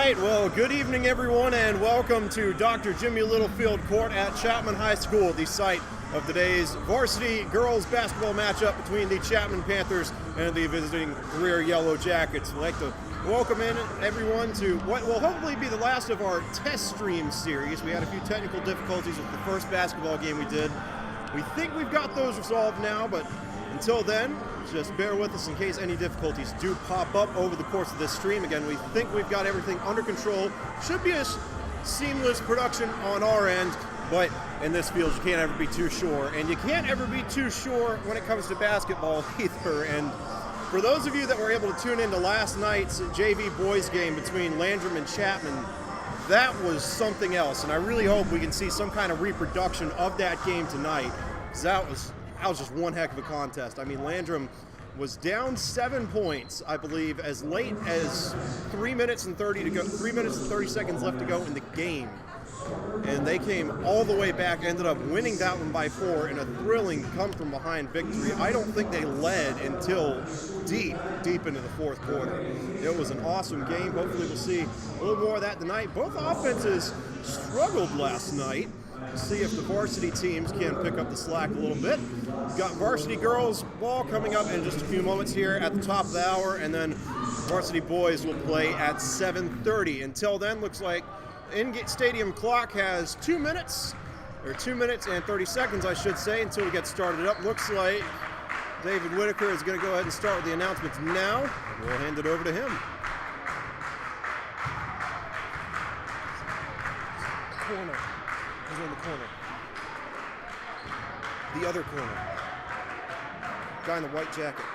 right, well, good evening, everyone, and welcome to Dr. Jimmy Littlefield Court at Chapman High School, the site of today's varsity girls basketball matchup between the Chapman Panthers and the visiting Greer Yellowjackets. We'd like to welcome in everyone to what will hopefully be the last of our test stream series. We had a few technical difficulties with the first basketball game we did. We think we've got those resolved now, but until then, just bear with us in case any difficulties do pop up over the course of this stream. Again, we think we've got everything under control. Should be a seamless production on our end, but in this field, you can't ever be too sure. And you can't ever be too sure when it comes to basketball either. And for those of you that were able to tune into last night's JV boys game between Landrum and Chapman, that was something else. And I really hope we can see some kind of reproduction of that game tonight, because that was just one heck of a contest. I mean, Landrum was down 7 points, I believe, as late as 3 minutes and 30 seconds left to go in the game. And they came all the way back, ended up winning that one by 4 in a thrilling come-from-behind victory. I don't think they led until deep into the fourth quarter. It was an awesome game. Hopefully we'll see a little more of that tonight. Both offenses struggled last night. We'll see if the varsity teams can pick up the slack a little bit. We've got varsity girls ball coming up in just a few moments here at the top of the hour, and then varsity boys will play at 7:30. Until then, looks like in-stadium clock has 2 minutes, or 2 minutes and 30 seconds, I should say, until we get started up. Looks like David Whitaker is going to go ahead and start with the announcements now, and we'll hand it over to him. Corner. He's in the corner. The other corner. Guy in the white jacket.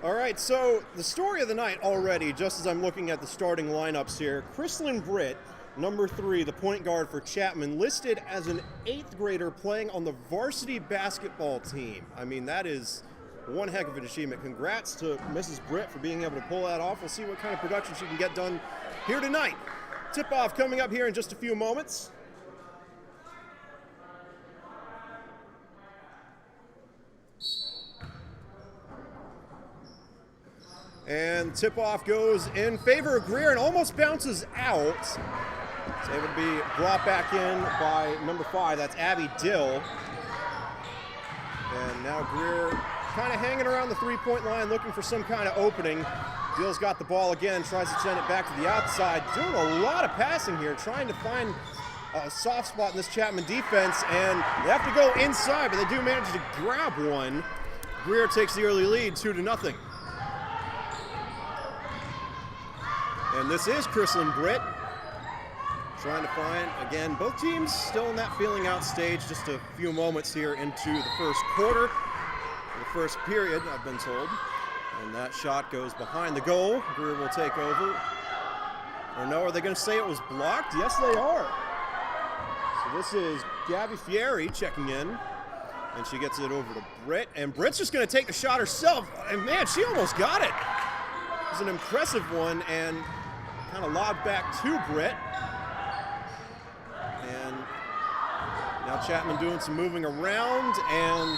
All right, so the story of the night already, just as I'm looking at the starting lineups here, Chrislyn Britt, number 3, the point guard for Chapman, listed as an 8th grader playing on the varsity basketball team. I mean, that is one heck of an achievement. Congrats to Mrs. Britt for being able to pull that off. We'll see what kind of production she can get done here tonight. Tip-off coming up here in just a few moments. And tip-off goes in favor of Greer and almost bounces out. It's able to be brought back in by number 5. That's Abby Dill. And now Greer kind of hanging around the three-point line, looking for some kind of opening. Dill's got the ball again, tries to send it back to the outside. Doing a lot of passing here, trying to find a soft spot in this Chapman defense. And they have to go inside, but they do manage to grab one. Greer takes the early lead, 2-0. And this is Chrislyn Britt trying to find, again, both teams still in that feeling out stage. Just a few moments here into the first quarter, the first period, I've been told. And that shot goes behind the goal. Greer will take over. Or no, are they going to say it was blocked? Yes, they are. So this is Gabby Fieri checking in. And she gets it over to Britt. And Britt's just going to take the shot herself. And man, she almost got it. It was an impressive one and kind of lobbed back to Britt. And now Chapman doing some moving around. And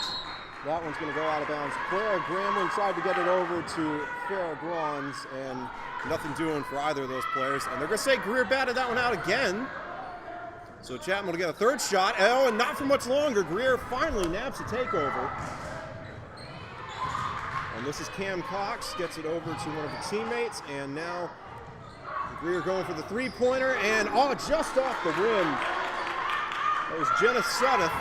that one's going to go out of bounds. Clara Gramling tried to get it over to Farrah Grons, and nothing doing for either of those players. And they're going to say Greer batted that one out again. So Chapman will get a third shot. Oh, and not for much longer. Greer finally naps a takeover. And this is Cam Cox, gets it over to one of the teammates, and now Greer going for the three-pointer, and just off the rim. That was Jenna Sudduth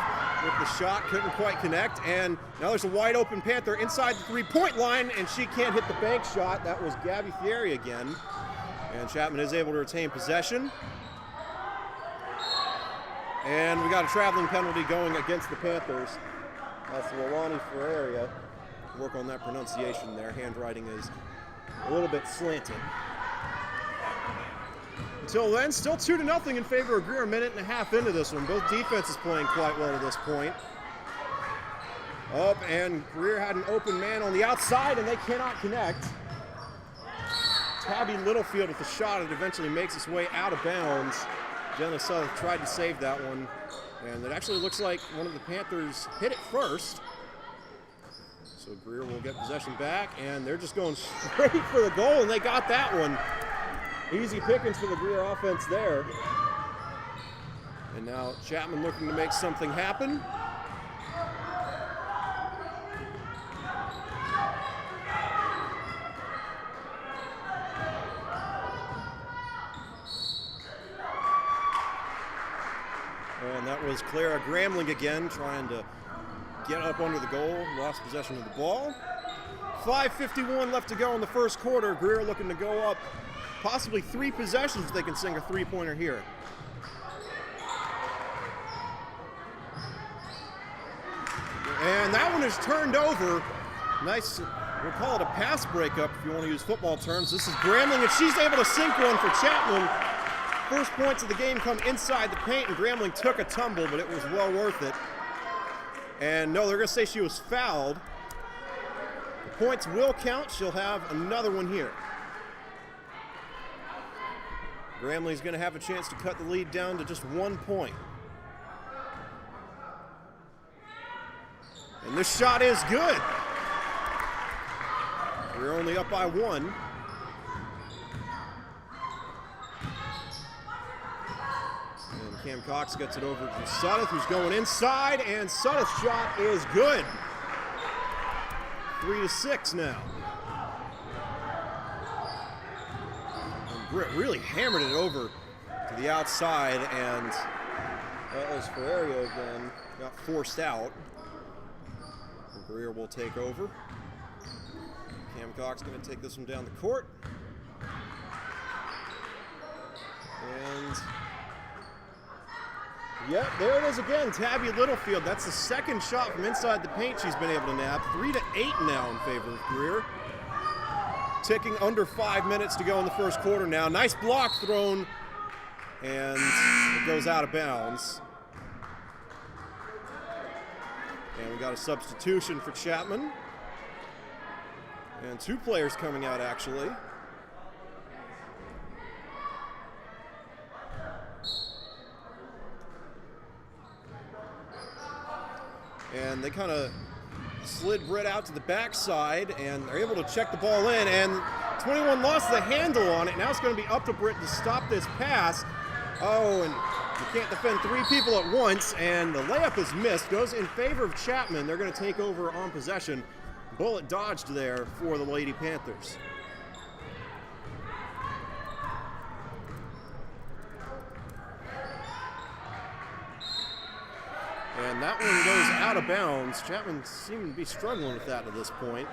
with the shot, couldn't quite connect, and now there's a wide open Panther inside the three-point line, and she can't hit the bank shot. That was Gabby Fieri again, and Chapman is able to retain possession. And we got a traveling penalty going against the Panthers. That's Lilani Ferreira. Work on that pronunciation there. Handwriting is a little bit slanted. Until then, still 2-0 in favor of Greer, a minute and a half into this one. Both defenses playing quite well at this point. Up, and Greer had an open man on the outside, and they cannot connect. Tabby Littlefield with the shot. It eventually makes its way out of bounds. Jenna Sudduth tried to save that one, and it actually looks like one of the Panthers hit it first. So Greer will get possession back, and they're just going straight for the goal, and they got that one. Easy pickings for the Greer offense there. And now Chapman looking to make something happen. And that was Clara Gramling again, trying to get up under the goal, lost possession of the ball. 5:51 left to go in the first quarter. Greer looking to go up possibly 3 possessions if they can sing a three-pointer here. And that one is turned over. Nice, we'll call it a pass breakup if you want to use football terms. This is Gramling, and she's able to sink one for Chapman. First points of the game come inside the paint, and Gramling took a tumble, but it was well worth it. And no, they're going to say she was fouled. The points will count. She'll have another one here. Gramling's going to have a chance to cut the lead down to just 1 point. And this shot is good. We're only up by 1. And Cam Cox gets it over to Sudduth, who's going inside, and Sudduth's shot is good. 3-6 now. Britt really hammered it over to the outside, and that was Ferreira again, got forced out. And Greer will take over. Cam Cox going to take this one down the court. And yep, there it is again, Tabby Littlefield. That's the second shot from inside the paint she's been able to nab. 3-8 now in favor of Greer. Ticking under 5 minutes to go in the first quarter now. Nice block thrown, and it goes out of bounds. And we got a substitution for Chapman. And 2 players coming out, actually. And they kind of slid Britt out to the backside, and they're able to check the ball in, and 21 lost the handle on it. Now it's going to be up to Britt to stop this pass. Oh, and you can't defend 3 people at once, and the layup is missed. Goes in favor of Chapman. They're going to take over on possession. Bullet dodged there for the Lady Panthers. And that one goes out of bounds. Chapman seemed to be struggling with that at this point.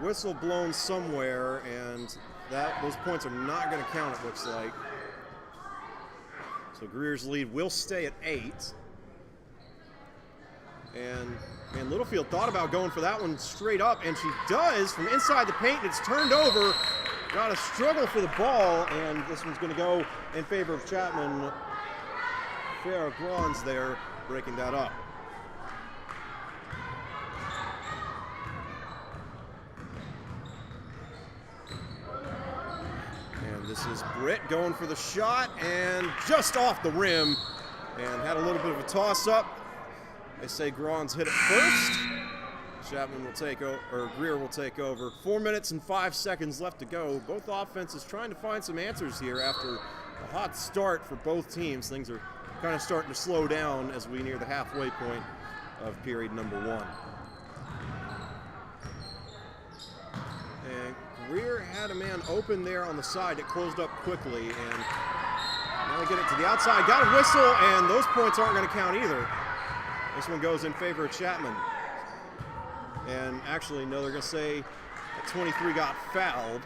whistle blown somewhere, and those points are not going to count, it looks like. So Greer's lead will stay at 8. And man, Littlefield thought about going for that one straight up, and she does from inside the paint. It's turned over. Got to struggle for the ball, and this one's going to go in favor of Chapman. Farrah Grons there breaking that up. And this is Britt going for the shot, and just off the rim, and had a little bit of a toss-up. They say Grons hit it first. Chapman will take over, or Greer will take over. 4 minutes and 5 seconds left to go. Both offenses trying to find some answers here after a hot start for both teams. Things are kind of starting to slow down as we near the halfway point of period number 1. And Greer had a man open there on the side. It closed up quickly, and now they get it to the outside. Got a whistle, and those points aren't going to count either. This one goes in favor of Chapman. And actually, no, they're going to say that 23 got fouled.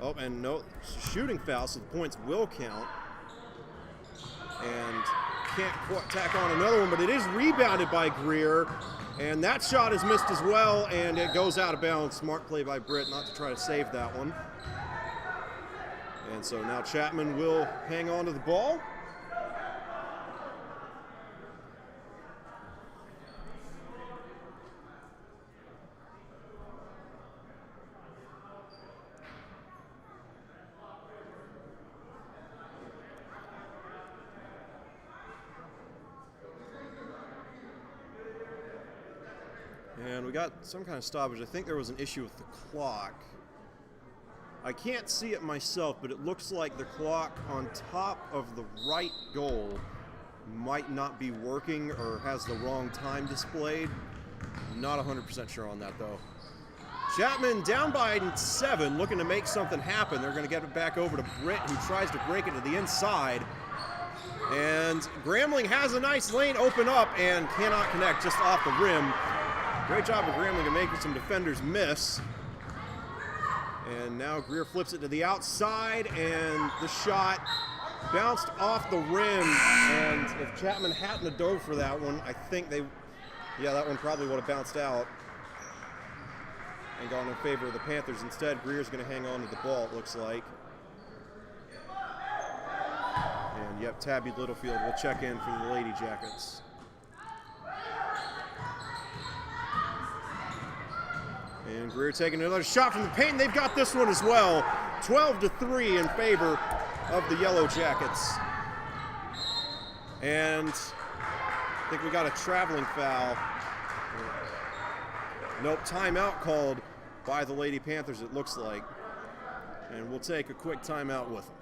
Oh, and no, shooting foul, so the points will count. And can't tack on another one, but it is rebounded by Greer. And that shot is missed as well, and it goes out of bounds. Smart play by Britt not to try to save that one. And so now Chapman will hang on to the ball. And we got some kind of stoppage. I think there was an issue with the clock. I can't see it myself, but it looks like the clock on top of the right goal might not be working or has the wrong time displayed. Not 100% sure on that, though. Chapman down by 7, looking to make something happen. They're going to get it back over to Britt, who tries to break it to the inside. And Grambling has a nice lane open up and cannot connect, just off the rim. Great job of Grambling to make some defenders miss. And now Greer flips it to the outside, and the shot bounced off the rim. And if Chapman hadn't have dove for that one, I think that one probably would have bounced out and gone in favor of the Panthers. Instead, Greer's going to hang on to the ball, it looks like. And yep, Tabby Littlefield will check in for the Yellowjackets. And Greer taking another shot from the paint, and they've got this one as well. 12-3 in favor of the Yellowjackets. And I think we got a traveling foul. Nope, timeout called by the Lady Panthers, it looks like. And we'll take a quick timeout with them.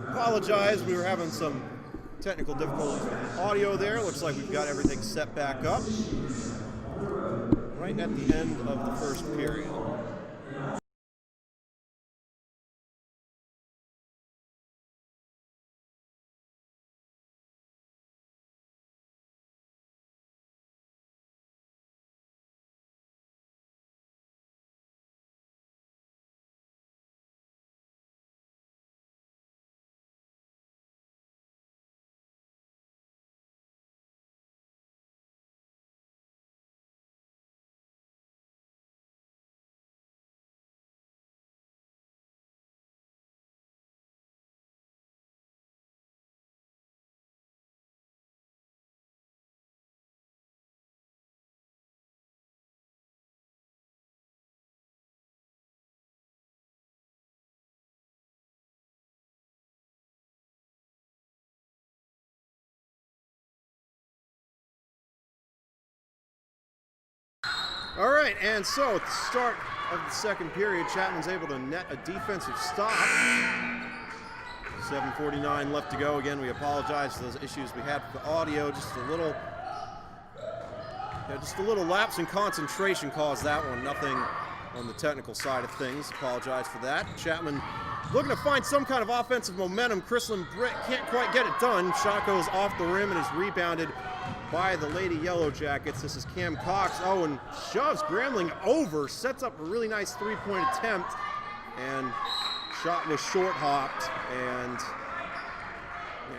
Apologize, we were having some technical difficulties with audio there. Looks like we've got everything set back up right at the end of the first period. All right, and so at the start of the second period, Chapman's able to net a defensive stop. 7:49 left to go. Again, we apologize for those issues we had with the audio. Just a little lapse in concentration caused that one. Nothing on the technical side of things. Apologize for that. Chapman looking to find some kind of offensive momentum. Chrislyn Britt can't quite get it done. Shot goes off the rim and is rebounded by the Lady Yellowjackets. This is Cam Cox. Oh, and shoves Grambling over. Sets up a really nice three-point attempt. And shot was short-hopped. And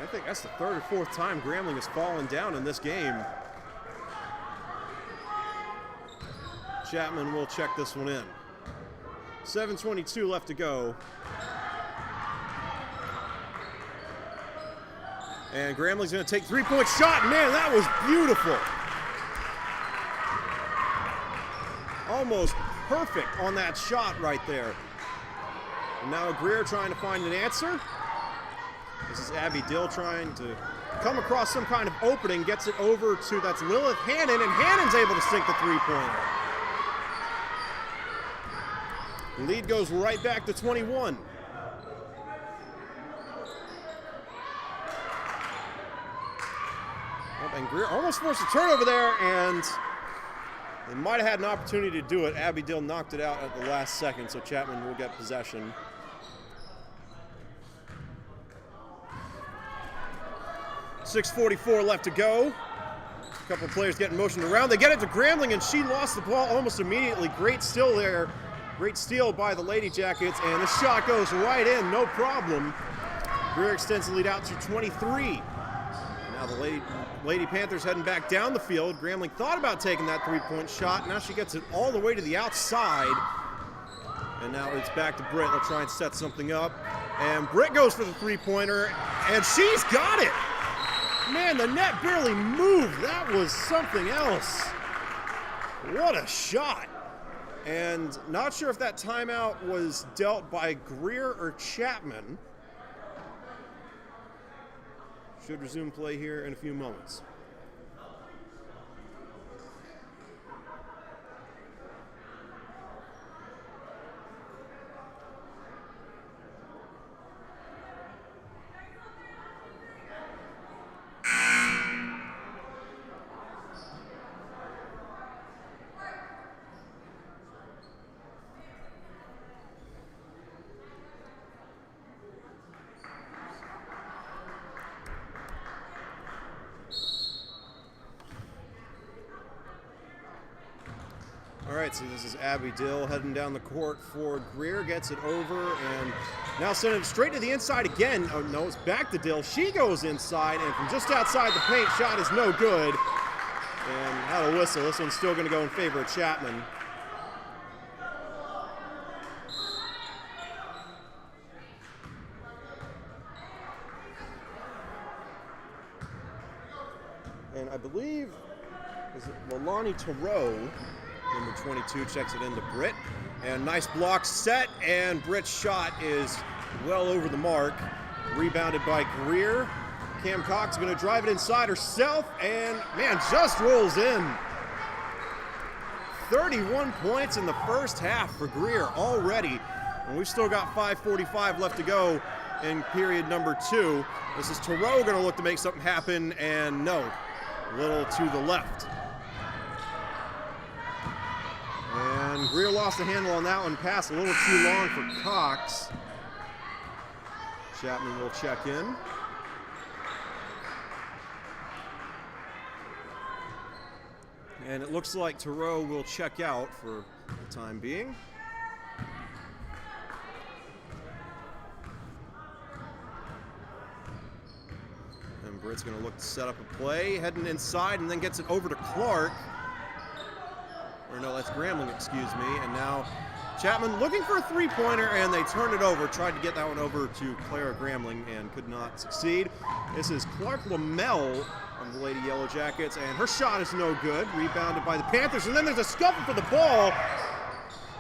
I think that's the third or fourth time Grambling has fallen down in this game. Chapman will check this one in. 7:22 left to go. And Grambling's going to take three-point shot. Man, that was beautiful. Almost perfect on that shot right there. And now Greer trying to find an answer. This is Abby Dill trying to come across some kind of opening. Gets it over to, that's Lilith Hannon, and Hannon's able to sink the three-pointer. Lead goes right back to 21. And Greer almost forced a turnover there, and they might have had an opportunity to do it. Abby Dill knocked it out at the last second, so Chapman will get possession. .6:44 left to go. A couple of players getting motioned around. They get it to Grambling, and she lost the ball almost immediately. Great steal there. Great steal by the Lady Jackets, and the shot goes right in, no problem. Greer extends the lead out to 23. Now the Lady Panthers heading back down the field. Grambling thought about taking that three-point shot. Now she gets it all the way to the outside. And now it's back to Britt. They'll try and set something up. And Britt goes for the three-pointer, and she's got it. Man, the net barely moved. That was something else. What a shot. And not sure if that timeout was dealt by Greer or Chapman. Should resume play here in a few moments. All right, so this is Abby Dill heading down the court for Greer, gets it over, and now sending it straight to the inside again. Oh no, it's back to Dill. She goes inside, and from just outside the paint, shot is no good. And had a whistle. This one's still going to go in favor of Chapman. And I believe, is it Lalani Tarot? Number 22 checks it into Britt. And nice block set, and Britt's shot is well over the mark. Rebounded by Greer. Cam Cox is going to drive it inside herself, and man, just rolls in. 31 points in the first half for Greer already. And we've still got 5:45 left to go in period number 2. This is Thoreau going to look to make something happen, and no, a little to the left. And Greer lost the handle on that one, pass a little too long for Cox. Chapman will check in. And it looks like Thoreau will check out for the time being. And Britt's going to look to set up a play, heading inside, and then gets it over to Clark. Or no, that's Grambling, excuse me. And now Chapman looking for a three-pointer, and they turn it over. Tried to get that one over to Clara Grambling and could not succeed. This is Clark Lamel of the Lady Yellowjackets, and her shot is no good. Rebounded by the Panthers, and then there's a scuffle for the ball.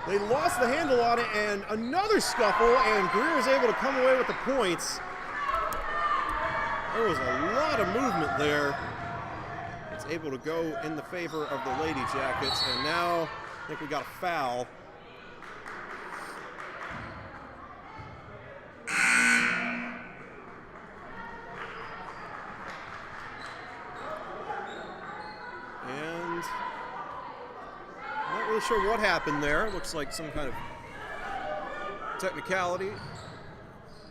They lost the handle on it, and another scuffle, and Greer is able to come away with the points. There was a lot of movement there. It's able to go in the favor of the Lady Jackets, and now I think we got a foul. And I'm not really sure what happened there. Looks like some kind of technicality.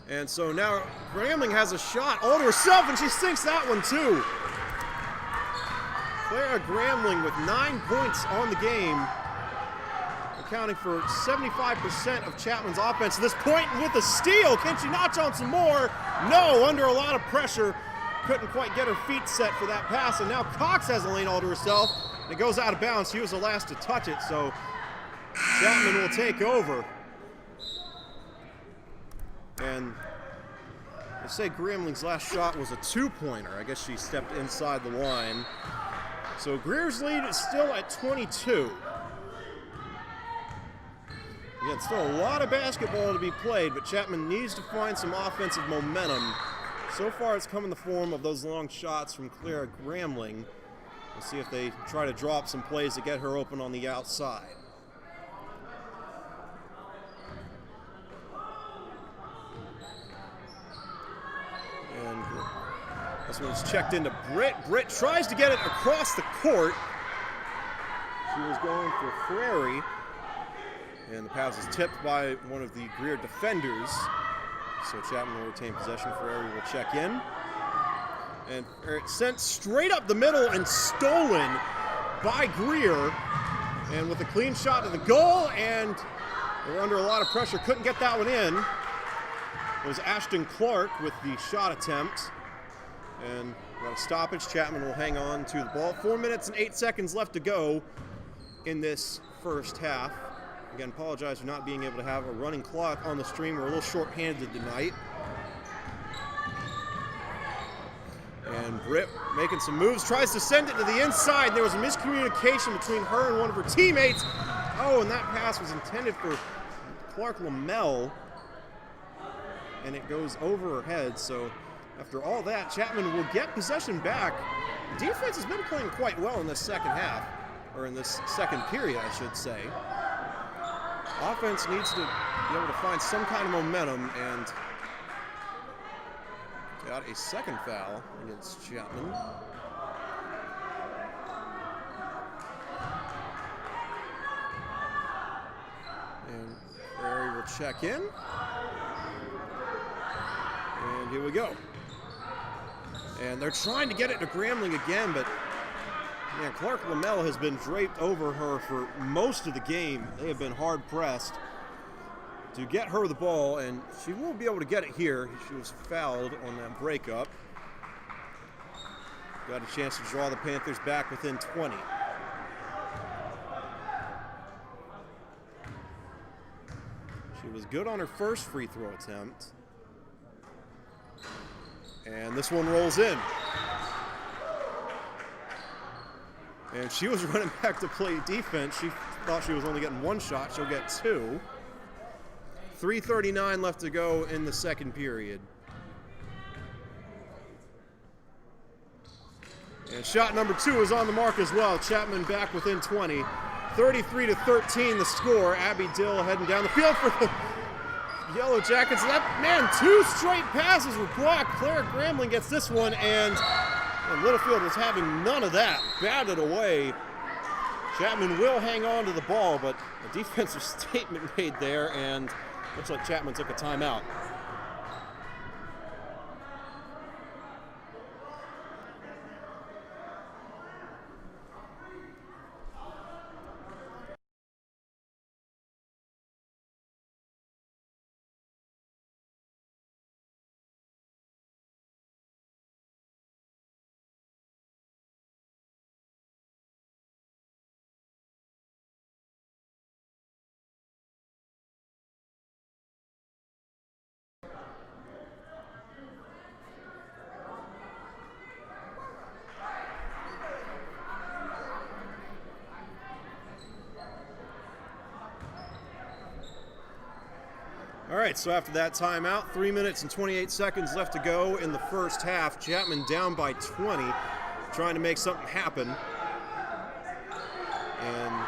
And so now Grambling has a shot all to herself, and she sinks that one too. Clara Grambling with 9 points on the game, accounting for 75% of Chapman's offense. At this point with a steal, can she notch on some more? No, under a lot of pressure. Couldn't quite get her feet set for that pass, and now Cox has a lane all to herself, and it goes out of bounds. She was the last to touch it, so Chapman will take over. And they say Grambling's last shot was a two-pointer. I guess she stepped inside the line. So Greer's lead is still at 22. Again, still a lot of basketball to be played, but Chapman needs to find some offensive momentum. So far it's come in the form of those long shots from Clara Grambling. We'll see if they try to drop some plays to get her open on the outside. And this one's checked into Britt. Britt tries to get it across the court. She was going for Frary. And the pass is tipped by one of the Greer defenders. So Chapman will retain possession. Frary will check in. And it's sent straight up the middle and stolen by Greer. And with a clean shot to the goal, and they were under a lot of pressure, couldn't get that one in. It was Ashton Clark with the shot attempt. And got a stoppage. Chapman will hang on to the ball. 4 minutes and 8 seconds left to go in this first half. Again, apologize for not being able to have a running clock on the stream. We're a little short-handed tonight. And Britt making some moves, tries to send it to the inside. There was a miscommunication between her and one of her teammates. Oh, and that pass was intended for Clark Lamel. And it goes over her head. So after all that, Chapman will get possession back. The defense has been playing quite well in this second half, or in this second period, I should say. Offense needs to be able to find some kind of momentum, and got a second foul against Chapman. And Prairie will check in. And here we go. And they're trying to get it to Grambling again, but yeah, Clark Lamel has been draped over her for most of the game. They have been hard-pressed to get her the ball, and she won't be able to get it here. She was fouled on that breakup. Got a chance to draw the Panthers back within 20. She was good on her first free throw attempt. And this one rolls in. And she was running back to play defense. She thought she was only getting one shot. She'll get two. 3:39 left to go in the second period. And shot number 2 is on the mark as well. Chapman back within 20. 33-13 the score. Abby Dill heading down the field for the Yellowjackets. That man, 2 straight passes were blocked. Claire Gramling gets this one, and Littlefield was having none of that. Batted away. Chapman will hang on to the ball, but a defensive statement made there, and looks like Chapman took a timeout. All right, so after that timeout, 3 minutes and 28 seconds left to go in the first half. Chapman down by 20, trying to make something happen. And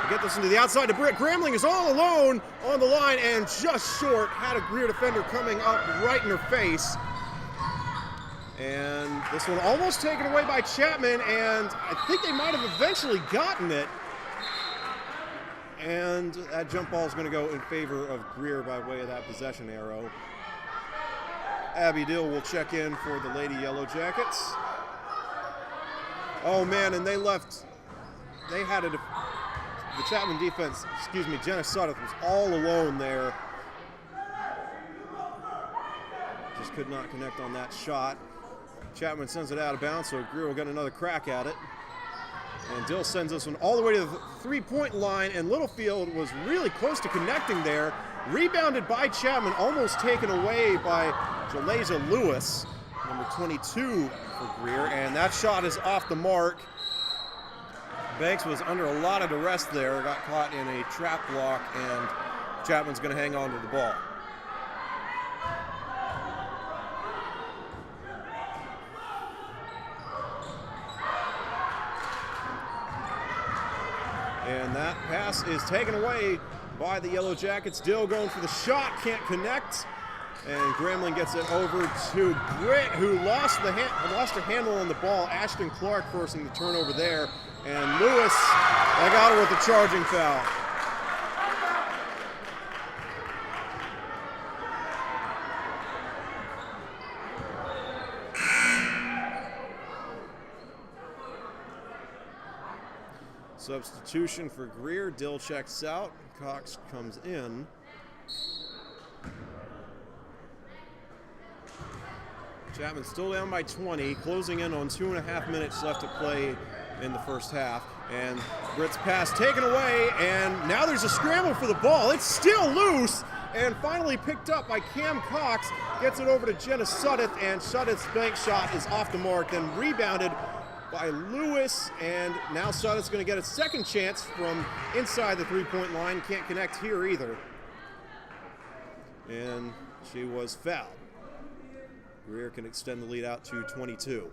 get this into the outside to Britt. Gramling is all alone on the line and just short. Had a Greer defender coming up right in her face. And this one almost taken away by Chapman, and I think they might have eventually gotten it. And that jump ball is going to go in favor of Greer by way of that possession arrow. Abby Dill will check in for the Lady Yellowjackets. Oh man, and they had the Chapman defense, Jenna Sudduth was all alone there. Just could not connect on that shot. Chapman sends it out of bounds, so Greer will get another crack at it. And Dill sends this one all the way to the three-point line, and Littlefield was really close to connecting there. Rebounded by Chapman, almost taken away by Jalaza Lewis, number 22 for Greer, and that shot is off the mark. Banks was under a lot of duress there, got caught in a trap block, and Chapman's going to hang on to the ball. And that pass is taken away by the Yellowjackets. Dill going for the shot, can't connect. And Gramling gets it over to Britt, who lost her handle on the ball. Ashton Clark forcing the turnover there. And Lewis, I got her with a charging foul. Substitution for Greer. Dill checks out. Cox comes in. Chapman still down by 20, closing in on 2.5 minutes left to play in the first half. And Britt's pass taken away, and now there's a scramble for the ball. It's still loose, and finally picked up by Cam Cox. Gets it over to Jenna Sudduth, and Sudduth's bank shot is off the mark, then rebounded by Lewis, and now Sudduth's going to get a second chance from inside the three-point line. Can't connect here either. And she was fouled. Greer can extend the lead out to 22.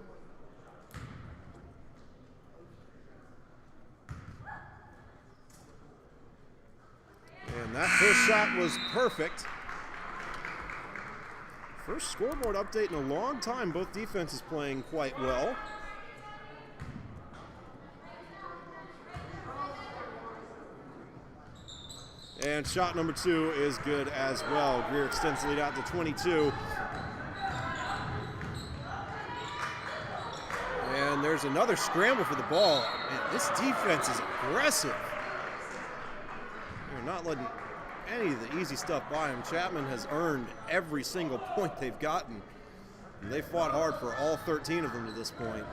And that first shot was perfect. First scoreboard update in a long time. Both defenses playing quite well. And shot number 2 is good as well. Greer extends the lead out to 22. And there's another scramble for the ball. Man, this defense is aggressive. They're not letting any of the easy stuff by them. Chapman has earned every single point they've gotten. And they fought hard for all 13 of them to this point.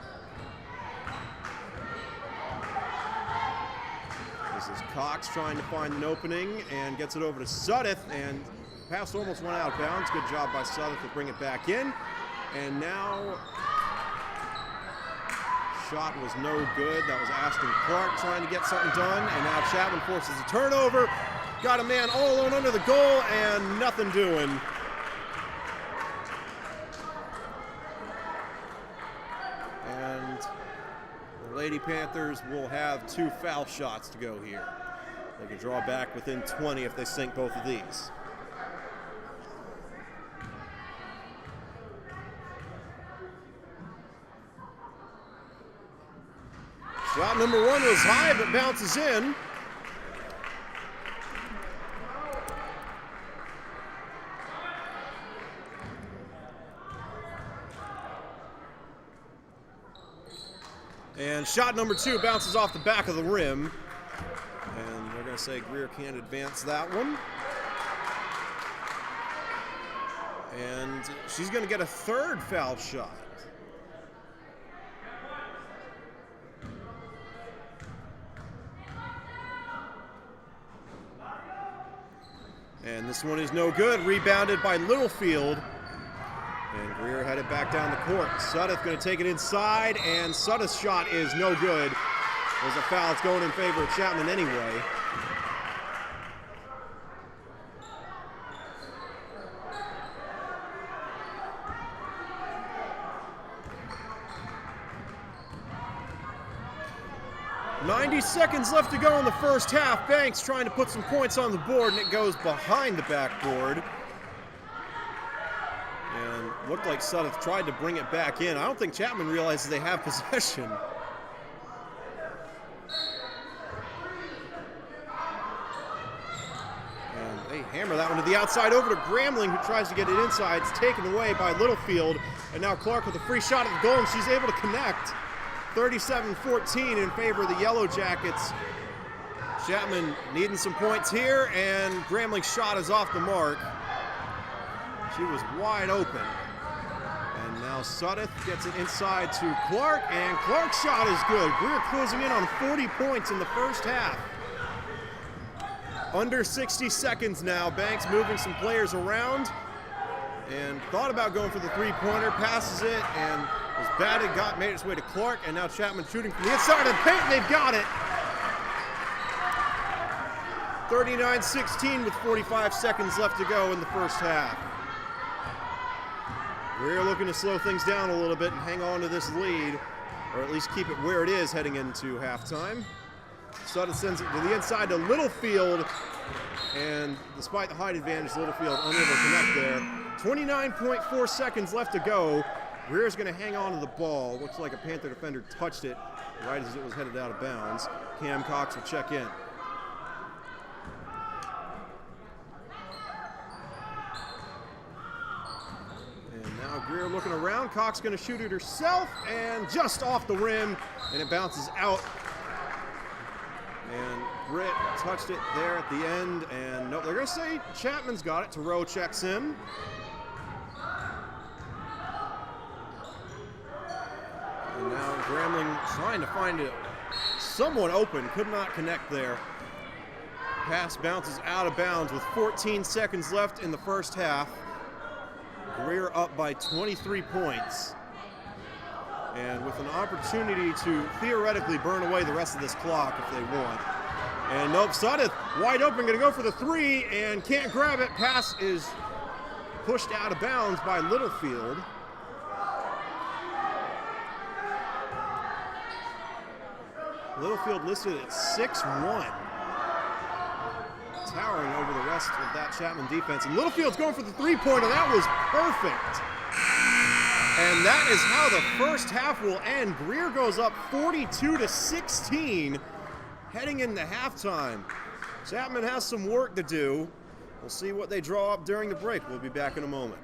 This is Cox trying to find an opening and gets it over to Sudduth, and pass almost went out of bounds. Good job by Sudduth to bring it back in. And now, shot was no good. That was Ashton Clark trying to get something done, and now Chapman forces a turnover. Got a man all alone under the goal, and nothing doing. And the Lady Panthers will have 2 foul shots to go here. They can draw back within 20 if they sink both of these. Shot number 1 was high, but bounces in. And shot number 2 bounces off the back of the rim. And they're going to say Greer can't advance that one. And she's going to get a 3rd foul shot. And this one is no good. Rebounded by Littlefield. And Greer headed back down the court. Sudduth going to take it inside, and Sudduth's shot is no good. There's a foul. It's going in favor of Chapman anyway. .90 seconds left to go in the first half. Banks trying to put some points on the board, and it goes behind the backboard. And looked like Sudduth tried to bring it back in. I don't think Chapman realizes they have possession. And they hammer that one to the outside over to Gramling, who tries to get it inside. It's taken away by Littlefield. And now Clark with a free shot at the goal, and she's able to connect. 37-14 in favor of the Yellowjackets. Chapman needing some points here, and Gramling's shot is off the mark. She was wide open. And now Sudduth gets it inside to Clark, and Clark's shot is good. Greer closing in on 40 points in the first half. Under 60 seconds now. Banks moving some players around, and thought about going for the three-pointer, passes it, and was batted, made its way to Clark, and now Chapman shooting from the inside of the paint, and they've got it. 39-16 with 45 seconds left to go in the first half. Greer looking to slow things down a little bit and hang on to this lead, or at least keep it where it is heading into halftime. Sudduth sends it to the inside to Littlefield, and despite the height advantage, Littlefield unable to connect there. 29.4 seconds left to go. Greer's going to hang on to the ball. Looks like a Panther defender touched it right as it was headed out of bounds. Cam Cox will check in. And now Greer looking around. Cox going to shoot it herself, and just off the rim, and it bounces out. And Britt touched it there at the end, and no, they're going to say Chapman's got it. Thoreau checks in. And now Gramling trying to find someone open, could not connect there. Pass bounces out of bounds with 14 seconds left in the first half. Greer up by 23 points. And with an opportunity to theoretically burn away the rest of this clock if they want. And nope, Sudduth wide open, going to go for the three, and can't grab it. Pass is pushed out of bounds by Littlefield. Littlefield listed at 6'1", towering over the rest of that Chapman defense. And Littlefield's going for the three-pointer. That was perfect. And that is how the first half will end. Greer goes up 42-16 heading into halftime. Chapman has some work to do. We'll see what they draw up during the break. We'll be back in a moment.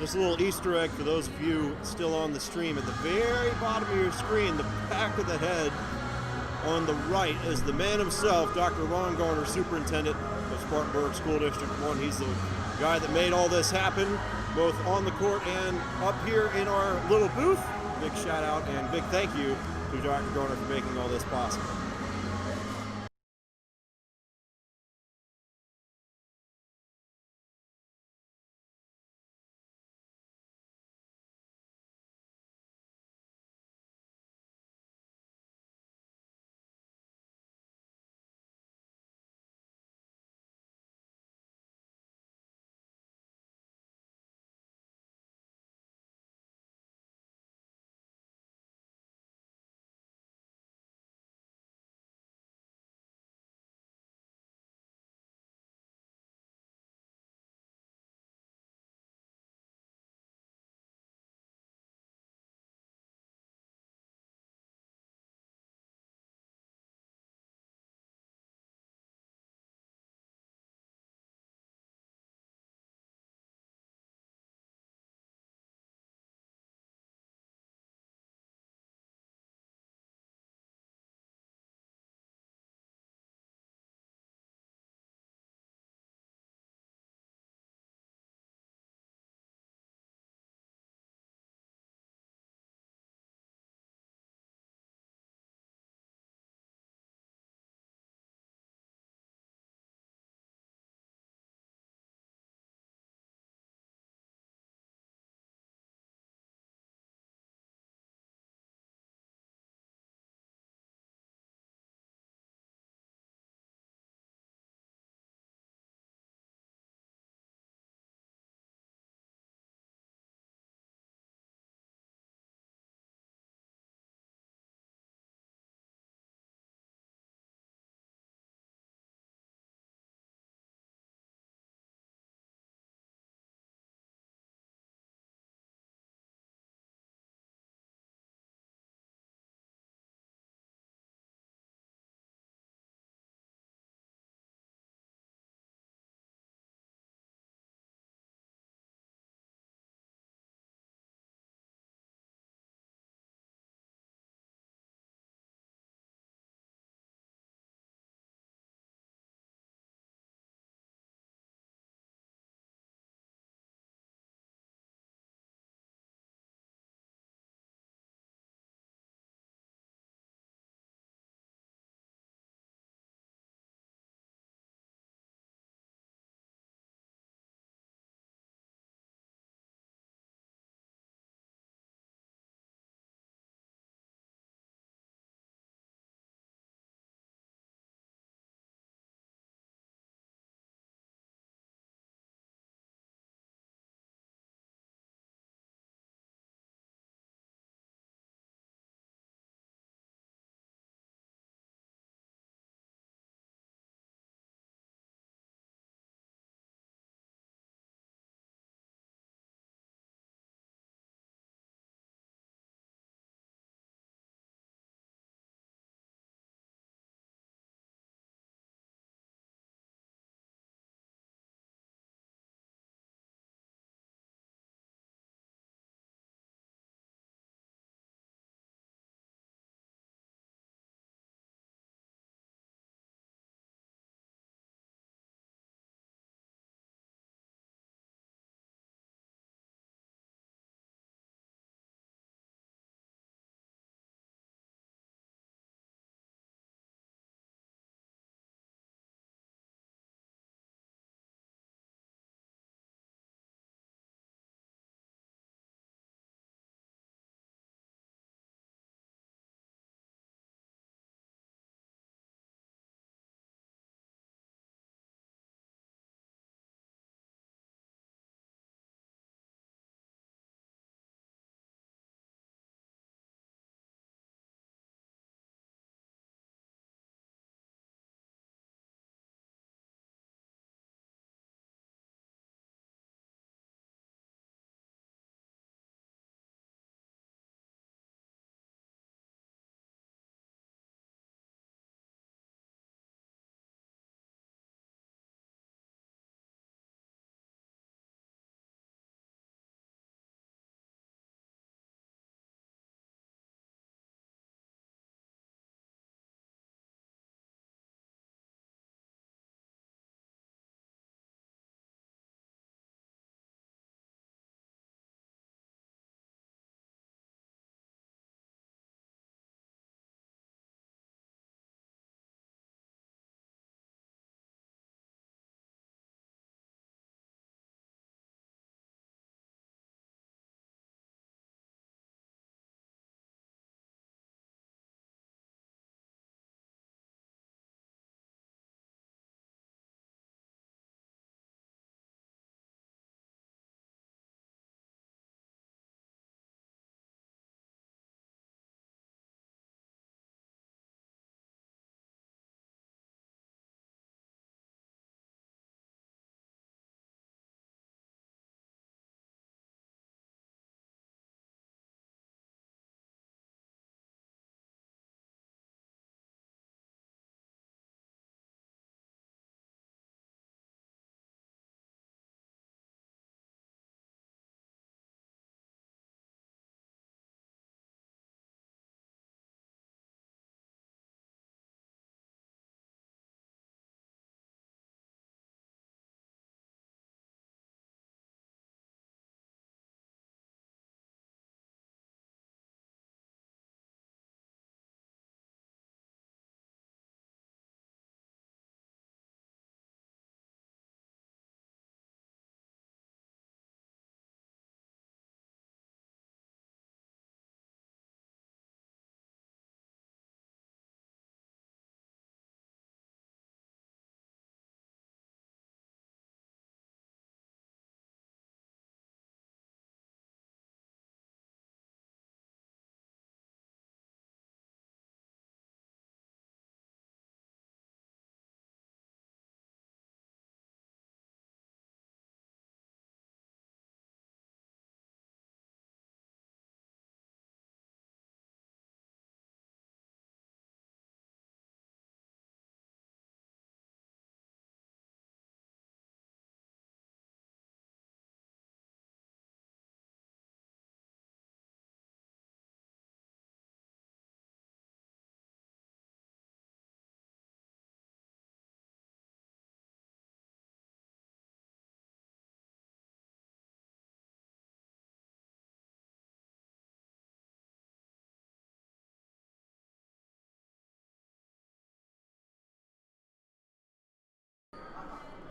Just a little Easter egg for those of you still on the stream. At the very bottom of your screen, the back of the head on the right is the man himself, Dr. Ron Garner, Superintendent of Spartanburg School District 1. He's the guy that made all this happen, both on the court and up here in our little booth. Big shout out and big thank you to Dr. Garner for making all this possible.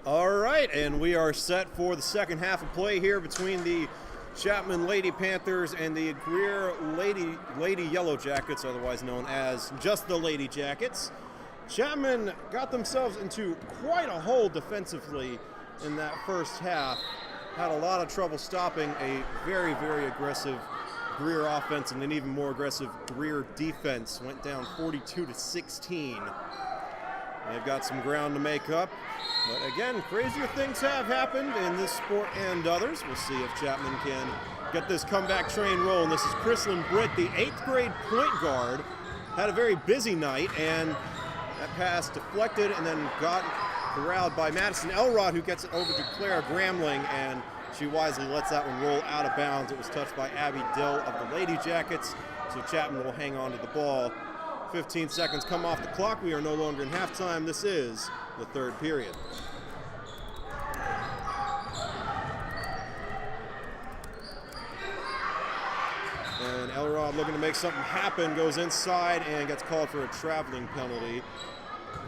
All right, and we are set for the second half of play here between the Chapman Lady Panthers and the Greer Lady Yellowjackets, otherwise known as just the Lady Jackets. Chapman got themselves into quite a hole defensively in that first half. Had a lot of trouble stopping a very, very aggressive Greer offense and an even more aggressive Greer defense. Went down 42-16. They've got some ground to make up. But again, crazier things have happened in this sport and others. We'll see if Chapman can get this comeback train rolling. This is Chrislyn Britt, the 8th grade point guard. Had a very busy night, and that pass deflected and then got corralled by Madison Elrod, who gets it over to Clara Gramling, and she wisely lets that one roll out of bounds. It was touched by Abby Dill of the Lady Jackets, so Chapman will hang on to the ball. 15 seconds come off the clock. We are no longer in halftime. This is the third period. And Elrod, looking to make something happen, goes inside and gets called for a traveling penalty.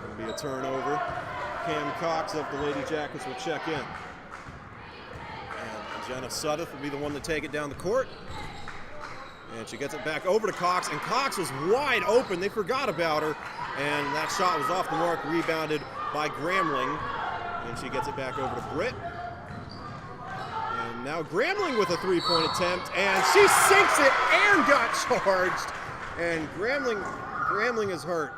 It'll be a turnover. Cam Cox of the Lady Jackets will check in. And Jenna Sudduth will be the one to take it down the court. And she gets it back over to Cox, and Cox was wide open. They forgot about her, and that shot was off the mark, rebounded by Gramling. And she gets it back over to Britt. And now Gramling with a three-point attempt, and she sinks it and got charged. And Gramling is hurt.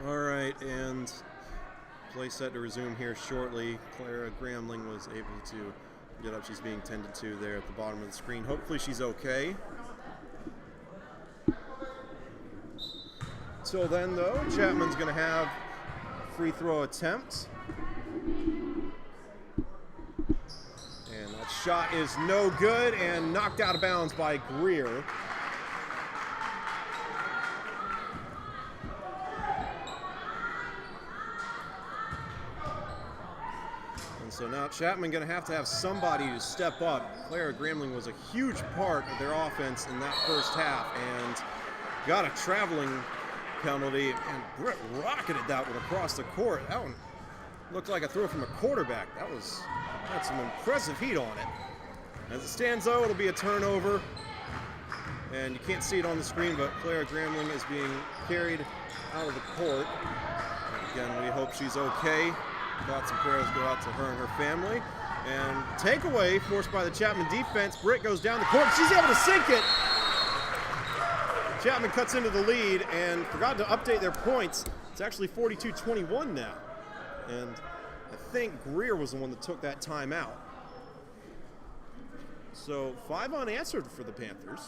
All right, and play set to resume here shortly. Clara Gramling was able to get up. She's being tended to there at the bottom of the screen. Hopefully she's okay. Till then, though, Chapman's going to have free throw attempt. And that shot is no good and knocked out of bounds by Greer. So now Chapman going to have somebody to step up. Clara Gramling was a huge part of their offense in that first half and got a traveling penalty, and Britt rocketed that one across the court. That one looked like a throw from a quarterback. Had some impressive heat on it. As it stands though, it'll be a turnover, and you can't see it on the screen, but Clara Gramling is being carried out of the court. Again, we hope she's okay. Thoughts and prayers go out to her and her family. And takeaway forced by the Chapman defense. Britt goes down the court. She's able to sink it. Chapman cuts into the lead and forgot to update their points. It's actually 42-21 now. And I think Greer was the one that took that timeout. So 5 unanswered for the Panthers.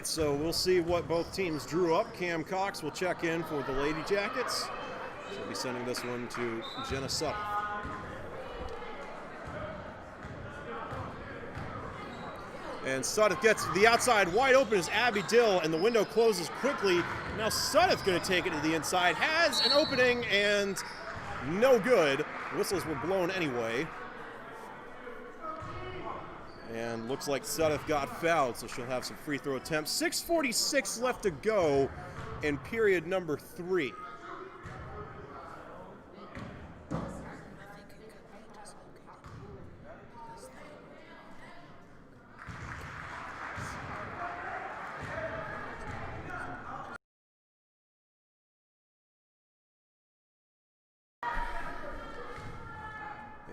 right, so we'll see what both teams drew up. Cam Cox will check in for the Lady Jackets. She'll be sending this one to Jenna Sutton. And Suttoth gets the outside wide open as Abby Dill, and the window closes quickly. Now Suttoth going to take it to the inside, has an opening, and no good. Whistles were blown anyway. And looks like Suttoth got fouled, so she'll have some free throw attempts. 6:46 left to go in period number 3.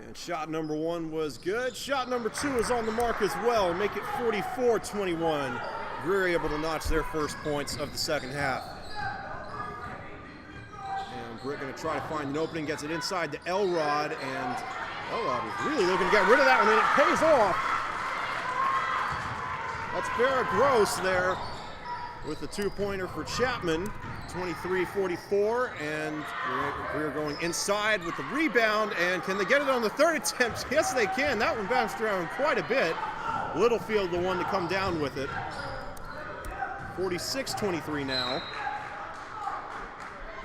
And shot number 1 was good. Shot number 2 is on the mark as well. Make it 44-21. Greer able to notch their first points of the second half. And Britt going to try to find an opening, gets it inside to Elrod, and Elrod is really looking to get rid of that one, and it pays off. That's Farrah Gross there with the 2-pointer for Chapman. 23-44, and Greer going inside with the rebound, and can they get it on the third attempt? Yes, they can. That one bounced around quite a bit. Littlefield the one to come down with it. 46-23 now,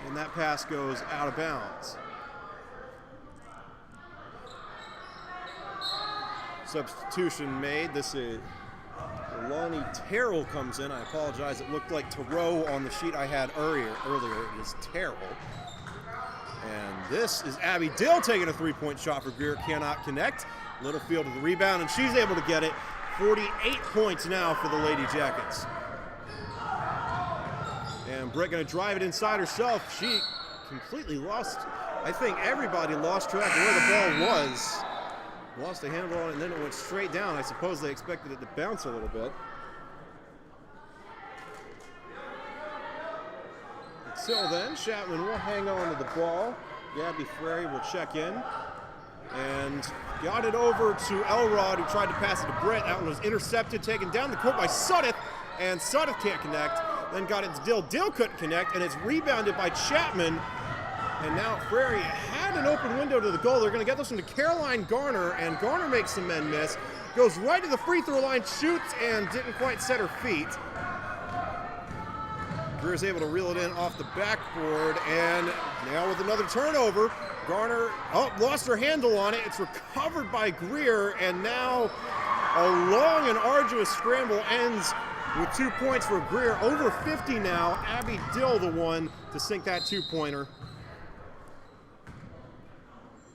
and that pass goes out of bounds. Substitution made. This is Lonnie Terrell comes in. I apologize. It looked like Terrell on the sheet I had earlier. It is Terrell. And this is Abby Dill taking a 3-point shot for Greer. Cannot connect. Littlefield with the rebound, and she's able to get it. 48 points now for the Lady Jackets. And Britt going to drive it inside herself. She completely lost. I think everybody lost track of where the ball was. Lost a handle on it, and then it went straight down. I suppose they expected it to bounce a little bit. Until then, Chapman will hang on to the ball. Gabby Frary will check in. And got it over to Elrod, who tried to pass it to Britt. That one was intercepted, taken down the court by Suttoth, and Suttoth can't connect. Then got it to Dill. Dill couldn't connect, and it's rebounded by Chapman. And now Frary had an open window to the goal. They're going to get this one to Caroline Garner, and Garner makes some men miss. Goes right to the free throw line, shoots, and didn't quite set her feet. Greer's able to reel it in off the backboard, and now with another turnover, Garner lost her handle on it. It's recovered by Greer, and now a long and arduous scramble ends with 2 points for Greer. Over 50 now. Abby Dill the one to sink that 2-pointer.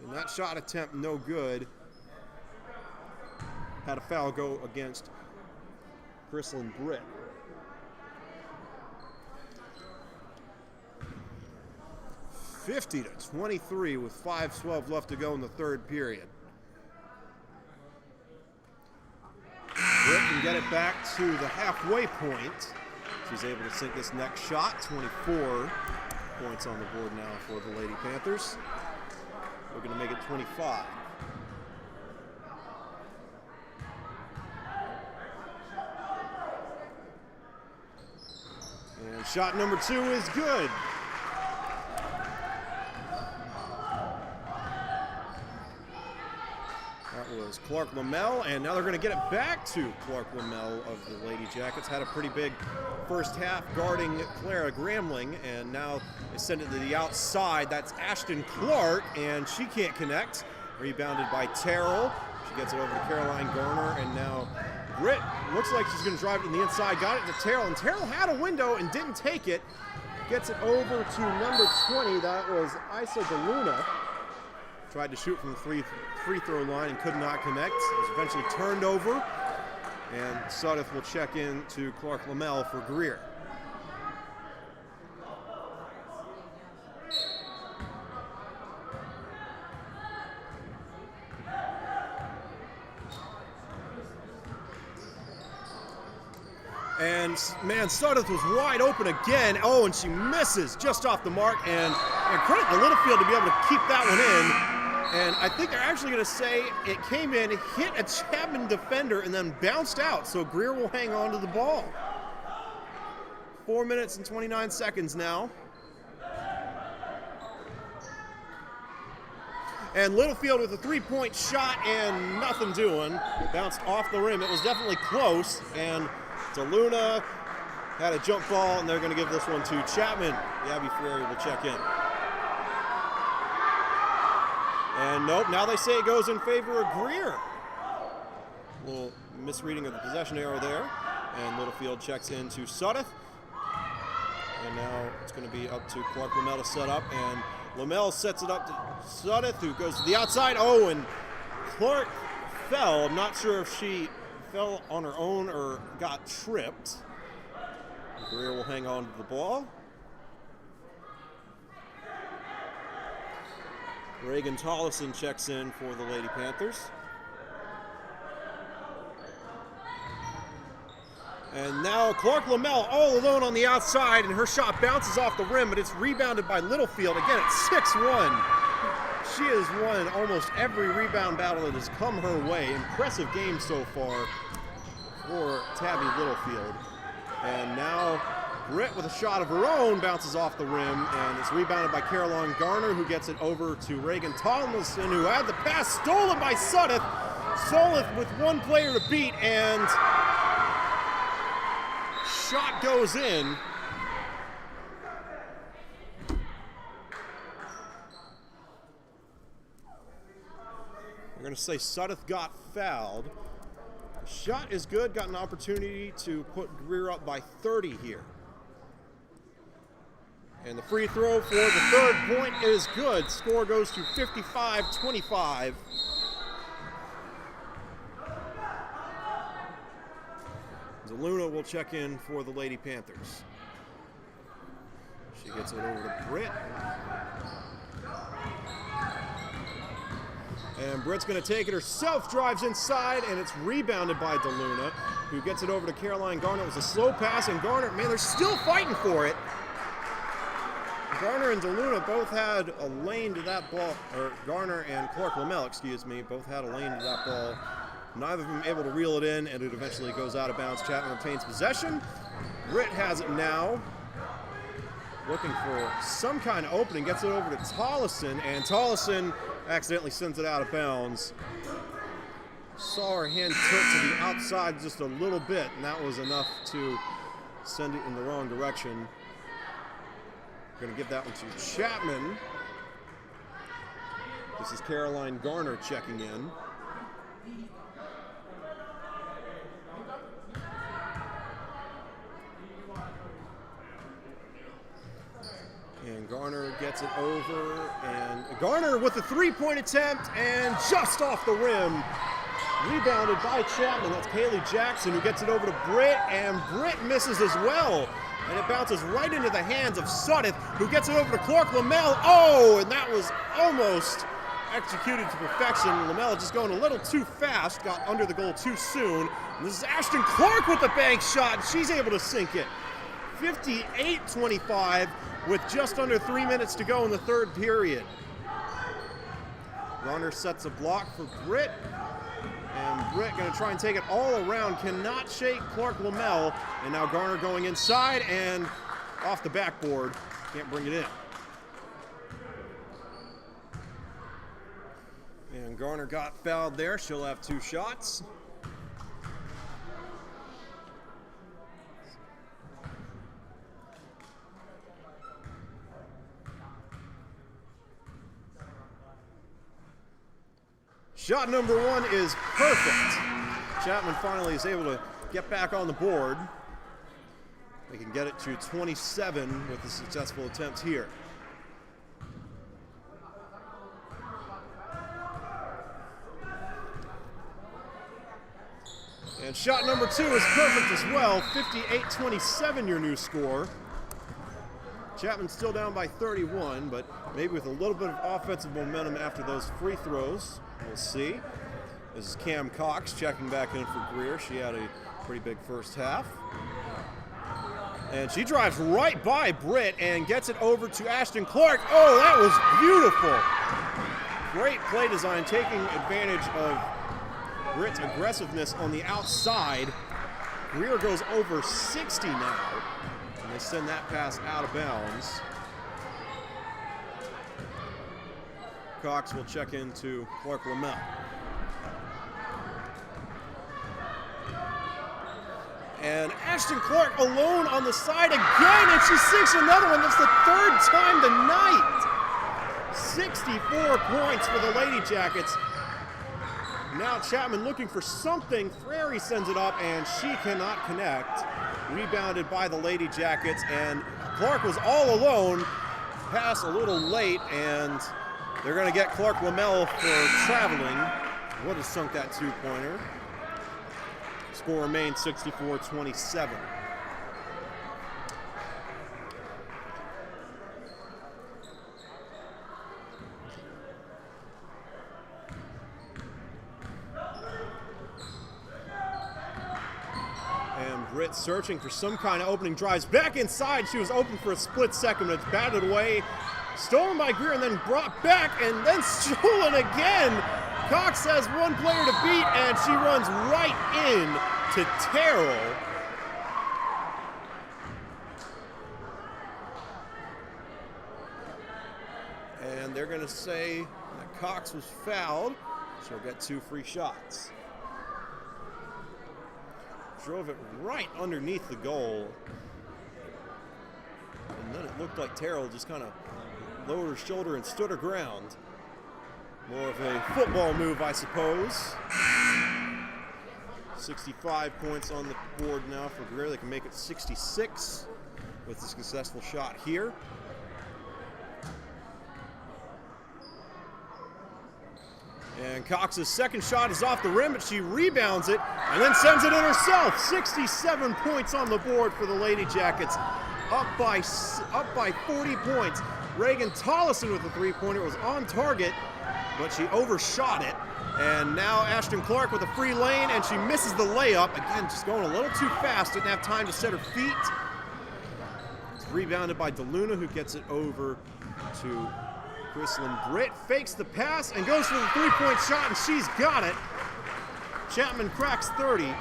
And that shot attempt no good. Had a foul go against Chrislyn Britt. (50-23) with 5:12 left to go in the third period. Britt can get it back to the halfway point. She's able to sink this next shot. 24 points on the board now for the Lady Panthers. We're going to make it 25. And shot number 2 is good. That was Clark Lamel, and now they're going to get it back to Clark Lamel of the Lady Jackets. Had a pretty big first half guarding Clara Gramling, and now they send it to the outside. That's Ashton Clark, and she can't connect. Rebounded by Terrell. She gets it over to Caroline Garner, and now Britt looks like she's going to drive it to the inside. Got it to Terrell, and Terrell had a window and didn't take it. Gets it over to number 20. That was Isa DeLuna. Tried to shoot from the free throw line and could not connect. It was eventually turned over, and Suttoth will check in to Clark Lamel for Greer. And man, Suttoth was wide open again. Oh, and she misses just off the mark. And credit to Littlefield to be able to keep that one in. And I think they're actually going to say it came in, hit a Chapman defender, and then bounced out. So Greer will hang on to the ball. 4 minutes and 29 seconds now. And Littlefield with a three-point shot and nothing doing. Bounced off the rim. It was definitely close. And DeLuna had a jump ball, and they're going to give this one to Chapman. Abby Ferrari will check in. And nope, now they say it goes in favor of Greer. A little misreading of the possession arrow there. And Littlefield checks in to Sudduth. And now it's going to be up to Clark Lamel to set up. And Lamel sets it up to Sudduth, who goes to the outside. Oh, and Clark fell. I'm not sure if she fell on her own or got tripped. Greer will hang on to the ball. Reagan Tollison checks in for the Lady Panthers. And now Clark Lamel all alone on the outside, and her shot bounces off the rim, but it's rebounded by Littlefield. Again, it's 6-1. She has won almost every rebound battle that has come her way. Impressive game so far for Tabby Littlefield. And now Britt with a shot of her own bounces off the rim, and it's rebounded by Caroline Garner, who gets it over to Reagan Tomlinson, who had the pass stolen by Sudduth. Sudduth with one player to beat, and shot goes in. We're going to say Sudduth got fouled. The shot is good, got an opportunity to put Greer up by 30 here. And the free throw for the third point is good. Score goes to 55-25. Luna will check in for the Lady Panthers. She gets it over to Britt. And Britt's going to take it herself, drives inside, and it's rebounded by DeLuna, who gets it over to Caroline Garner. It was a slow pass, and Garner, man, they're still fighting for it. Garner and DeLuna both had a lane to that ball, or Garner and Clark Lamel, excuse me, both had a lane to that ball. Neither of them able to reel it in, and it eventually goes out of bounds. Chapman obtains possession. Britt has it now. Looking for some kind of opening, gets it over to Tollison, and Tollison accidentally sends it out of bounds. Saw her hand tilt to the outside just a little bit, and that was enough to send it in the wrong direction. Going to give that one to Chapman. This is Caroline Garner checking in. And Garner gets it over, and Garner with a three-point attempt, and just off the rim. Rebounded by Chapman. That's Kaylee Jackson, who gets it over to Britt, and Britt misses as well. And it bounces right into the hands of Sudduth, who gets it over to Clark Lamel. Oh, and that was almost executed to perfection. Lamel just going a little too fast, got under the goal too soon. And this is Ashton Clark with the bank shot, and she's able to sink it. 58-25 with just under 3 minutes to go in the third period. Garner sets a block for Britt. And Britt going to try and take it all around. Cannot shake Clark Lamel. And now Garner going inside and off the backboard. Can't bring it in. And Garner got fouled there. She'll have two shots. Shot number one is perfect. Chapman finally is able to get back on the board. They can get it to 27 with a successful attempt here. And shot number two is perfect as well. 58-27 your new score. Chapman's still down by 31, but maybe with a little bit of offensive momentum after those free throws. We'll see. This is Cam Cox checking back in for Greer. She had a pretty big first half. And she drives right by Britt and gets it over to Ashton Clark. Oh, that was beautiful. Great play design, taking advantage of Britt's aggressiveness on the outside. Greer goes over 60 now. And they send that pass out of bounds. Cox will check into Clark Lamel. And Ashton Clark alone on the side again, and she sinks another one. That's the third time tonight. 64 points for the Lady Jackets. Now Chapman looking for something. Frary sends it up, and she cannot connect. Rebounded by the Lady Jackets, and Clark was all alone. Pass a little late, and they're going to get Clark Lamel for traveling. Would have sunk that two-pointer. Score remains 64-27. And Britt searching for some kind of opening, drives back inside. She was open for a split second, but it's batted away. Stolen by Greer and then brought back and then stolen again. Cox has one player to beat, and she runs right in to Terrell. And they're going to say that Cox was fouled. She'll get 2 free shots. Drove it right underneath the goal. And then it looked like Terrell just kind of lowered her shoulder and stood her ground. More of a football move, I suppose. 65 points on the board now for Greer. They can make it 66 with a successful shot here. And Cox's second shot is off the rim, but she rebounds it and then sends it in herself. 67 points on the board for the Lady Jackets, up by 40 points. Reagan Tollison with the three-pointer was on target, but she overshot it. And now Ashton Clark with a free lane, and she misses the layup. Again, just going a little too fast, didn't have time to set her feet. It's rebounded by DeLuna, who gets it over to Chrislyn Britt. Fakes the pass and goes for the three-point shot, and she's got it. Chapman cracks 30.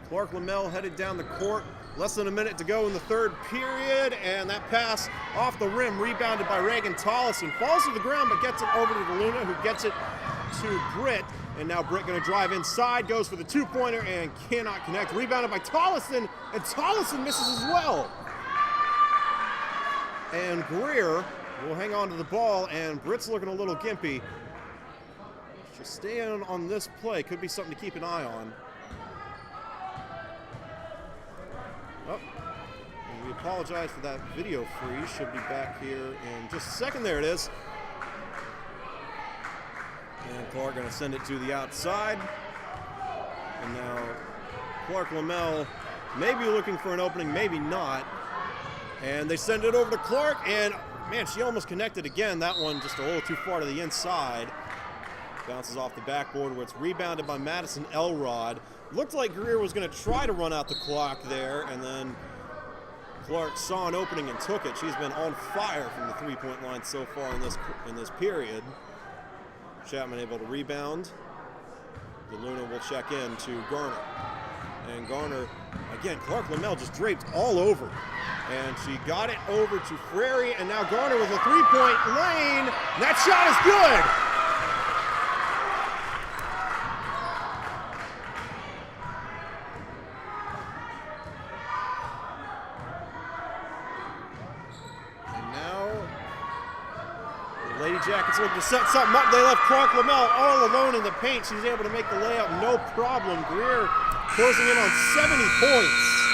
Clark Lamel headed down the court. Less than a minute to go in the third period, and that pass off the rim, rebounded by Reagan Tollison. Falls to the ground, but gets it over to DeLuna, who gets it to Britt. And now Britt going to drive inside, goes for the two-pointer, and cannot connect. Rebounded by Tollison, and Tollison misses as well. And Greer will hang on to the ball, and Britt's looking a little gimpy. She'll stay in on this play. Could be something to keep an eye on. Oh, and we apologize for that video freeze. Should be back here in just a second. There it is. And Clark going to send it to the outside. And now Clark Lamel may be looking for an opening, maybe not. And they send it over to Clark, and man, she almost connected again. That one just a little too far to the inside. Bounces off the backboard where it's rebounded by Madison Elrod. Looked like Greer was going to try to run out the clock there, and then Clark saw an opening and took it. She's been on fire from the three-point line so far in this period. Chapman able to rebound. DeLuna will check in to Garner. And Garner, again, Clark Lamel just draped all over. And she got it over to Frary, and now Garner with a three-point lane. That shot is good! Lady Jackets looking to set something up. They left Clark Lamel all alone in the paint. She's able to make the layup, no problem. Greer closing in on 70 points.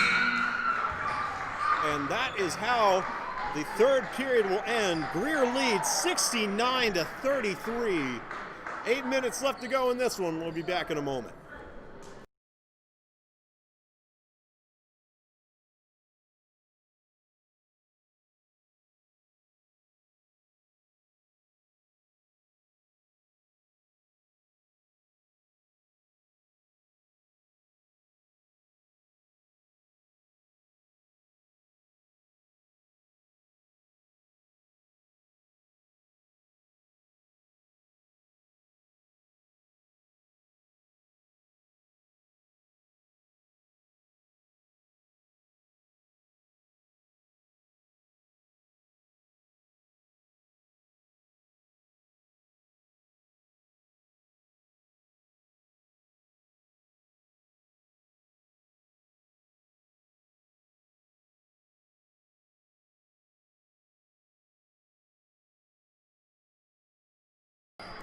And that is how the third period will end. Greer leads 69-33. 8 minutes left to go in this one. We'll be back in a moment.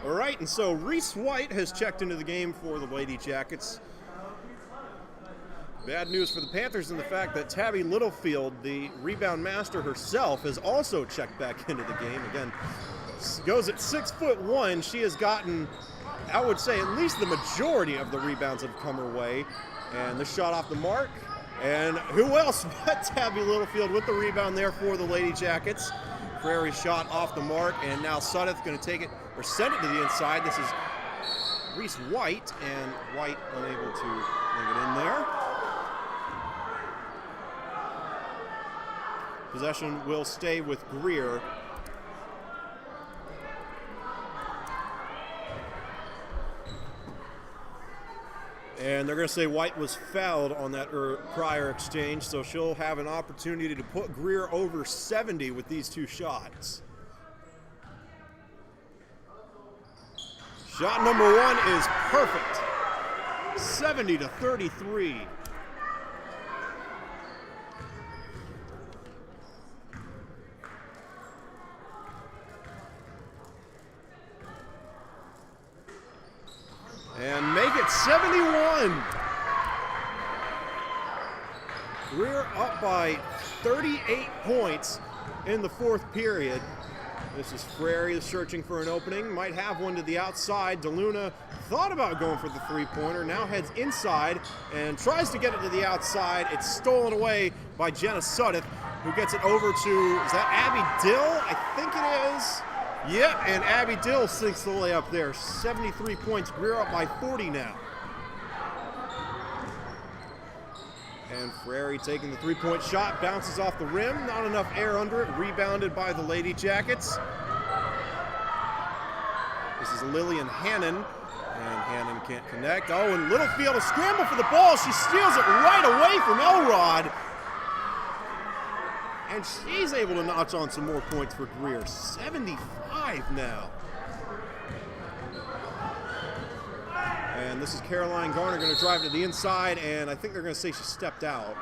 All right, and so Reese White has checked into the game for the Lady Jackets. Bad news for the Panthers in the fact that Tabby Littlefield, the rebound master herself, has also checked back into the game. Again, goes at 6'1". She has gotten, I would say, at least the majority of the rebounds have come her way. And the shot off the mark. And who else but Tabby Littlefield with the rebound there for the Lady Jackets. Prairie's shot off the mark, and now Suddeth going to take it, or send it to the inside. This is Reese White, and White unable to bring it in there. Possession will stay with Greer. And they're going to say White was fouled on that prior exchange, so she'll have an opportunity to put Greer over 70 with these two shots. Shot number one is perfect. 70-33. And make it 71. Greer up by 38 points in the fourth period. This is Frary searching for an opening. Might have one to the outside. DeLuna thought about going for the three-pointer. Now heads inside and tries to get it to the outside. It's stolen away by Jenna Suddeth, who gets it over to, is that Abby Dill? I think it is. Yep, and Abby Dill sinks the layup there. 73 points. Greer up by 40 now. And Frary taking the three-point shot, bounces off the rim. Not enough air under it. Rebounded by the Lady Jackets. This is Lillian Hannon, and Hannon can't connect. Oh, and Littlefield a scramble for the ball. She steals it right away from Elrod. And she's able to notch on some more points for Greer. 75 now. And this is Caroline Garner going to drive to the inside, and I think they're going to say she stepped out.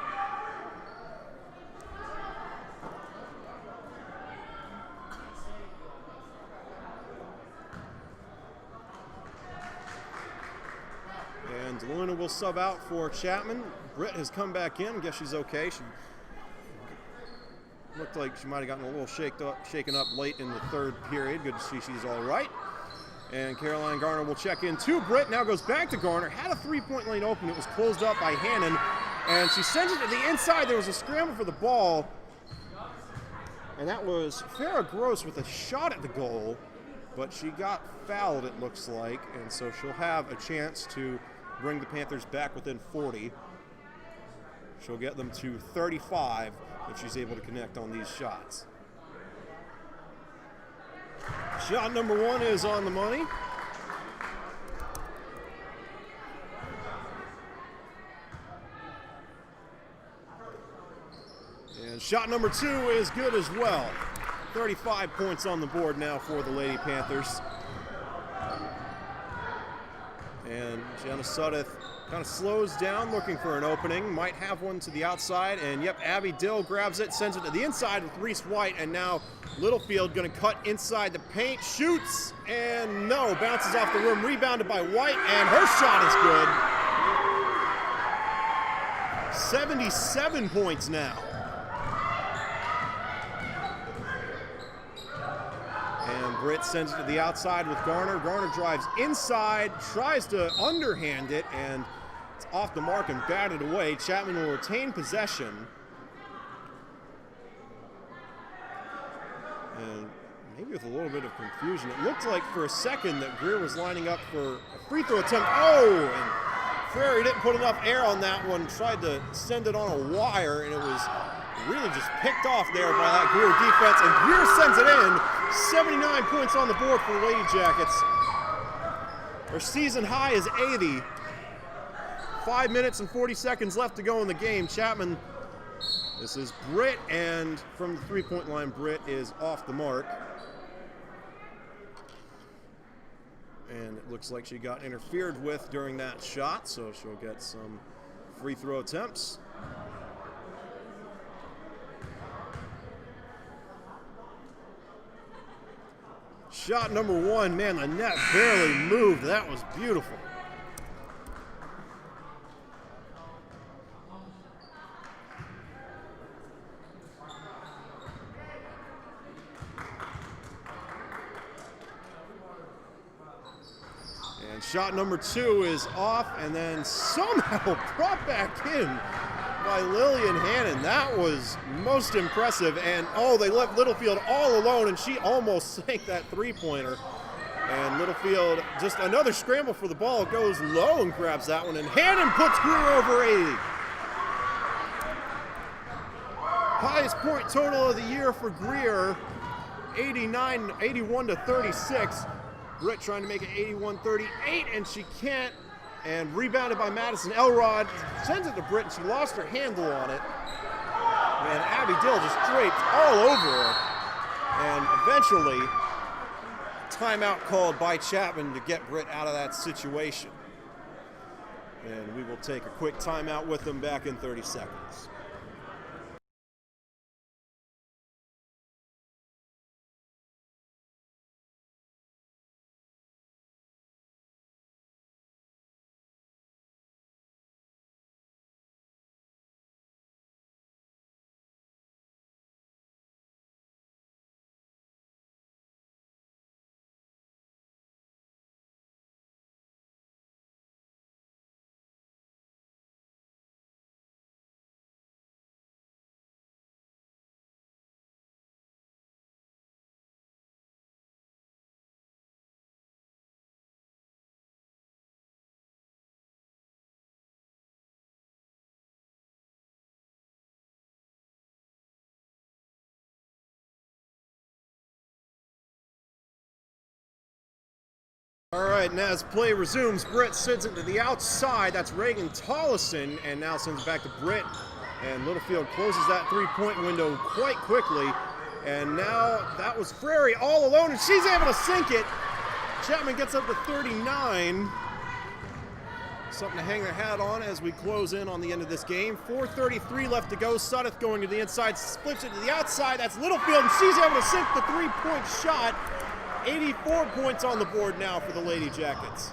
And Luna will sub out for Chapman. Britt has come back in. Guess she's okay. She looked like she might have gotten a little shaken up late in the third period. Good to see she's all right. And Caroline Garner will check in to Britt. Now goes back to Garner. Had a three-point lane open. It was closed up by Hannon. And she sends it to the inside. There was a scramble for the ball. And that was Farrah Gross with a shot at the goal. But she got fouled, it looks like. And so she'll have a chance to bring the Panthers back within 40. She'll get them to 35 if she's able to connect on these shots. Shot number one is on the money. And shot number two is good as well. 35 points on the board now for the Lady Panthers. And Jenna Suddeth kind of slows down, looking for an opening. Might have one to the outside. And yep, Abby Dill grabs it, sends it to the inside with Reese White. And now Littlefield going to cut inside the paint, shoots, and no, bounces off the rim, rebounded by White, and her shot is good. 77 points now. And Britt sends it to the outside with Garner. Garner drives inside, tries to underhand it, and it's off the mark and batted away. Chapman will retain possession. And maybe with a little bit of confusion, it looked like for a second that Greer was lining up for a free throw attempt. Oh, and Frary didn't put enough air on that one, tried to send it on a wire, and it was really just picked off there by that Greer defense, and Greer sends it in. 79 points on the board for the Lady Jackets. Their season high is 80. 5 minutes and 40 seconds left to go in the game. Chapman, this is Britt, and from the three-point line, Britt is off the mark. And it looks like she got interfered with during that shot, so she'll get some free throw attempts. shot number one, man, the net barely moved. That was beautiful. And shot number two is off and then somehow brought back in by Lillian Hannon. That was most impressive. And oh, they left Littlefield all alone and she almost sank that three-pointer. And Littlefield, just another scramble for the ball, goes low and grabs that one. And Hannon puts Greer over 80. Highest point total of the year for Greer, 81 to 36. Britt trying to make it 81-38, and she can't. And rebounded by Madison Elrod. Sends it to Britt, and she lost her handle on it. And Abby Dill just draped all over her. And eventually, timeout called by Chapman to get Britt out of that situation. And we will take a quick timeout with them back in 30 seconds. All right, and as play resumes, Britt sends it to the outside. That's Reagan Tollison, and now sends it back to Britt. And Littlefield closes that three-point window quite quickly. And now that was Frary all alone, and she's able to sink it. Chapman gets up to 39. Something to hang their hat on as we close in on the end of this game. 4:33 left to go. Suddeth going to the inside, splits it to the outside. That's Littlefield, and she's able to sink the three-point shot. 84 points on the board now for the Lady Jackets.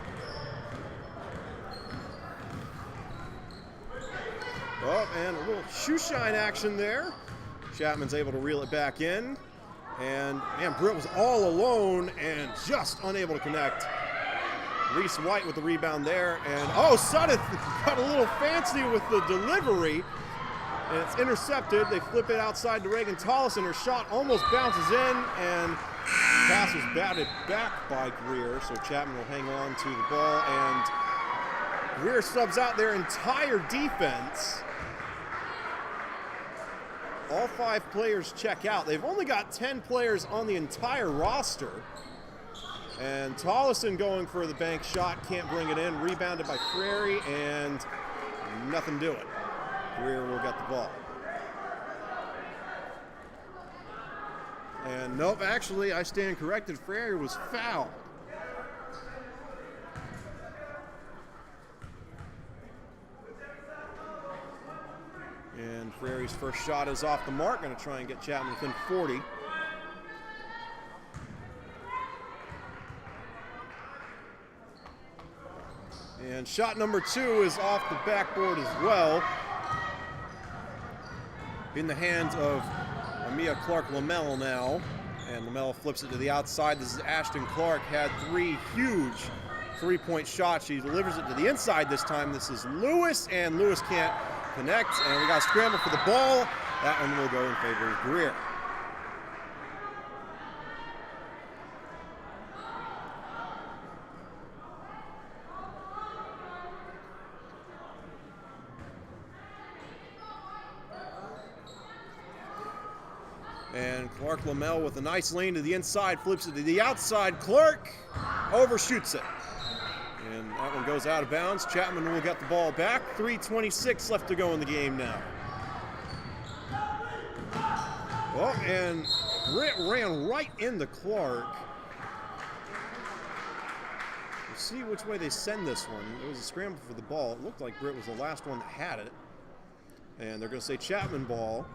Oh, and a little shoe shine action there. Chapman's able to reel it back in. And, man, Britt was all alone and just unable to connect. Reese White with the rebound there. And, oh, Suddeth got a little fancy with the delivery. And it's intercepted. They flip it outside to Reagan Tollison. Her shot almost bounces in, and pass was batted back by Greer, so Chapman will hang on to the ball. And Greer subs out their entire defense. All 5 players check out. They've only got 10 players on the entire roster. And Tollison going for the bank shot, can't bring it in. Rebounded by Frary, and nothing doing. Greer will get the ball. And nope, actually, I stand corrected. Frary was fouled. And Frary's first shot is off the mark. Going to try and get Chapman within 40. And shot number 2 is off the backboard as well. In the hands of Amia Clark-Lamel now. And Lamel flips it to the outside. This is Ashton Clark. Had 3 huge three-point shots. She delivers it to the inside this time. This is Lewis, and Lewis can't connect. And we got a scramble for the ball. That one will go in favor of Greer. And Clark-Lamel with a nice lane to the inside, flips it to the outside. Clark overshoots it. And that one goes out of bounds. Chapman will get the ball back. 3:26 left to go in the game now. Oh, and Britt ran right into Clark. We'll see which way they send this one. It was a scramble for the ball. It looked like Britt was the last one that had it. And they're going to say Chapman ball.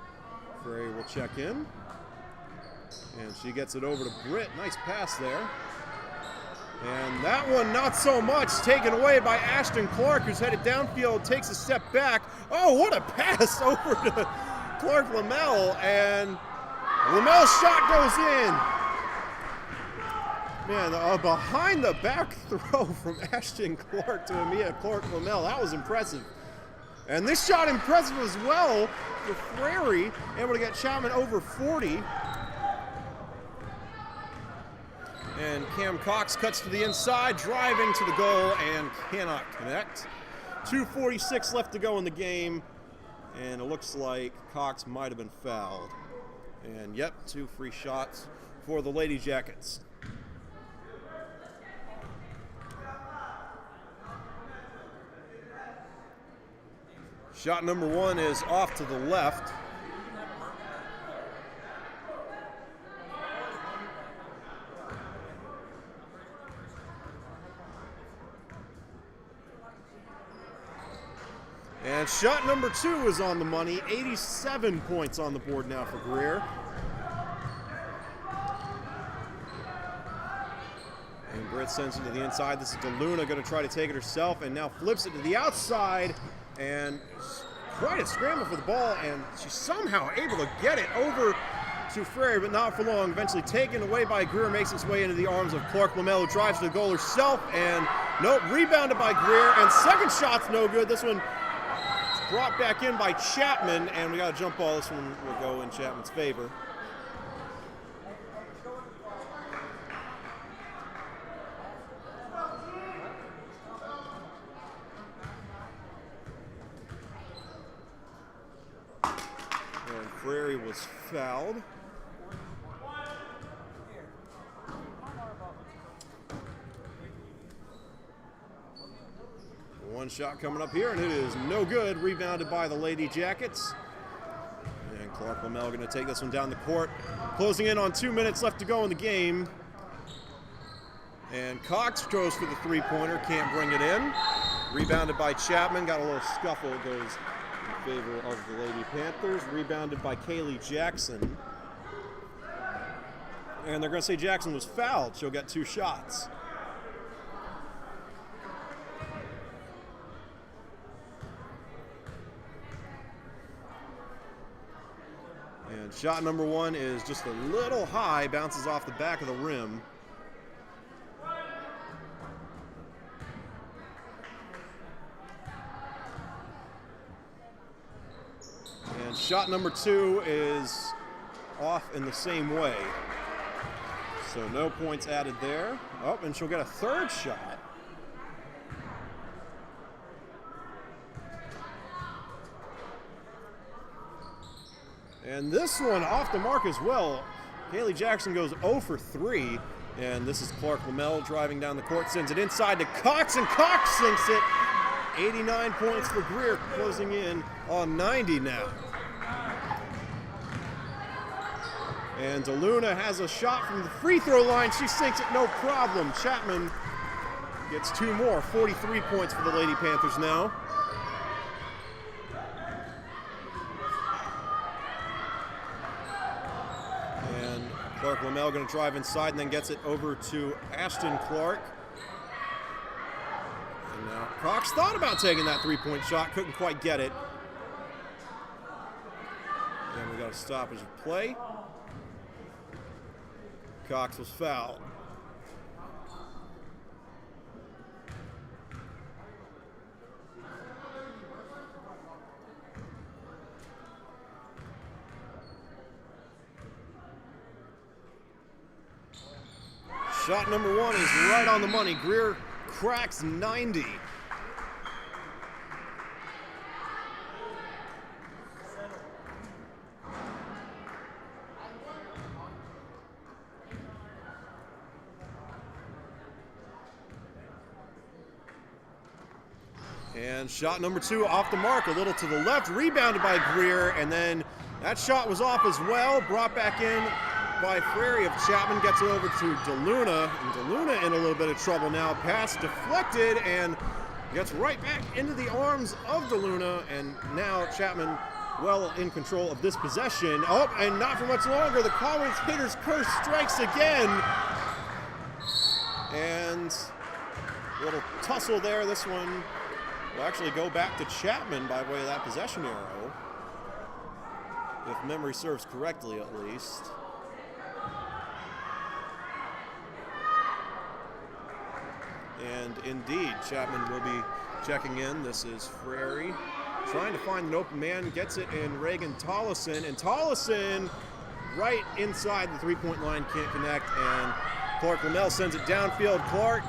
Frary will check in. And she gets it over to Britt. Nice pass there. And that one, not so much. Taken away by Ashton Clark, who's headed downfield, takes a step back. Oh, what a pass over to Clark Lamel. And Lamel's shot goes in. Man, a behind-the-back throw from Ashton Clark to Amia Clark Lamel. That was impressive. And this shot impressive as well for Frary, able to get Chapman over 40. And Cam Cox cuts to the inside, driving to the goal, and cannot connect. 2:46 left to go in the game, and it looks like Cox might have been fouled. And yep, 2 free shots for the Lady Jackets. Shot number 1 is off to the left. And shot number 2 is on the money. 87 points on the board now for Greer. And Britt sends it to the inside. This is DeLuna going to try to take it herself, and now flips it to the outside. And quite a scramble for the ball, and she's somehow able to get it over to Frary, but not for long. Eventually taken away by Greer, makes its way into the arms of Clark Lamel, who drives to the goal herself, and nope, rebounded by Greer, and second shot's no good. This one brought back in by Chapman, and we got a jump ball. This one will go in Chapman's favor. And Frary was fouled. One shot coming up here, and it is no good. Rebounded by the Lady Jackets. And Clark Lamel going to take this one down the court. Closing in on 2 minutes left to go in the game. And Cox goes for the three-pointer, can't bring it in. Rebounded by Chapman, got a little scuffle, it goes in favor of the Lady Panthers. Rebounded by Kaylee Jackson. And they're going to say Jackson was fouled. She'll get 2 shots. And shot number 1 is just a little high, bounces off the back of the rim. And shot number 2 is off in the same way. So no points added there. Oh, and she'll get a third shot. And this one off the mark as well. Kaylee Jackson goes 0 for 3. And this is Clark Lamel driving down the court, sends it inside to Cox, and Cox sinks it. 89 points for Greer, closing in on 90 now. And DeLuna has a shot from the free throw line. She sinks it, no problem. Chapman gets 2 more, 43 points for the Lady Panthers now. And Clark Lamel going to drive inside and then gets it over to Ashton Clark. And now Cox thought about taking that three-point shot, couldn't quite get it. And we got a stoppage of play. Cox was fouled. Shot number 1 is right on the money. Greer cracks 90. And shot number 2 off the mark, a little to the left, rebounded by Greer, and then that shot was off as well, brought back in by Frary of Chapman, gets it over to DeLuna, and DeLuna in a little bit of trouble now. Pass deflected and gets right back into the arms of DeLuna, and now Chapman well in control of this possession. Oh, and not for much longer. The Comets hitter's curse strikes again. And a little tussle there. This one will actually go back to Chapman by way of that possession arrow, if memory serves correctly at least. And indeed, Chapman will be checking in. This is Frary trying to find an open man, gets it in Reagan Tollison, and Tollison right inside the three-point line, can't connect, and Clark Linnell sends it downfield. Clark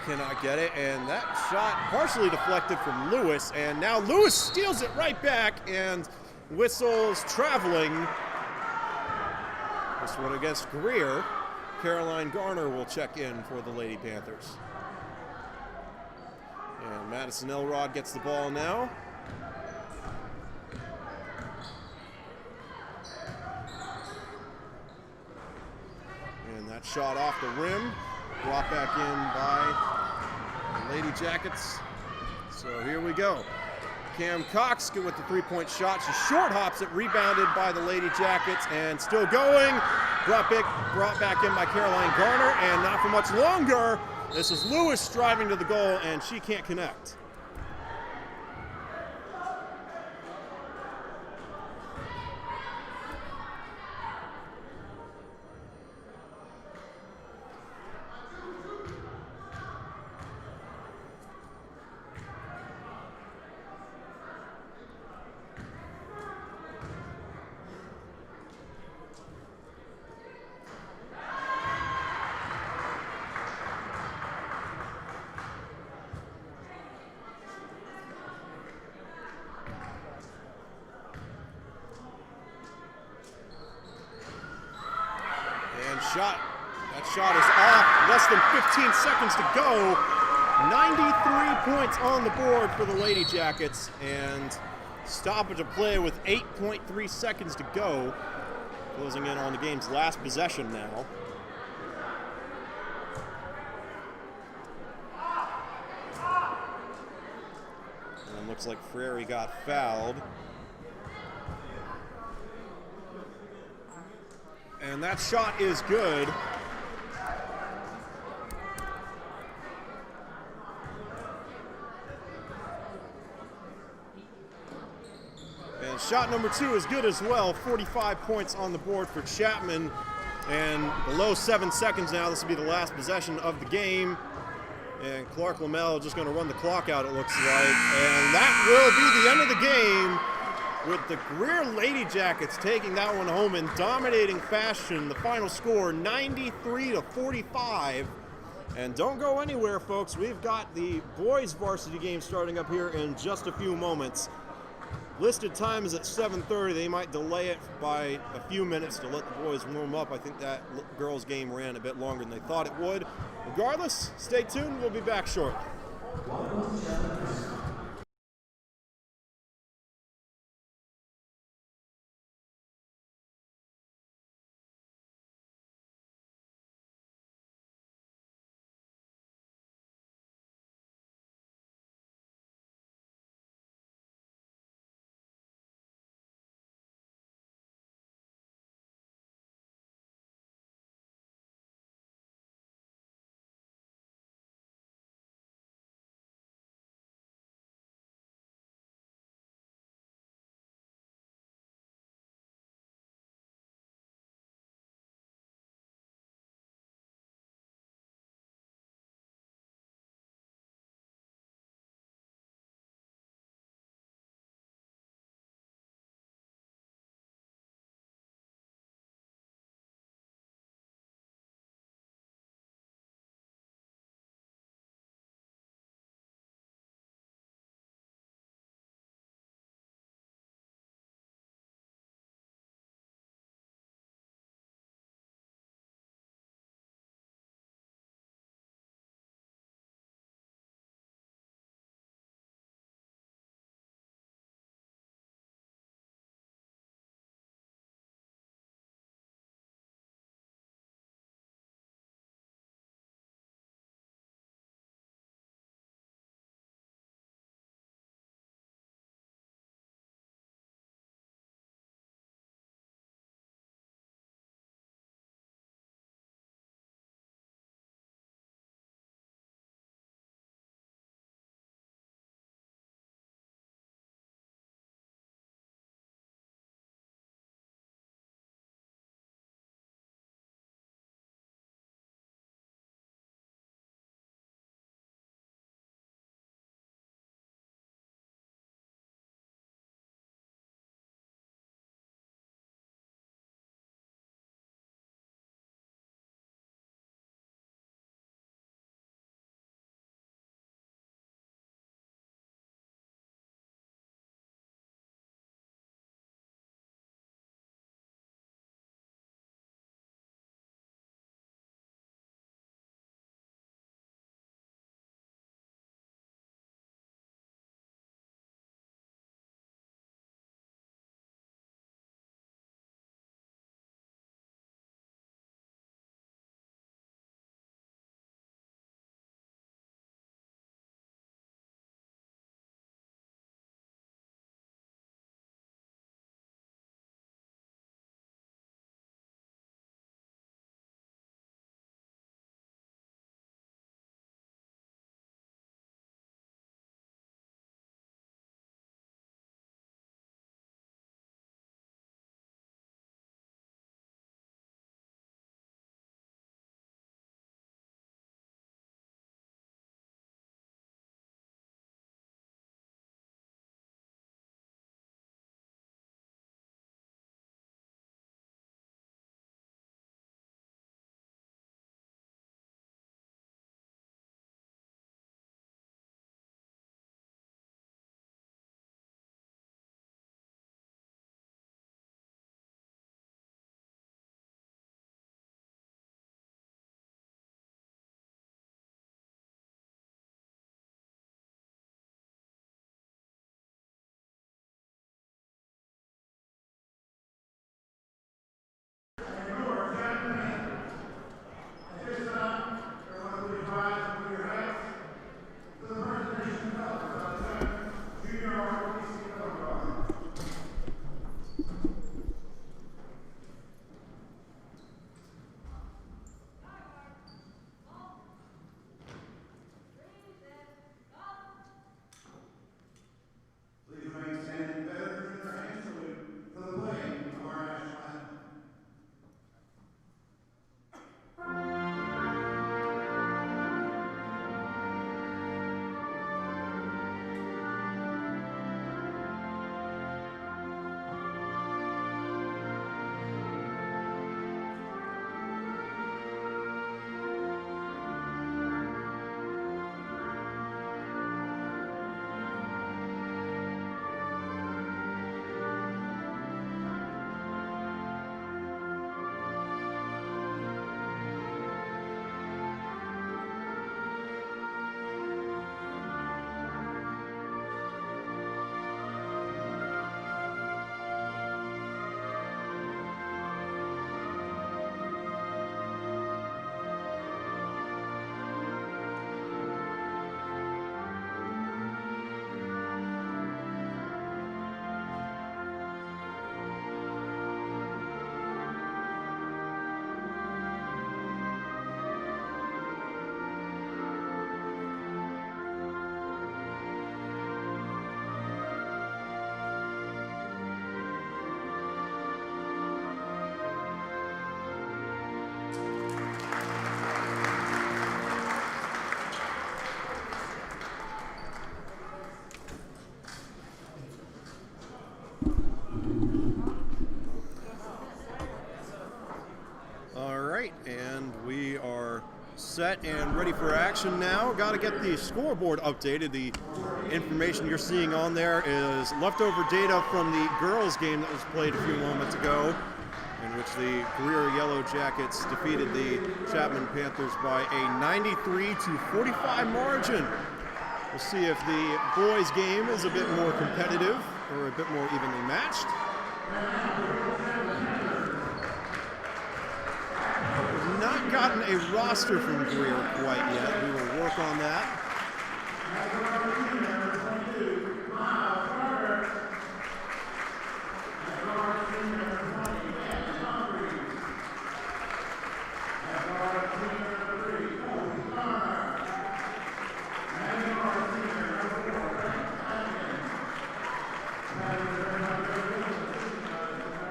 cannot get it, and that shot partially deflected from Lewis, and now Lewis steals it right back and whistles traveling. This one against Greer. Caroline Garner will check in for the Lady Panthers. And Madison Elrod gets the ball now. And that shot off the rim, brought back in by the Lady Jackets. So here we go. Cam Cox good with the three-point shot. She short hops it, rebounded by the Lady Jackets, and still going. Brought back in by Caroline Garner, and not for much longer. This is Lewis driving to the goal, and she can't connect. That shot is off. Less than 15 seconds to go. 93 points on the board for the Lady Jackets, and stoppage of play with 8.3 seconds to go. Closing in on the game's last possession now. And it looks like Frary got fouled. And that shot is good. And shot number 2 is good as well. 45 points on the board for Chapman. And below 7 seconds now, this will be the last possession of the game. And Clark Linnell just going to run the clock out, it looks like. And that will be the end of the game, with the Greer Lady Jackets taking that one home in dominating fashion. The final score, 93-45. And don't go anywhere, folks. We've got the boys varsity game starting up here in just a few moments. Listed time is at 7:30. They might delay it by a few minutes to let the boys warm up. I think that girls' game ran a bit longer than they thought it would. Regardless, stay tuned. We'll be back shortly. right, and we are set and ready for action now. Got to get the scoreboard updated. The information you're seeing on there is leftover data from the girls' game that was played a few moments ago, in which the Greer Yellowjackets defeated the Chapman Panthers by a 93-45 margin. We'll see if the boys' game is a bit more competitive or a bit more evenly matched. We've not gotten a roster from Greer quite yet. We will work on that.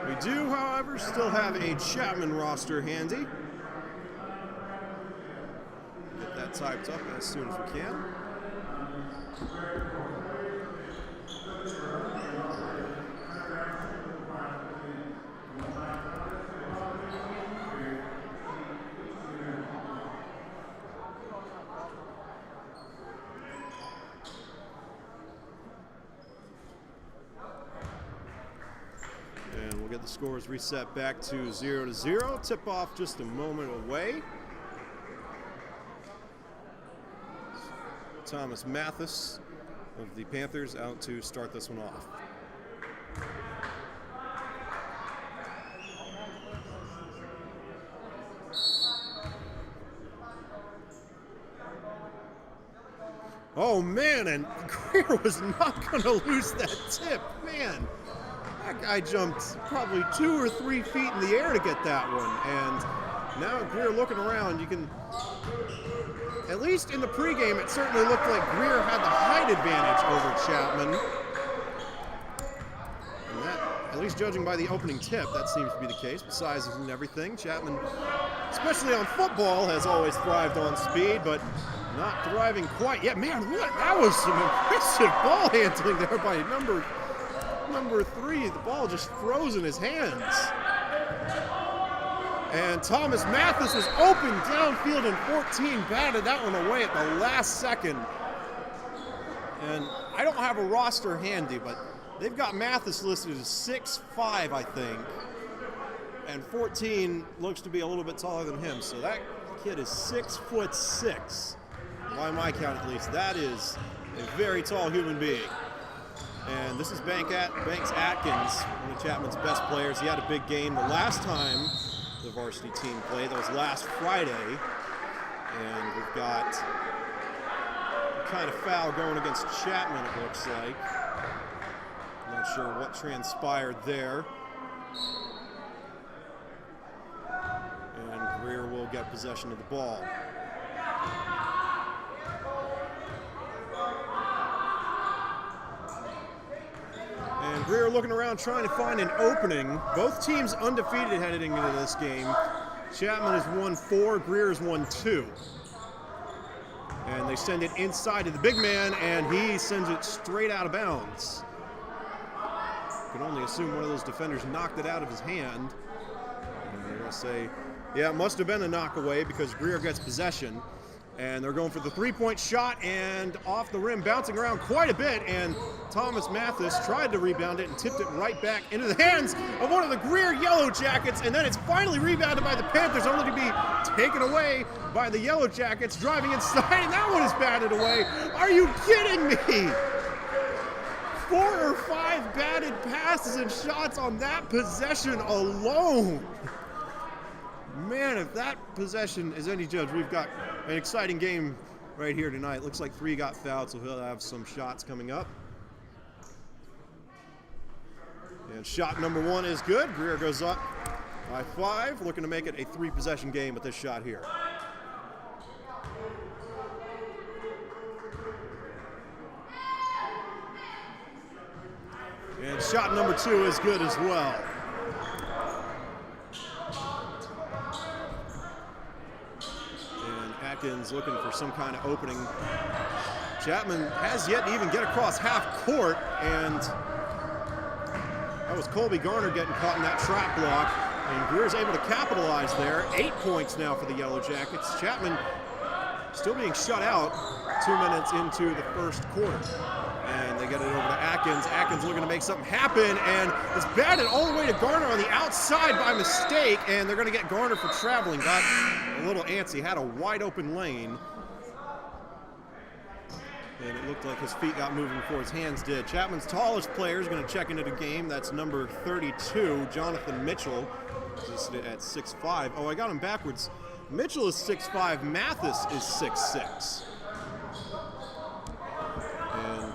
We do, however, still have a Chapman roster handy. Get that typed up as soon as we can. And we'll get the scores reset back to 0-0. Tip off just a moment away. Thomas Mathis of the Panthers out to start this one off. Oh man, and Greer was not going to lose that tip, man. That guy jumped probably 2 or 3 feet in the air to get that one. And now Greer looking around, you can, at least in the pregame, it certainly looked like Greer had the height advantage over Chapman. And that, at least judging by the opening tip, that seems to be the case. Besides and everything, Chapman, especially on football, has always thrived on speed, but not thriving quite yet. Man, what? That was some impressive ball handling there by number 3. The ball just froze in his hands. And Thomas Mathis was open downfield in 14, batted that one away at the last second. And I don't have a roster handy, but they've got Mathis listed as 6'5", I think. And 14 looks to be a little bit taller than him, so that kid is 6'6". By my count, at least. That is a very tall human being. And this is Banks Atkins, one of Chapman's best players. He had a big game the last time the varsity team played. That was last Friday. And we've got a kind of foul going against Chapman, it looks like. Not sure what transpired there. And Greer will get possession of the ball. And Greer looking around trying to find an opening. Both teams undefeated heading into this game. Chapman has won 4, Greer has won 2. And they send it inside to the big man, and he sends it straight out of bounds. You can only assume one of those defenders knocked it out of his hand. And they're going to say, yeah, it must have been a knockaway because Greer gets possession. And they're going for the 3-point shot, and off the rim, bouncing around quite a bit, and Thomas Mathis tried to rebound it and tipped it right back into the hands of one of the Greer Yellowjackets, and then it's finally rebounded by the Panthers, only to be taken away by the Yellowjackets, driving inside, and that one is batted away. Are you kidding me? 4 or 5 batted passes and shots on that possession alone. Man, if that possession is any judge, we've got an exciting game right here tonight. Looks like 3 got fouled, so he'll have some shots coming up. And shot number 1 is good. Greer goes up by 5, looking to make it a 3-possession game with this shot here. And shot number 2 is good as well. Atkins looking for some kind of opening. Chapman has yet to even get across half court, and that was Colby Garner getting caught in that trap block. And Greer's able to capitalize there. 8 points now for the Yellowjackets. Chapman still being shut out 2 minutes into the first quarter. And they get it over to Atkins. Atkins looking to make something happen, and it's batted all the way to Garner on the outside by mistake, and they're going to get Garner for traveling. Got a little antsy, had a wide open lane. And it looked like his feet got moving before his hands did. Chapman's tallest player is going to check into the game. That's number 32, Jonathan Mitchell, listed at 6'5". Oh, I got him backwards. Mitchell is 6'5", Mathis is 6'6". And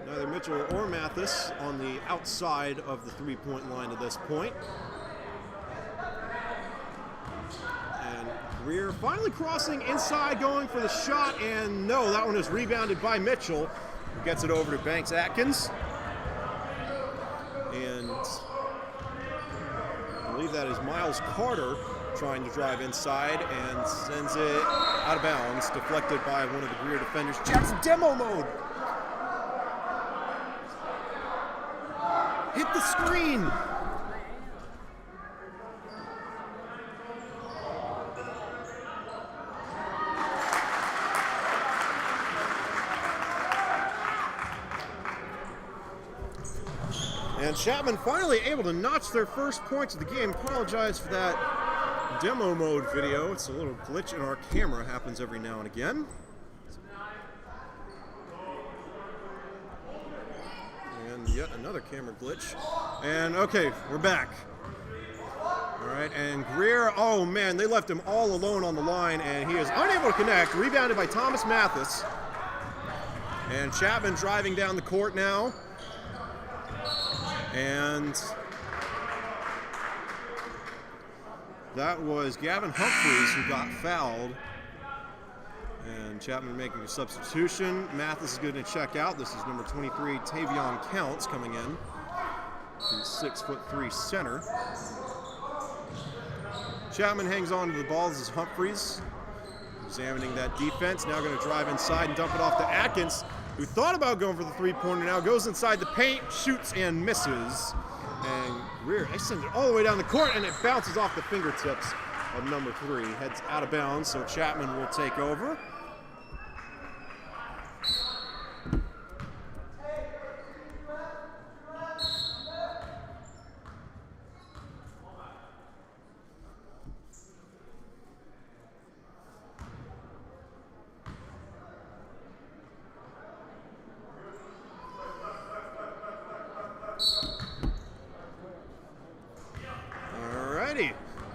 neither Mitchell or Mathis on the outside of the three-point line at this point. And Greer finally crossing inside, going for the shot, and no, that one is rebounded by Mitchell, who gets it over to Banks Atkins. And I believe that is Miles Carter trying to drive inside and sends it out of bounds, deflected by one of the Greer defenders. Jets demo mode. Hit the screen. And Chapman finally able to notch their first points of the game. Apologize for that demo mode video. It's a little glitch in our camera, happens every now and again. And yet another camera glitch. And okay, we're back. All right, and Greer, oh man, they left him all alone on the line, and he is unable to connect. Rebounded by Thomas Mathis. And Chapman driving down the court now. And that was Gavin Humphreys who got fouled. And Chapman making a substitution. Mathis is going to check out. This is number 23, Tavion Counts, coming in. He's 6'3" center. Chapman hangs on to the ball. This is Humphreys examining that defense. Now going to drive inside and dump it off to Atkins, who thought about going for the three-pointer, now goes inside the paint, shoots and misses. And Greer, they send it all the way down the court, and it bounces off the fingertips of number 3. Heads out of bounds, so Chapman will take over.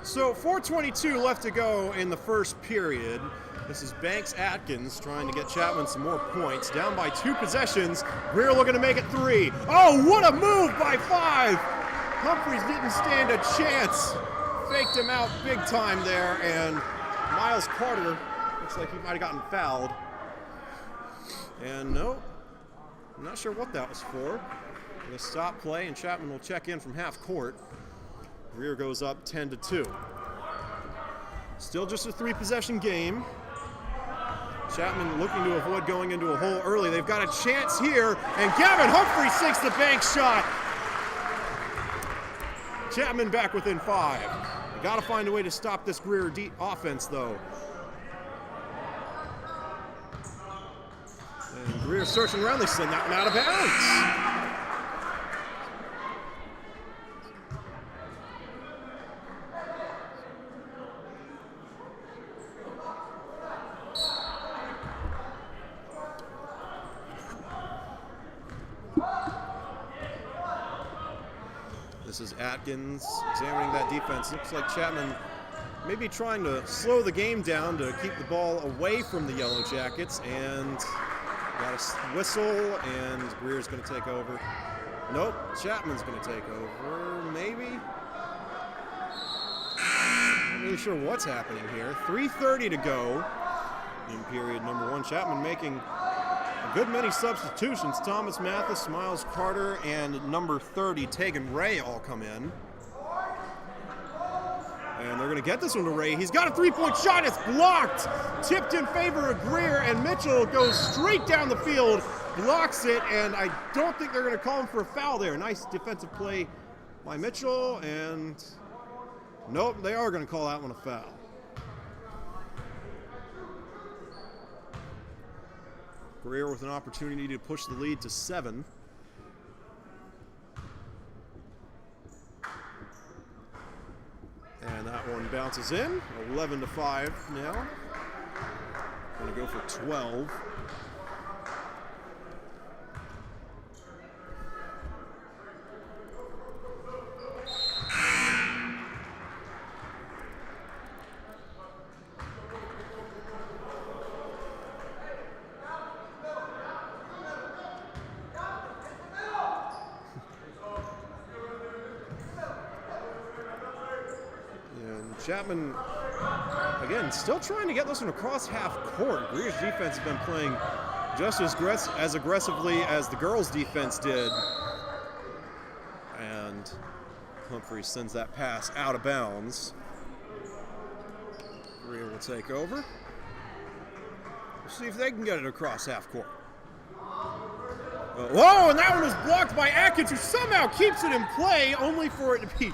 So 4:22 left to go in the first period. This is Banks Atkins trying to get Chapman some more points. Down by 2 possessions. Greer looking to make it 3. Oh, what a move by 5! Humphreys didn't stand a chance. Faked him out big time there, and Miles Carter looks like he might have gotten fouled. And no, I'm not sure what that was for. Gonna stop play, and Chapman will check in from half court. Greer goes up 10-2. Still just a 3-possession game. Chapman looking to avoid going into a hole early. They've got a chance here, and Gavin Humphrey sinks the bank shot. Chapman back within 5. They got to find a way to stop this Greer deep offense, though. And Greer searching around. They send that one out of bounds. This is Atkins examining that defense. Looks like Chapman maybe trying to slow the game down to keep the ball away from the Yellowjackets, and got a whistle, and Greer's going to take over. Nope, Chapman's going to take over, maybe. Not really sure what's happening here. 3:30 to go in period number 1. Chapman making a good many substitutions. Thomas Mathis, Miles Carter, and number 30, Tegan Ray, all come in. And they're going to get this one to Ray. He's got a 3-point shot. It's blocked. Tipped in favor of Greer, and Mitchell goes straight down the field, blocks it, and I don't think they're going to call him for a foul there. Nice defensive play by Mitchell, and nope, they are going to call that one a foul. Greer with an opportunity to push the lead to 7. And that one bounces in, 11-5 now. Going to go for 12. Chapman, again, still trying to get this one across half court. Greer's defense has been playing just as aggressively as the girls' defense did. And Humphreys sends that pass out of bounds. Greer will take over. We'll see if they can get it across half court. Whoa, and that one was blocked by Atkins, who somehow keeps it in play, only for it to be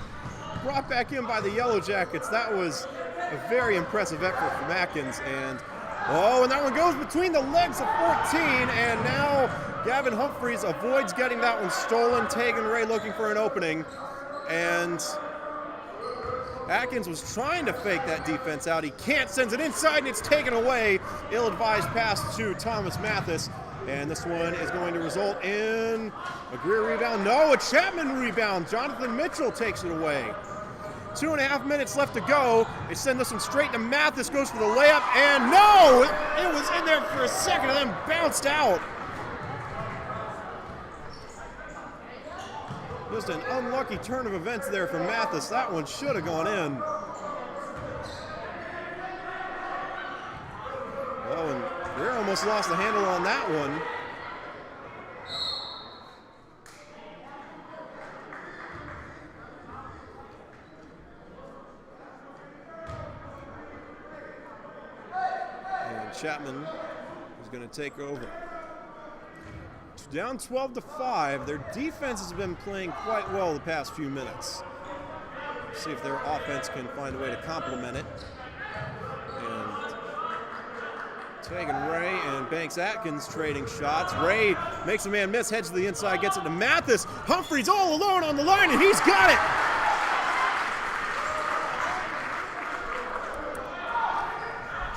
brought back in by the Yellowjackets. That was a very impressive effort from Atkins. And that one goes between the legs of 14, and now Gavin Humphreys avoids getting that one stolen. Tegan Ray looking for an opening, and Atkins was trying to fake that defense out. He can't, sends it inside, and it's taken away. Ill-advised pass to Thomas Mathis, and this one is going to result in a Greer rebound. No, a Chapman rebound. Jonathan Mitchell takes it away. 2.5 minutes left to go. They send this one straight to Mathis, goes for the layup, and no! It was in there for a second and then bounced out. Just an unlucky turn of events there for Mathis. That one should have gone in. Oh, and Greer almost lost the handle on that one. Chapman is going to take over. Down 12-5. Their defense has been playing quite well the past few minutes. See if their offense can find a way to complement it. And Tegan Ray and Banks Atkins trading shots. Ray makes a man miss, heads to the inside, gets it to Mathis. Humphreys all alone on the line, and he's got it.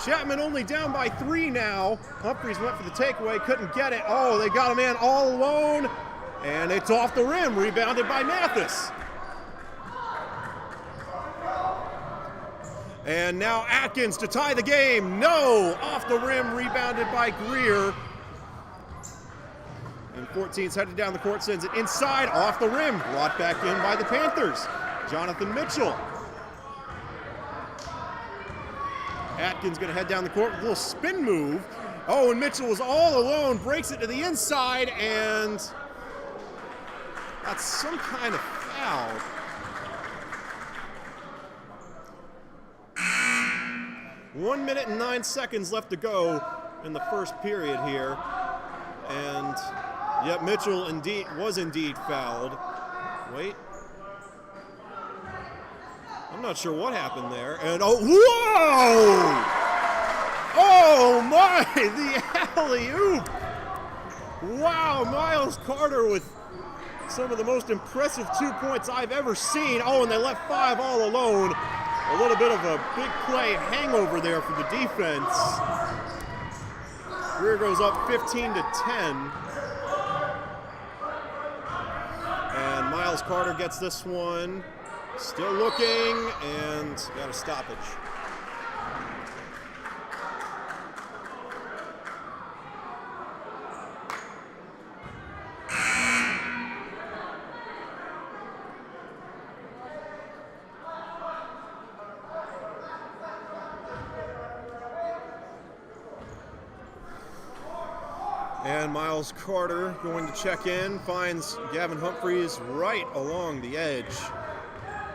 Chapman only down by 3 now. Humphreys went for the takeaway, couldn't get it. Oh, they got a man all alone, and it's off the rim, rebounded by Mathis. And now Atkins to tie the game. No, off the rim, rebounded by Greer. And 14's headed down the court, sends it inside, off the rim, brought back in by the Panthers. Jonathan Mitchell. Atkins going to head down the court with a little spin move. Oh, and Mitchell was all alone, breaks it to the inside, and that's some kind of foul. 1 minute and 9 seconds left to go in the first period here. And, yep, Mitchell was indeed fouled. Wait. I'm not sure what happened there. And whoa! Oh my, the alley-oop! Wow, Miles Carter with some of the most impressive 2 points I've ever seen. Oh, and they left 5 all alone. A little bit of a big play hangover there for the defense. Greer goes up 15-10. And Miles Carter gets this one. Still looking, and got a stoppage. And Miles Carter going to check in, finds Gavin Humphreys right along the edge.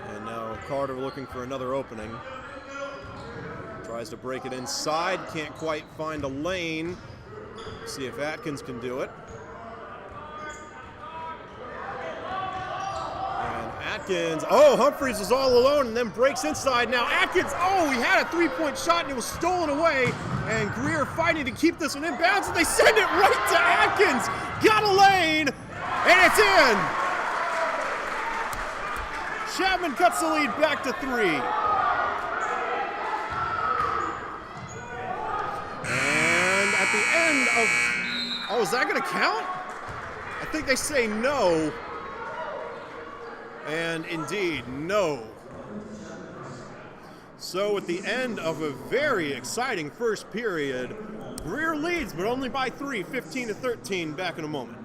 And now Carter looking for another opening. Tries to break it inside, can't quite find a lane. See if Atkins can do it. And Atkins, oh, Humphreys is all alone and then breaks inside. Now Atkins, oh, he had a three-point shot and it was stolen away. And Greer fighting to keep this one in bounds, and they send it right to Atkins. Got a lane, and it's in. Chapman cuts the lead back to 3. And at the end of, oh, is that gonna count? I think they say no. And indeed, no. So at the end of a very exciting first period, Greer leads, but only by 3, 15-13, back in a moment.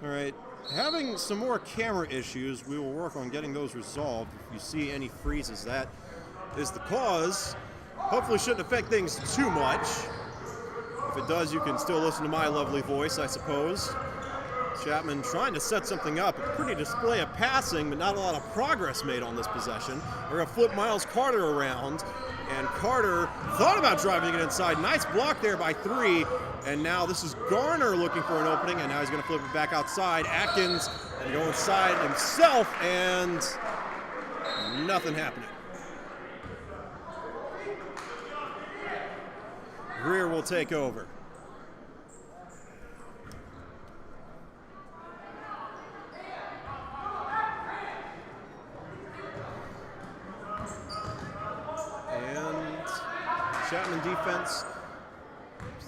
All right, having some more camera issues. We will work on getting those resolved. If you see any freezes, that is the cause. Hopefully shouldn't affect things too much. If it does, you can still listen to my lovely voice, I suppose. Chapman trying to set something up. A pretty display of passing, but not a lot of progress made on this possession. We're going to flip Miles Carter around, and Carter thought about driving it inside. Nice block there by 3, and now this is Garner looking for an opening, and now he's going to flip it back outside. Atkins and go inside himself, and nothing happening. Greer will take over. Chapman defense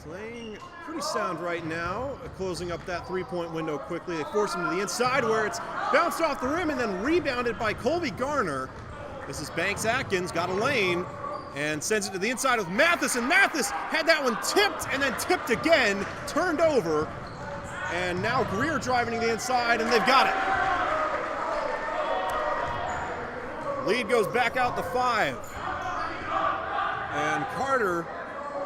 playing pretty sound right now, closing up that three-point window quickly. They force him to the inside where it's bounced off the rim and then rebounded by Colby Garner. This is Banks Atkins, got a lane, and sends it to the inside with Mathis, and Mathis had that one tipped and then tipped again, turned over, and now Greer driving to the inside, and they've got it. Lead goes back out to 5. And Carter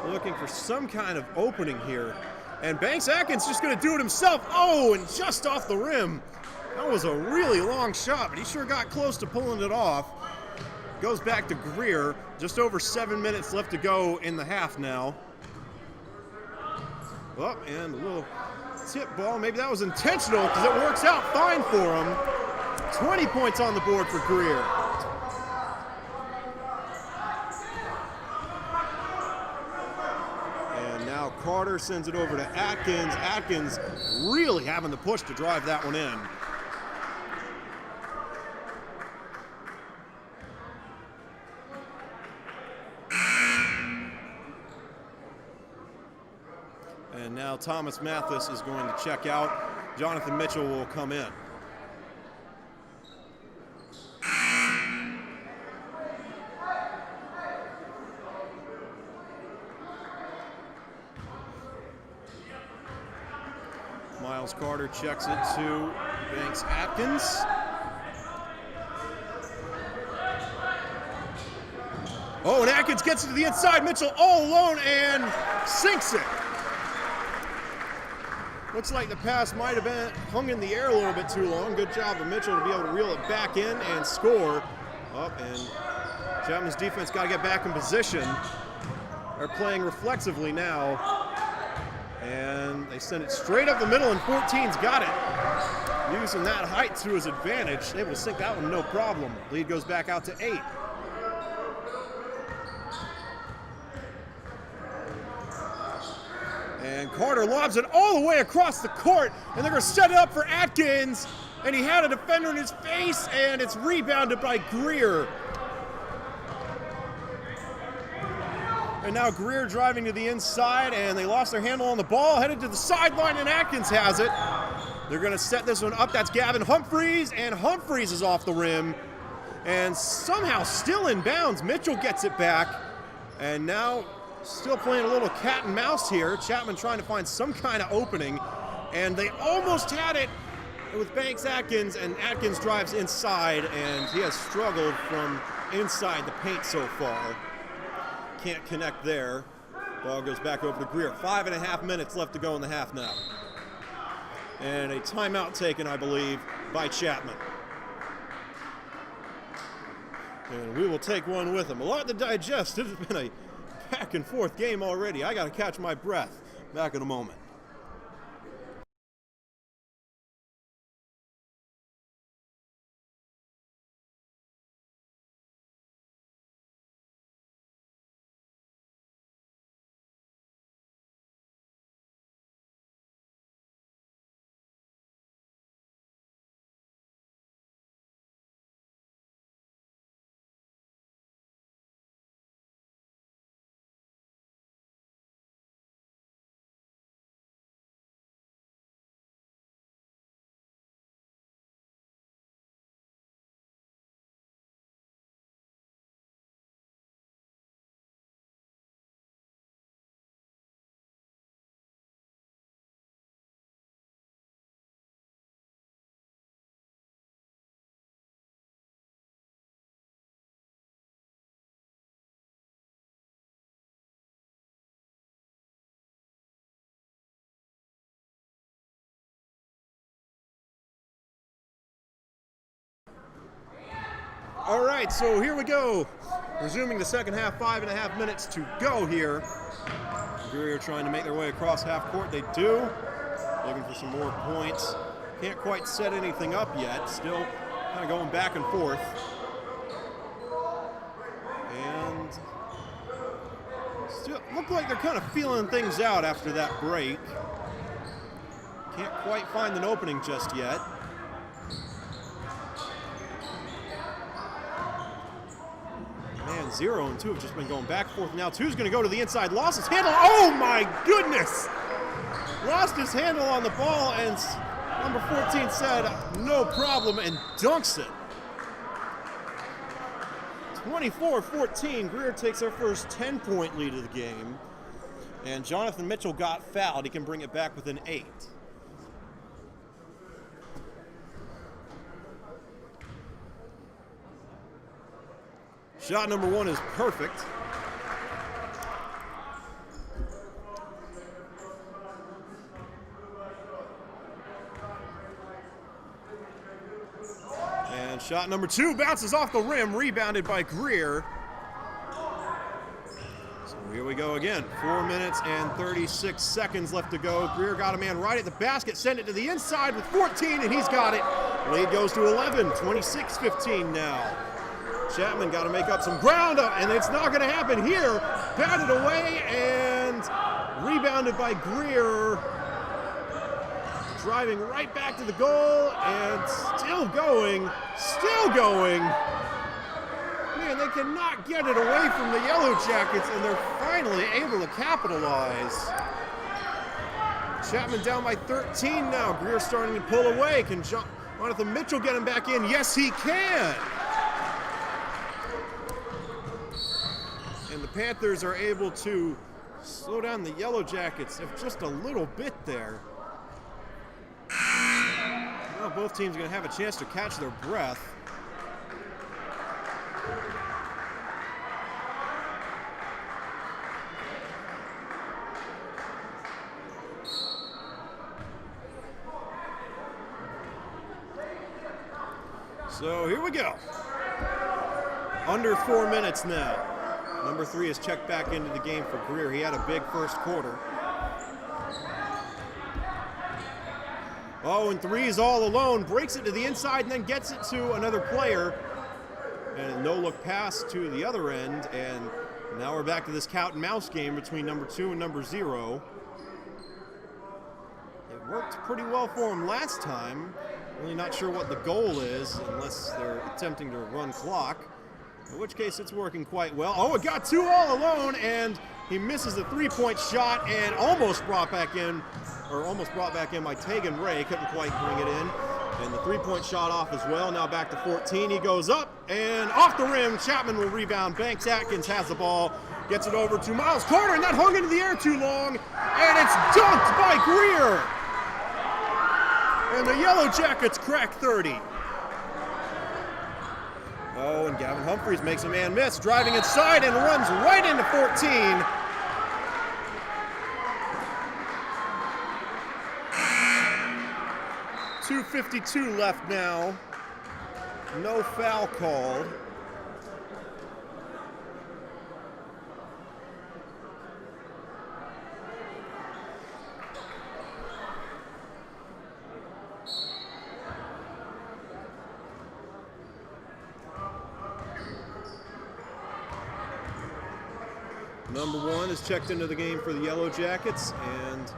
looking for some kind of opening here. And Banks Atkins just going to do it himself. Oh, and just off the rim. That was a really long shot, but he sure got close to pulling it off. Goes back to Greer. Just over 7 minutes left to go in the half now. Oh, and a little tip ball. Maybe that was intentional because it works out fine for him. 20 points on the board for Greer. Carter sends it over to Atkins. Atkins really having the push to drive that one in. And now Thomas Mathis is going to check out. Jonathan Mitchell will come in. Miles Carter checks it to Banks Atkins. Oh, and Atkins gets it to the inside. Mitchell all alone and sinks it. Looks like the pass might have been hung in the air a little bit too long. Good job of Mitchell to be able to reel it back in and score. Up, and Chapman's defense got to get back in position. They're playing reflexively now. And they send it straight up the middle, and 14's got it. Using that height to his advantage, able to sink that one no problem. Lead goes back out to 8. And Carter lobs it all the way across the court, and they're going to set it up for Atkins, and he had a defender in his face, and it's rebounded by Greer. And now Greer driving to the inside, and they lost their handle on the ball, headed to the sideline, and Atkins has it. They're going to set this one up. That's Gavin Humphreys, and Humphreys is off the rim, and somehow still in bounds. Mitchell gets it back, and now still playing a little cat and mouse here. Chapman trying to find some kind of opening, and they almost had it with Banks Atkins, and Atkins drives inside, and he has struggled from inside the paint so far. Can't connect there. Ball goes back over to Greer. 5.5 minutes left to go in the half now. And a timeout taken, I believe, by Chapman. And we will take one with him. A lot to digest. It has been a back and forth game already. I got to catch my breath. Back in a moment. All right, so here we go. Resuming the second half, 5.5 minutes to go here. Greer trying to make their way across half court. They do. Looking for some more points. Can't quite set anything up yet. Still kind of going back and forth. And still look like they're kind of feeling things out after that break. Can't quite find an opening just yet. Man, 0 and 2 have just been going back and forth. Now 2's going to go to the inside. Lost his handle. Oh my goodness! Lost his handle on the ball, and number 14 said no problem and dunks it. 24-14. Greer takes their first 10-point lead of the game. And Jonathan Mitchell got fouled. He can bring it back within 8. Shot number 1 is perfect. And shot number 2 bounces off the rim, rebounded by Greer. So here we go again. 4 minutes and 36 seconds left to go. Greer got a man right at the basket, sent it to the inside with 14, and he's got it. Lead goes to 11, 26-15 now. Chapman got to make up some ground, and it's not going to happen here. Batted away and rebounded by Greer. Driving right back to the goal and still going. Man, they cannot get it away from the Yellowjackets, and they're finally able to capitalize. Chapman down by 13 now. Greer starting to pull away. Can Jonathan Mitchell get him back in? Yes, he can. And the Panthers are able to slow down the Yellowjackets just a little bit there. Well, both teams are going to have a chance to catch their breath. So here we go. Under 4 minutes now. Number 3 is checked back into the game for Greer. He had a big first quarter. Oh, and 3 is all alone. Breaks it to the inside and then gets it to another player. And a no-look pass to the other end. And now we're back to this cat and mouse game between number 2 and number 0. worked pretty well for them last time. Really not sure what the goal is unless they're attempting to run clock, in which case it's working quite well. Oh, it got 2 all alone, and he misses a 3-point shot and almost brought back in by Tegan Ray. Couldn't quite bring it in. And the 3-point shot off as well. Now back to 14. He goes up and off the rim. Chapman will rebound. Banks Atkins has the ball. Gets it over to Miles Carter, and that hung into the air too long. And it's dunked by Greer. And the Yellowjackets crack 30. Oh, and Gavin Humphreys makes a man miss, driving inside and runs right into 14. .252 left now. No foul called. Number 1 is checked into the game for the Yellowjackets and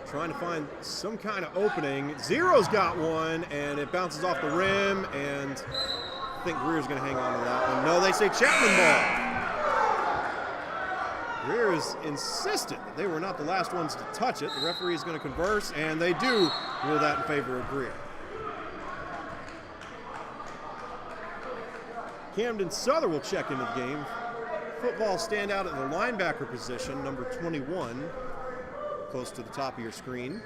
trying to find some kind of opening. Zero's got one, and it bounces off the rim, and I think Greer's going to hang on to that one. No, they say Chapman ball. Greer is insistent that they were not the last ones to touch it. The referee is going to converse, and they do rule that in favor of Greer. Camden Souther will check into the game. Football standout at the linebacker position, number 21, close to the top of your screen.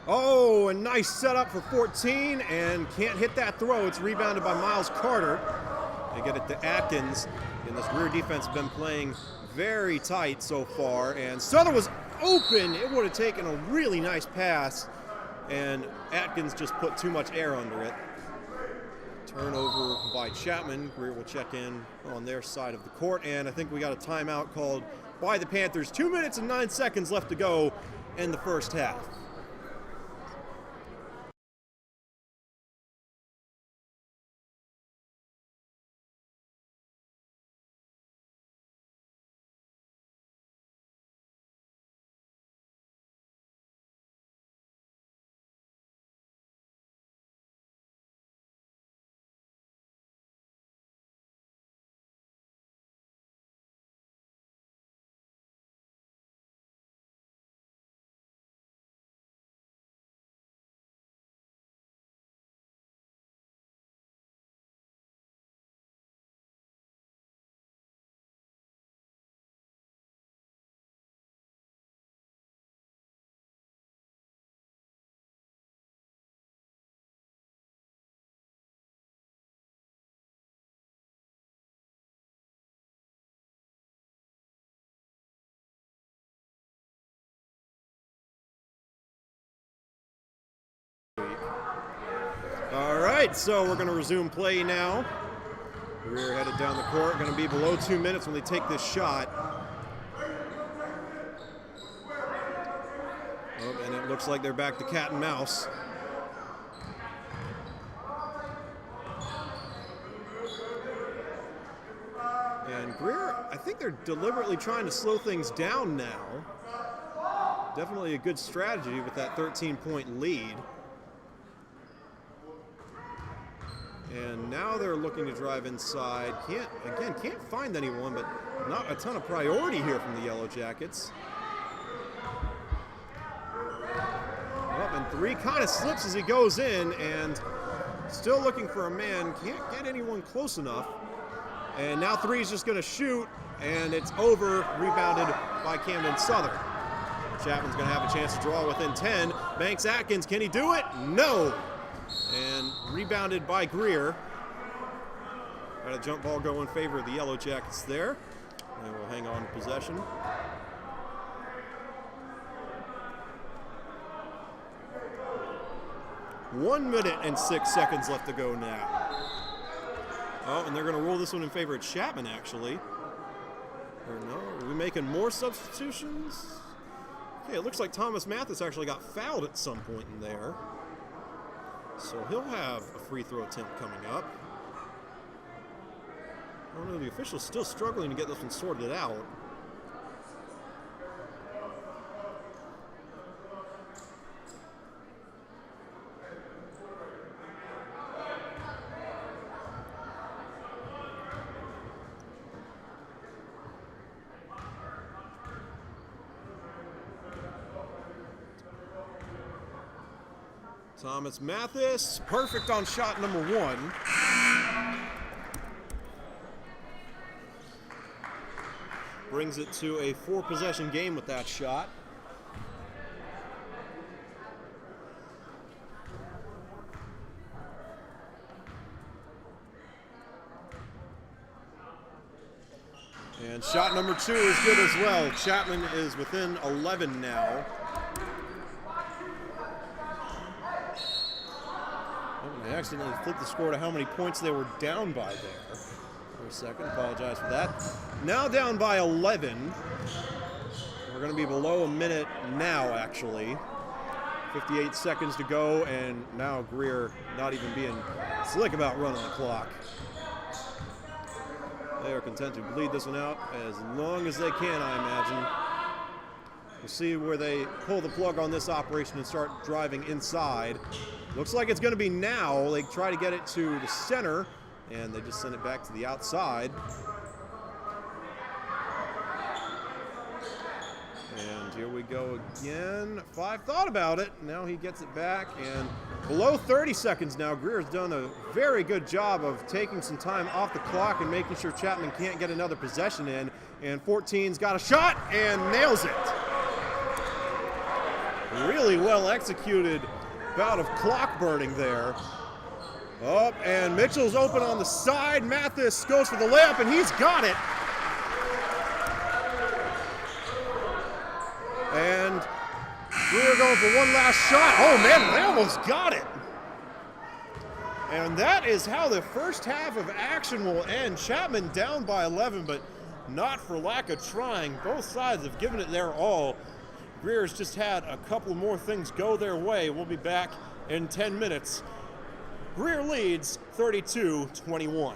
Oh, a nice setup for 14, and can't hit that throw. It's rebounded by Miles Carter. They get it to Atkins, and this Greer defense has been playing very tight so far, and Souther was open. It would have taken a really nice pass, and Atkins just put too much air under it. Turnover by Chapman. Greer will check in on their side of the court, and I think we got a timeout called by the Panthers. 2 minutes and 9 seconds left to go in the first half. All right, so we're going to resume play now. Greer headed down the court, going to be below 2 minutes when they take this shot. Oh, and it looks like they're back to cat and mouse. And Greer, I think they're deliberately trying to slow things down now. Definitely a good strategy with that 13-point lead. And now they're looking to drive inside. Can't find anyone, but not a ton of priority here from the Yellowjackets. Up and 3 kind of slips as he goes in, and still looking for a man. Can't get anyone close enough. And now 3 is just going to shoot, and it's over, rebounded by Camden Souther. Chapman's going to have a chance to draw within 10. Banks Atkins, can he do it? No. And rebounded by Greer. Got a jump ball go in favor of the Yellowjackets there. And we'll hang on to possession. One minute and 6 seconds left to go now. Oh, and they're going to roll this one in favor of Chapman, actually. Or no, are we making more substitutions? Okay, it looks like Thomas Mathis actually got fouled at some point in there. So he'll have a free throw attempt coming up. Oh no, the official's still struggling to get this one sorted out. Thomas Mathis, perfect on shot number 1. Brings it to a 4-possession game with that shot. And shot number 2 is good as well. Chapman is within 11 now. I accidentally flipped the score to how many points they were down by there. For a second, apologize for that. Now down by 11. We're going to be below a minute now, actually. 58 seconds to go, and now Greer not even being slick about running the clock. They are content to bleed this one out as long as they can, I imagine. We'll see where they pull the plug on this operation and start driving inside. Looks like it's going to be now. They try to get it to the center, and they just send it back to the outside. And here we go again. Five thought about it. Now he gets it back, and below 30 seconds now. Greer's done a very good job of taking some time off the clock and making sure Chapman can't get another possession in. And 14's got a shot and nails it. Really well executed bout of clock burning there. Up, and Mitchell's open on the side. Mathis goes for the layup, and he's got it. And Greer going for one last shot. Oh man, they almost got it. And that is how the first half of action will end. Chapman down by 11, but not for lack of trying. Both sides have given it their all. Greer's just had a couple more things go their way. We'll be back in 10 minutes. Greer leads 32-21.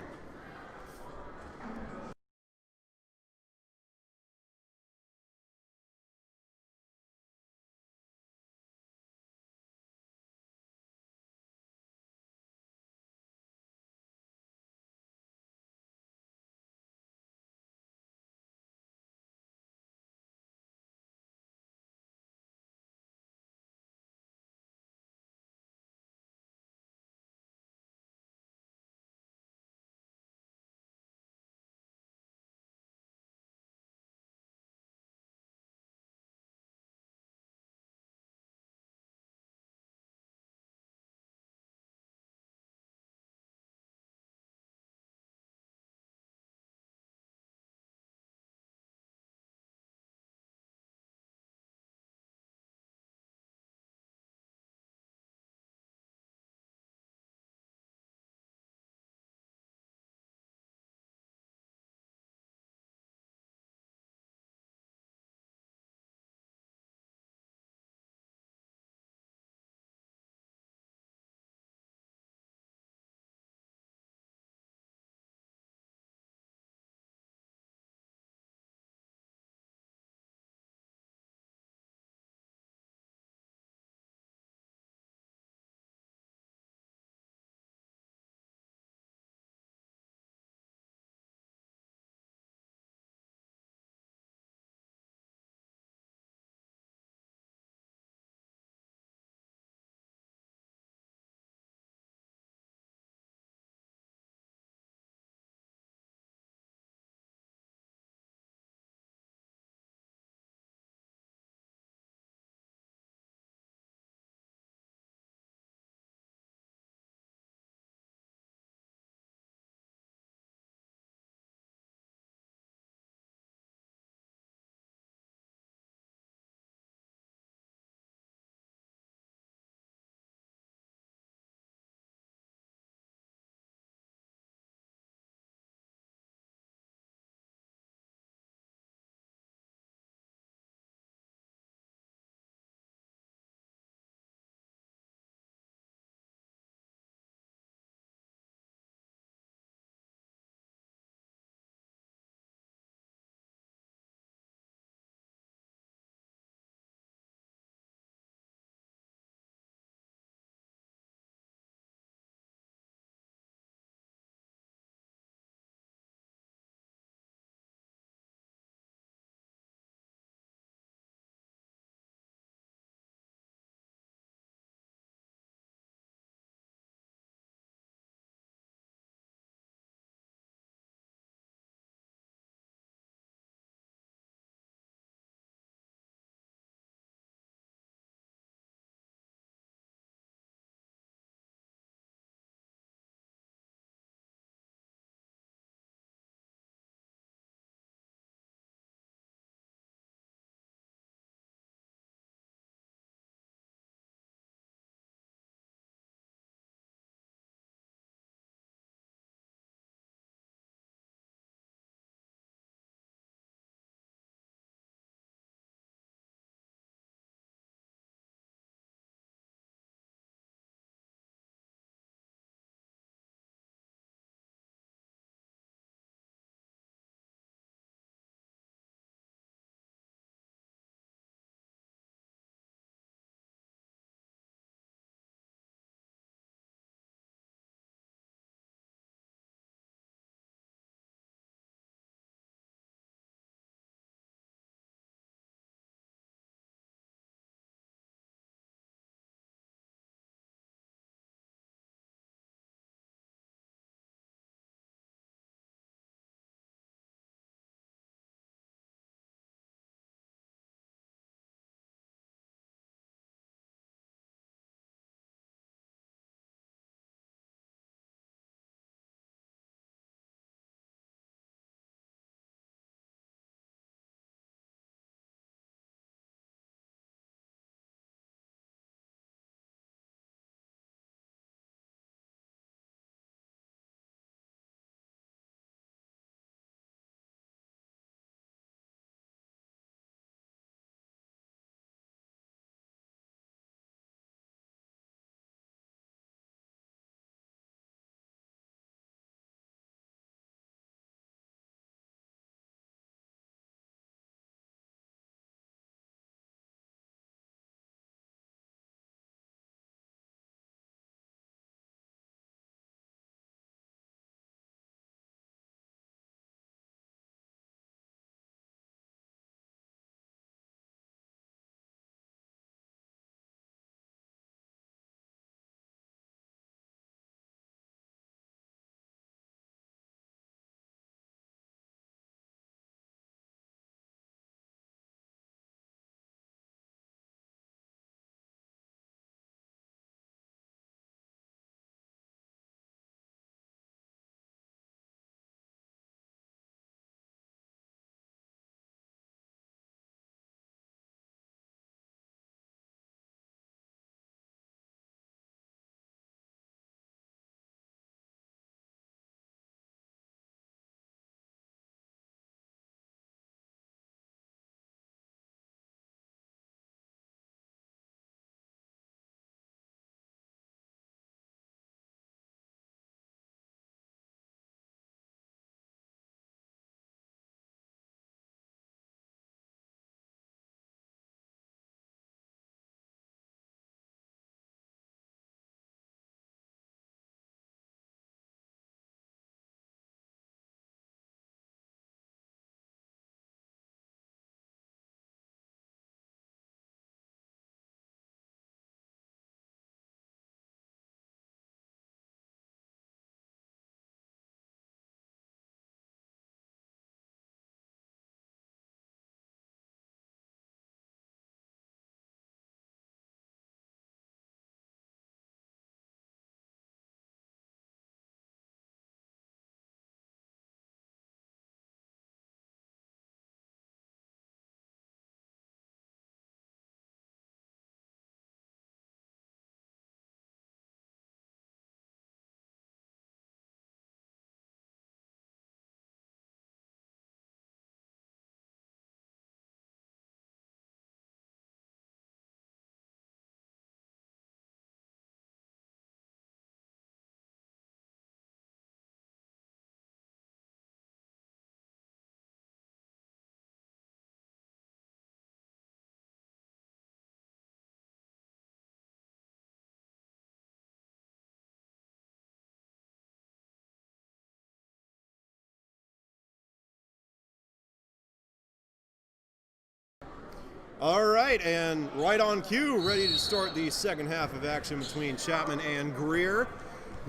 All right, and right on cue, ready to start the second half of action between Chapman and Greer.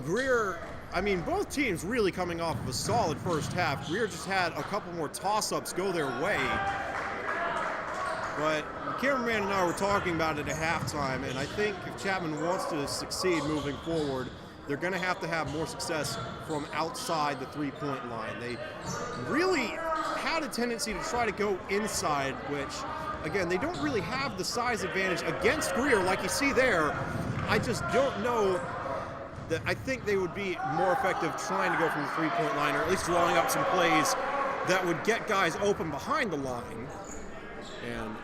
Greer, I mean, both teams really coming off of a solid first half. Greer just had a couple more toss-ups go their way. But the cameraman and I were talking about it at halftime, and I think if Chapman wants to succeed moving forward, they're going to have more success from outside the three-point line. They really had a tendency to try to go inside, which, again, they don't really have the size advantage against Greer like you see there. I just don't know that I think they would be more effective trying to go from the three-point line, or at least drawing up some plays that would get guys open behind the line. And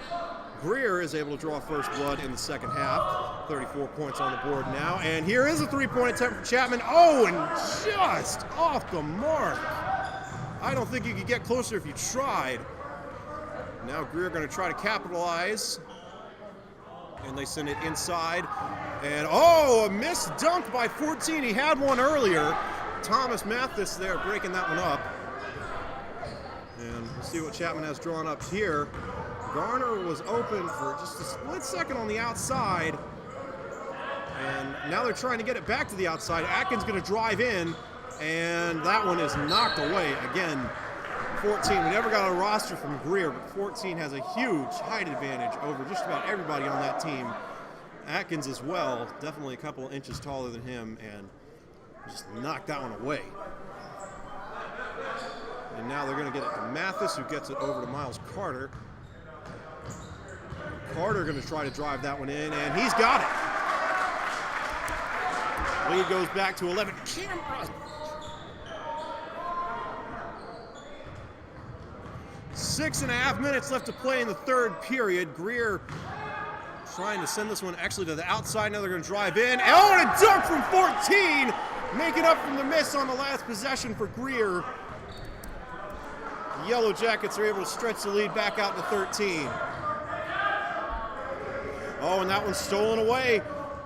Greer is able to draw first blood in the second half. 34 points on the board now. And here is a three-point attempt from Chapman. Oh, and just off the mark. I don't think you could get closer if you tried. Now Greer going to try to capitalize. And they send it inside. And oh, a missed dunk by 14. He had one earlier. Thomas Mathis there breaking that one up. And we'll see what Chapman has drawn up here. Garner was open for just a split second on the outside. And now they're trying to get it back to the outside. Atkins going to drive in. And that one is knocked away. Again, 14. We never got a roster from Greer, but 14 has a huge height advantage over just about everybody on that team. Atkins as well, definitely a couple of inches taller than him, and just knocked that one away. And now they're going to get it to Mathis, who gets it over to Miles Carter. Carter going to try to drive that one in, and he's got it. Lead goes back to 11. Camera. 6.5 minutes left to play in the third period. Greer trying to send this one actually to the outside. Now they're going to drive in. Oh, and a dunk from 14! Making up from the miss on the last possession for Greer. The Yellowjackets are able to stretch the lead back out to 13. Oh, and that one's stolen away.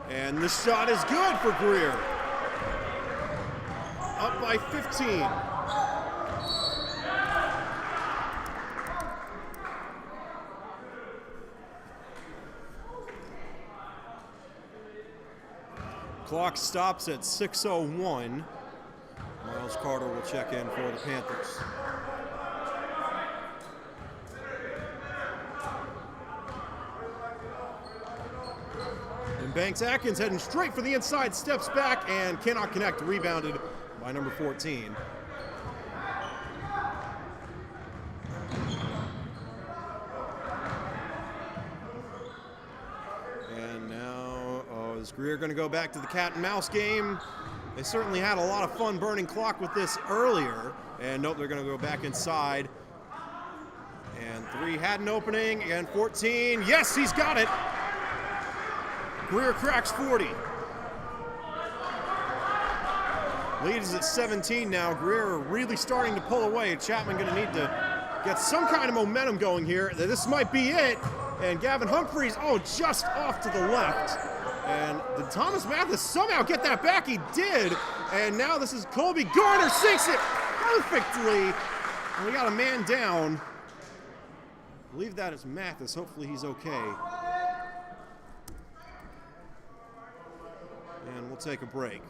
And the shot is good for Greer. Up by 15. Clock stops at 6:01. Miles Carter will check in for the Panthers. And Banks Atkins heading straight for the inside, steps back and cannot connect, rebounded by number 14. Is Greer going to go back to the cat and mouse game? They certainly had a lot of fun burning clock with this earlier. And nope, they're going to go back inside. And 3 had an opening, and 14. Yes, he's got it. Greer cracks 40. Lead is at 17 now. Greer really starting to pull away. Chapman going to need to get some kind of momentum going here. This might be it. And Gavin Humphreys, oh, just off to the left. And did Thomas Mathis somehow get that back? He did. And now this is Colby. Garner sinks it perfectly. And we got a man down. I believe that is Mathis. Hopefully he's okay. And we'll take a break.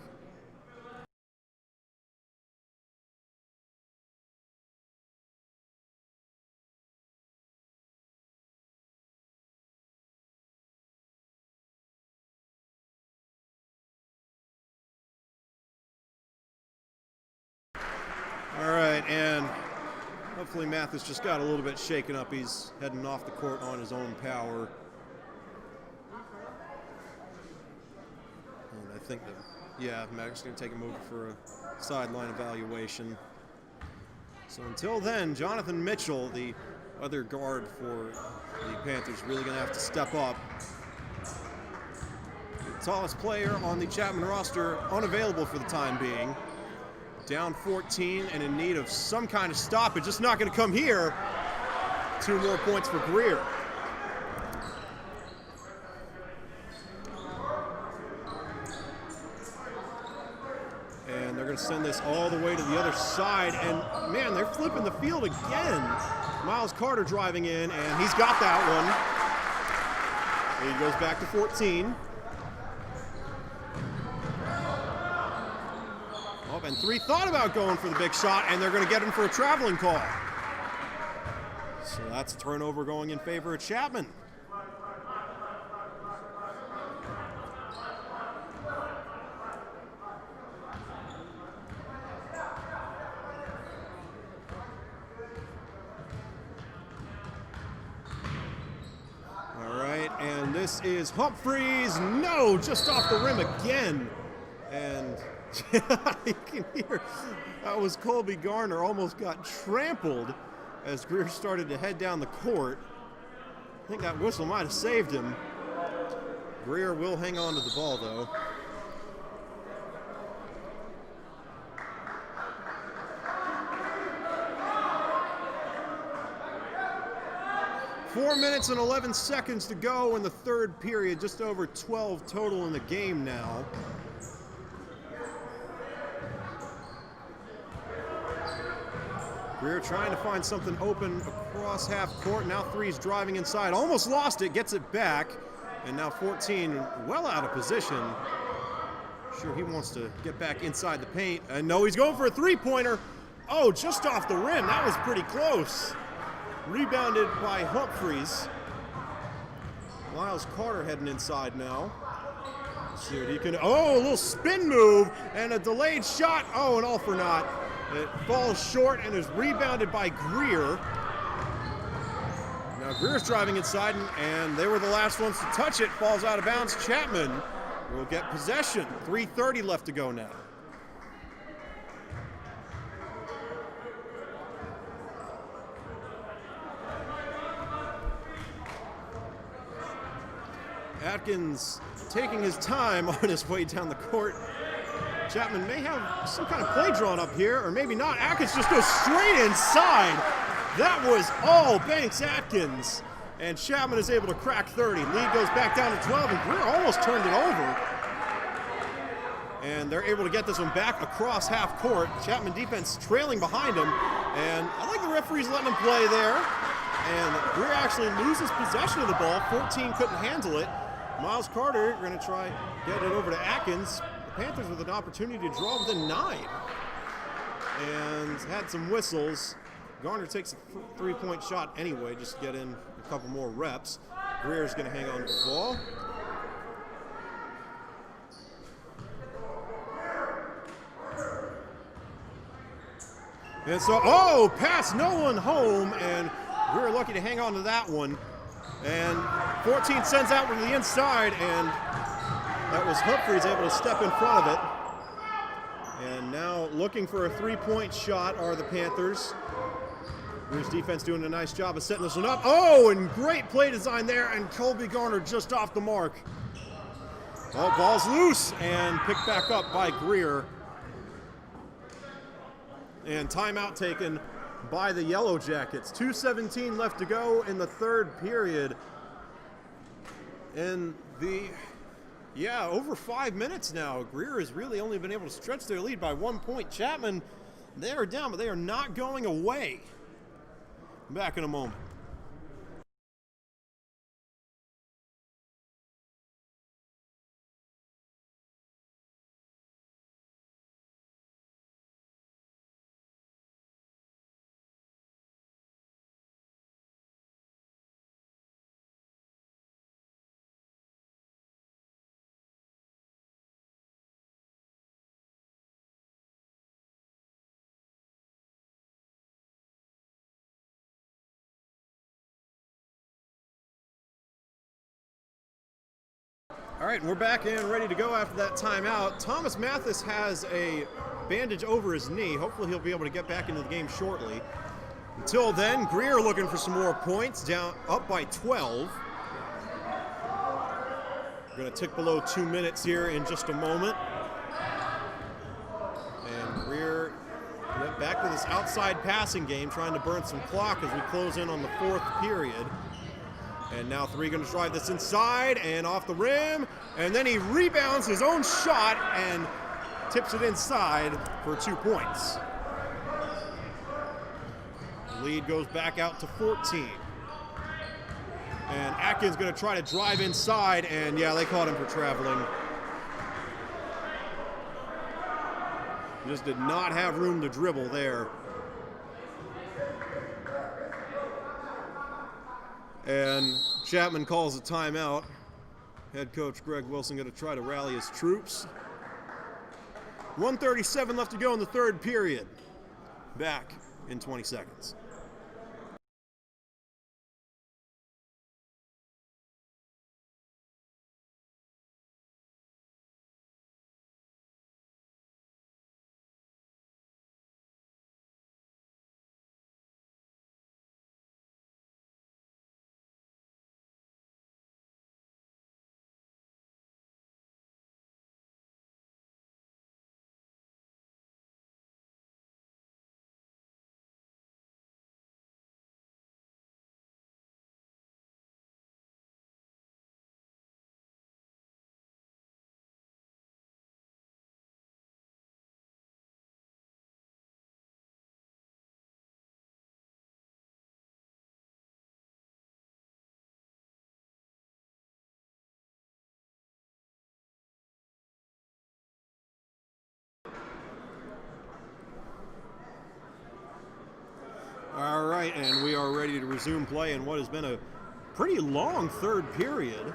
All right, and hopefully Mathis just got a little bit shaken up. He's heading off the court on his own power. And I think that, yeah, Mathis is going to take him over for a sideline evaluation. So until then, Jonathan Mitchell, the other guard for the Panthers, really going to have to step up. The tallest player on the Chapman roster, unavailable for the time being. Down 14 and in need of some kind of stoppage. Just not going to come here. 2 more points for Greer. And they're going to send this all the way to the other side. And, man, they're flipping the field again. Miles Carter driving in, and he's got that one. Lead goes back to 14. Oh, and 3 thought about going for the big shot, and they're going to get him for a traveling call. So that's a turnover going in favor of Chapman. And this is Humphreys. No, just off the rim again. And you can hear that was Colby Garner almost got trampled as Greer started to head down the court. I think that whistle might have saved him. Greer will hang on to the ball, though. Four minutes and 11 seconds to go in the third period, just over 12 total in the game now. Greer trying to find something open across half court. Now Three's driving inside, almost lost it, gets it back. And now 14 well out of position. Sure he wants to get back inside the paint. And no, he's going for a three-pointer. Oh, just off the rim, that was pretty close. Rebounded by Humphreys. Miles Carter heading inside now. Let's see what he can. Oh, a little spin move and a delayed shot. Oh, and all for naught. It falls short and is rebounded by Greer. Now Greer's driving inside, and they were the last ones to touch it. Falls out of bounds. Chapman will get possession. 3:30 left to go now. Atkins taking his time on his way down the court. Chapman may have some kind of play drawn up here, or maybe not. Atkins just goes straight inside. That was all Banks Atkins. And Chapman is able to crack 30. Lead goes back down to 12, and Greer almost turned it over. And they're able to get this one back across half court. Chapman defense trailing behind him. And I like the referees letting him play there. And Greer actually loses possession of the ball. 14 couldn't handle it. Miles Carter going to try get it over to Atkins. The Panthers with an opportunity to draw within 9. And had some whistles. Garner takes a three-point shot anyway, just to get in a couple more reps. Greer's going to hang on to the ball. And so, oh, pass no one home, and Greer lucky to hang on to that one. And 14 sends out from the inside, and that was Humphreys able to step in front of it. And now looking for a three-point shot are the Panthers. Greer's defense doing a nice job of setting this one up. Oh, and great play design there, and Colby Garner just off the mark. Oh, ball's loose, and picked back up by Greer. And timeout taken by the Yellowjackets. 2:17 left to go in the third period. And over 5 minutes now. Greer has really only been able to stretch their lead by 1 point. Chapman, they are down, but they are not going away. Back in a moment. All right, we're back and ready to go after that timeout. Thomas Mathis has a bandage over his knee. Hopefully he'll be able to get back into the game shortly. Until then, Greer looking for some more points, down up by 12. We're going to tick below 2 minutes here in just a moment. And Greer went back to this outside passing game, trying to burn some clock as we close in on the fourth period. And now Three going to drive this inside and off the rim. And then he rebounds his own shot and tips it inside for 2 points. The lead goes back out to 14. And Atkins going to try to drive inside, and yeah, they caught him for traveling. Just did not have room to dribble there. And Chapman calls a timeout. Head coach Greg Wilson going to try to rally his troops. 1:37 left to go in the third period. Back in 20 seconds. All right, and we are ready to resume play in what has been a pretty long third period.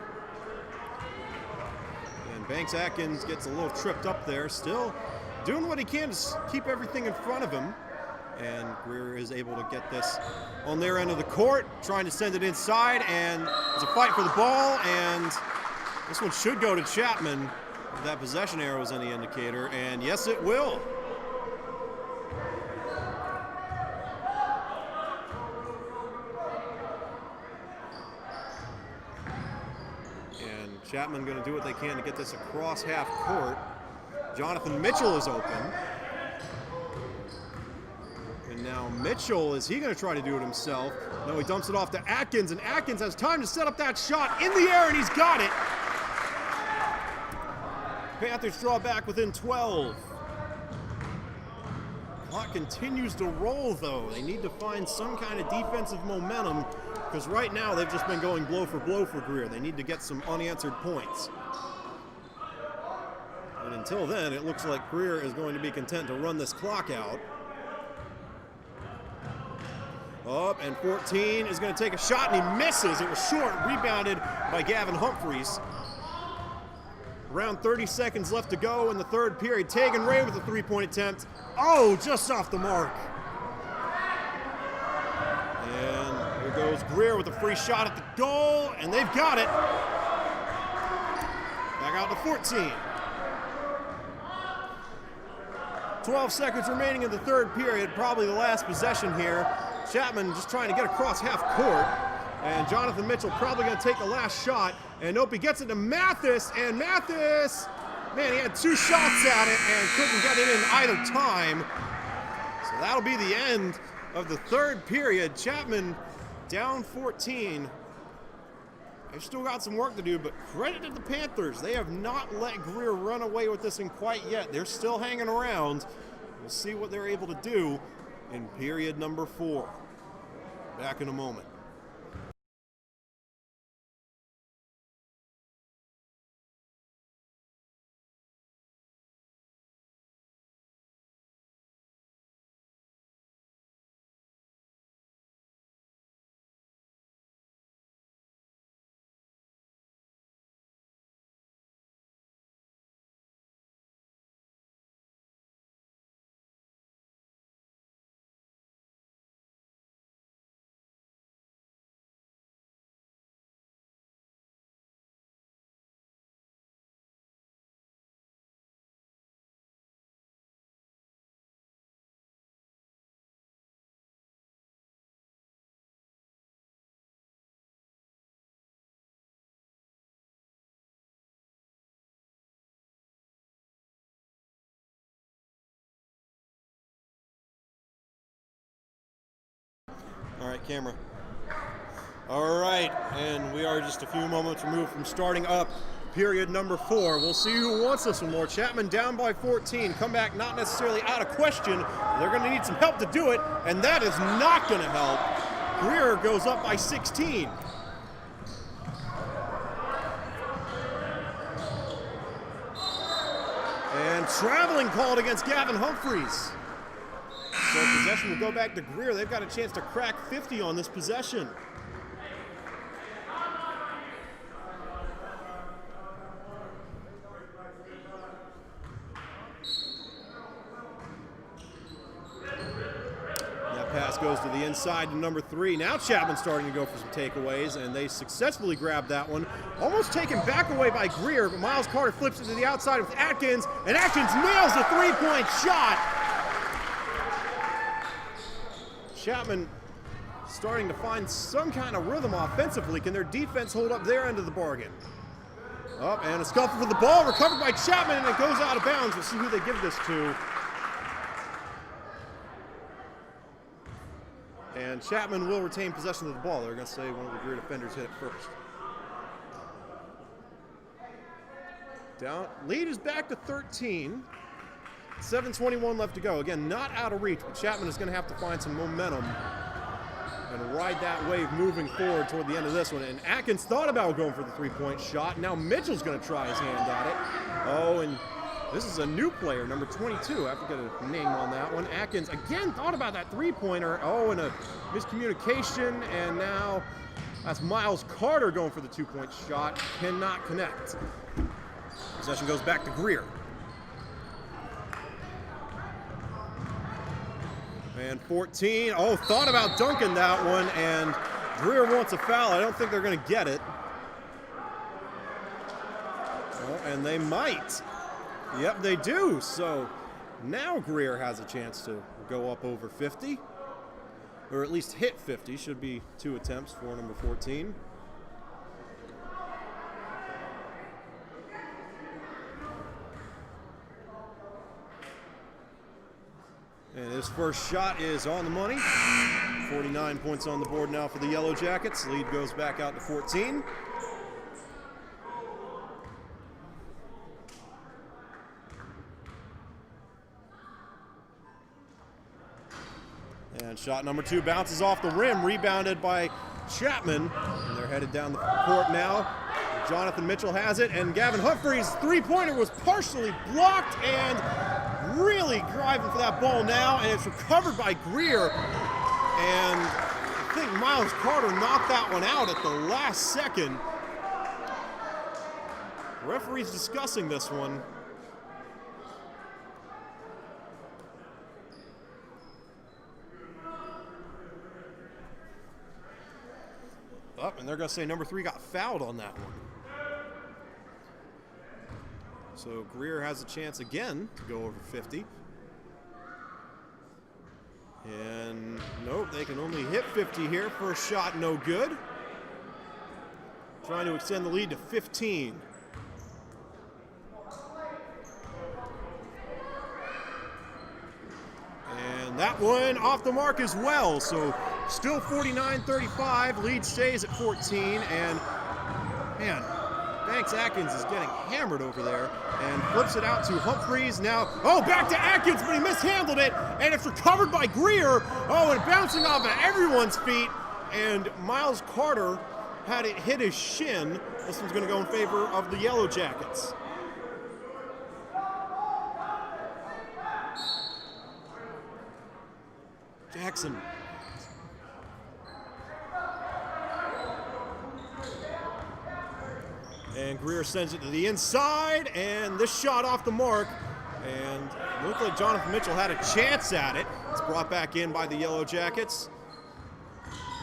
And Banks Atkins gets a little tripped up there, still doing what he can to keep everything in front of him. And Greer is able to get this on their end of the court, trying to send it inside, and there's a fight for the ball, and this one should go to Chapman. If that possession arrow is any indicator, and yes, it will. Chapman going to do what they can to get this across half court. Jonathan Mitchell is open. And now Mitchell, is he going to try to do it himself? No, he dumps it off to Atkins, and Atkins has time to set up that shot in the air, and he's got it. Panthers draw back within 12. Clock continues to roll, though. They need to find some kind of defensive momentum, because right now they've just been going blow for Greer. They need to get some unanswered points. And until then, it looks like Greer is going to be content to run this clock out. Up, and 14 is going to take a shot, and he misses. It was short, rebounded by Gavin Humphreys. Around 30 seconds left to go in the third period. Tegan Ray with a three-point attempt. Oh, just off the mark. And here goes Greer with a free shot at the goal, and they've got it. Back out to 14. 12 seconds remaining in the third period, probably the last possession here. Chapman just trying to get across half court. And Jonathan Mitchell probably going to take the last shot. And nope, he gets it to Mathis. And Mathis, man, he had two shots at it and couldn't get it in either time. So that'll be the end of the third period. Chapman down 14. They've still got some work to do, but credit to the Panthers. They have not let Greer run away with this one quite yet. They're still hanging around. We'll see what they're able to do in period number 4. Back in a moment. All right, camera. All right, and we are just a few moments removed from starting up period number 4. We'll see who wants this one more. Chapman down by 14. Comeback not necessarily out of question. They're going to need some help to do it, and that is not going to help. Greer goes up by 16. And traveling called against Gavin Humphreys. So possession will go back to Greer. They've got a chance to crack 50 on this possession. That pass goes to the inside to number 3. Now Chapman's starting to go for some takeaways, and they successfully grabbed that one. Almost taken back away by Greer, but Miles Carter flips it to the outside with Atkins, and Atkins nails the three-point shot. Chapman starting to find some kind of rhythm offensively. Can their defense hold up their end of the bargain? Up, and a scuffle for the ball, recovered by Chapman, and it goes out of bounds. We'll see who they give this to. And Chapman will retain possession of the ball. They're going to say one of the Greer defenders hit it first. Down, lead is back to 13. 7:21 left to go. Again, not out of reach, but Chapman is going to have to find some momentum and ride that wave moving forward toward the end of this one. And Atkins thought about going for the three-point shot. Now Mitchell's going to try his hand at it. Oh, and this is a new player, number 22. I have to get a name on that one. Atkins again thought about that three-pointer. Oh, and a miscommunication, and now that's Miles Carter going for the two-point shot. Cannot connect. Possession goes back to Greer. And 14, oh, thought about dunking that one, and Greer wants a foul. I don't think they're going to get it. Oh, and they might. Yep, they do. So now Greer has a chance to go up over 50, or at least hit 50. Should be 2 attempts for number 14. And his first shot is on the money. 49 points on the board now for the Yellowjackets. Lead goes back out to 14. And shot number 2 bounces off the rim, rebounded by Chapman. And they're headed down the court now. Jonathan Mitchell has it, and Gavin Humphreys' three-pointer was partially blocked, and really driving for that ball now, and it's recovered by Greer. And I think Miles Carter knocked that one out at the last second. The referee's discussing this one. Up, and they're going to say number 3 got fouled on that one. So Greer has a chance again to go over 50. And nope, they can only hit 50 here. First shot, no good. Trying to extend the lead to 15. And that one off the mark as well. So still 49-35. Lead stays at 14. And man, Banks Atkins is getting hammered over there and flips it out to Humphreys. Now, oh, back to Atkins, but he mishandled it, and it's recovered by Greer. Oh, and bouncing off of everyone's feet, and Miles Carter had it hit his shin. This one's going to go in favor of the Yellowjackets. Jackson. And Greer sends it to the inside, and this shot off the mark. And it looked like Jonathan Mitchell had a chance at it. It's brought back in by the Yellowjackets.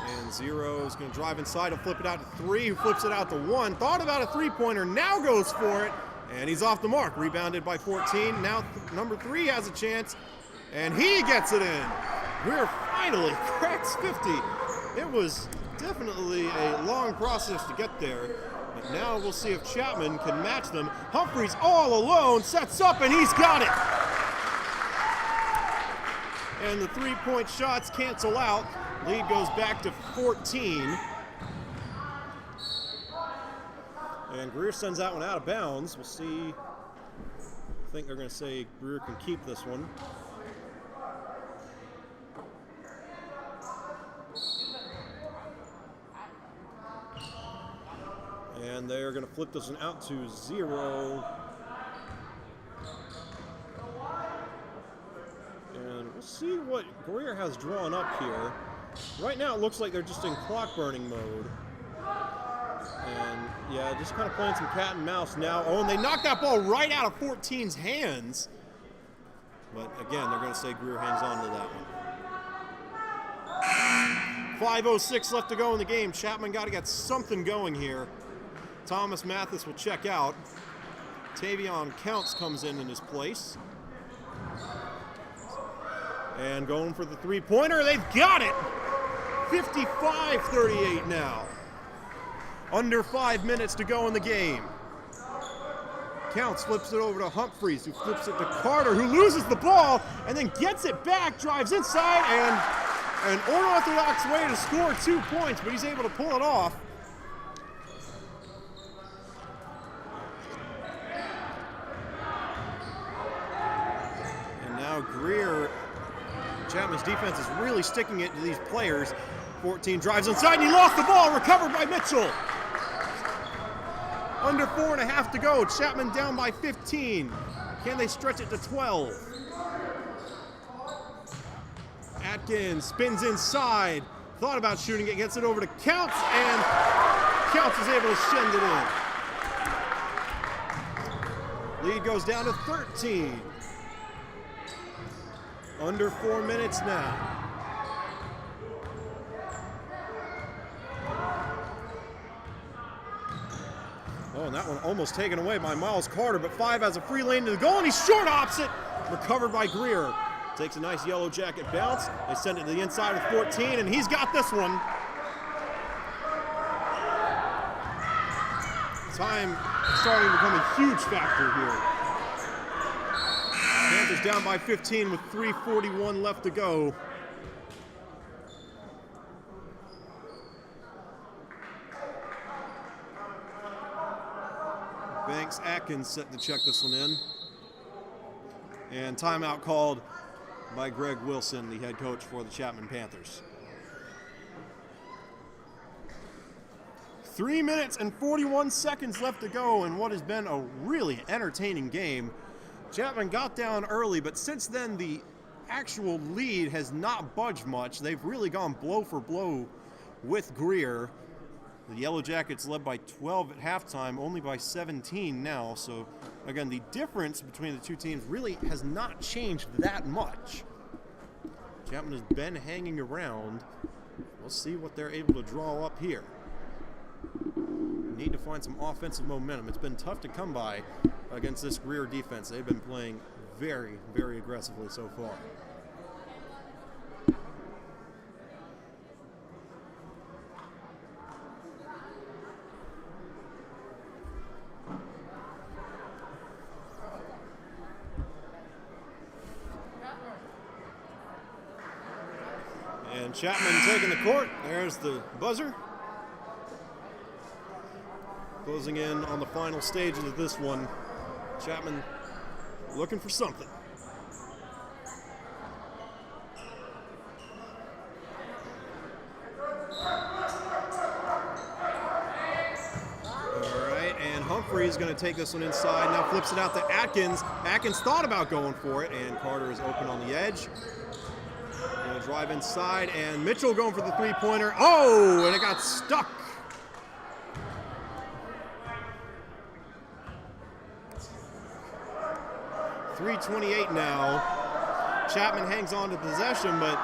And Zero is going to drive inside and flip it out to 3, who flips it out to 1. Thought about a three-pointer, now goes for it, and he's off the mark. Rebounded by 14. Now number 3 has a chance, and he gets it in. Greer finally cracks 50. It was definitely a long process to get there. But now we'll see if Chapman can match them. Humphreys all alone, sets up, and he's got it. And the three-point shots cancel out. Lead goes back to 14. And Greer sends that one out of bounds. We'll see. I think they're going to say Greer can keep this one. And they are going to flip this one out to 0. what Greer has drawn up here. Right now it looks like they're just in clock burning mode. And yeah, just kind of playing some cat and mouse now. Oh, and they knocked that ball right out of 14's hands. But again, they're going to say Greer hangs on to that one. 5:06 left to go in the game. Chapman got to get something going here. Thomas Mathis will check out. Tavion Counts comes in his place. And going for the three-pointer. They've got it! 55-38 now. Under 5 minutes to go in the game. Counts flips it over to Humphreys, who flips it to Carter, who loses the ball and then gets it back, drives inside, and an unorthodox way to score 2 points, but he's able to pull it off. And now Greer, Chapman's defense is really sticking it to these players. 14 drives inside, and he lost the ball, recovered by Mitchell. Under 4.5 to go. Chapman down by 15. Can they stretch it to 12? Atkins spins inside. Thought about shooting it, gets it over to Counts, and Counts is able to send it in. Lead goes down to 13. Under 4 minutes now. Oh, and that one almost taken away by Miles Carter, but 5 has a free lane to the goal, and he's short opposite. Recovered by Greer. Takes a nice Yellow Jacket bounce. They send it to the inside of 14, and he's got this one. Time starting to become a huge factor here. Panthers down by 15 with 3:41 left to go. Banks Atkins set to check this one in. And timeout called by Greg Wilson, the head coach for the Chapman Panthers. 3 minutes and 41 seconds left to go in what has been a really entertaining game. Chapman got down early, but since then the actual lead has not budged much. They've really gone blow for blow with Greer. The Yellowjackets led by 12 at halftime, only by 17 now. So, again, the difference between the two teams really has not changed that much. Chapman has been hanging around. We'll see what they're able to draw up here. Need to find some offensive momentum. It's been tough to come by against this Greer defense. They've been playing very, very aggressively so far. And Chapman taking the court. There's the buzzer. Closing in on the final stages of this one. Chapman looking for something. All right, and Humphrey's going to take this one inside. Now flips it out to Atkins. Atkins thought about going for it, and Carter is open on the edge. Going to drive inside, and Mitchell going for the three-pointer. Oh, and it got stuck. .328 now. Chapman hangs on to possession, but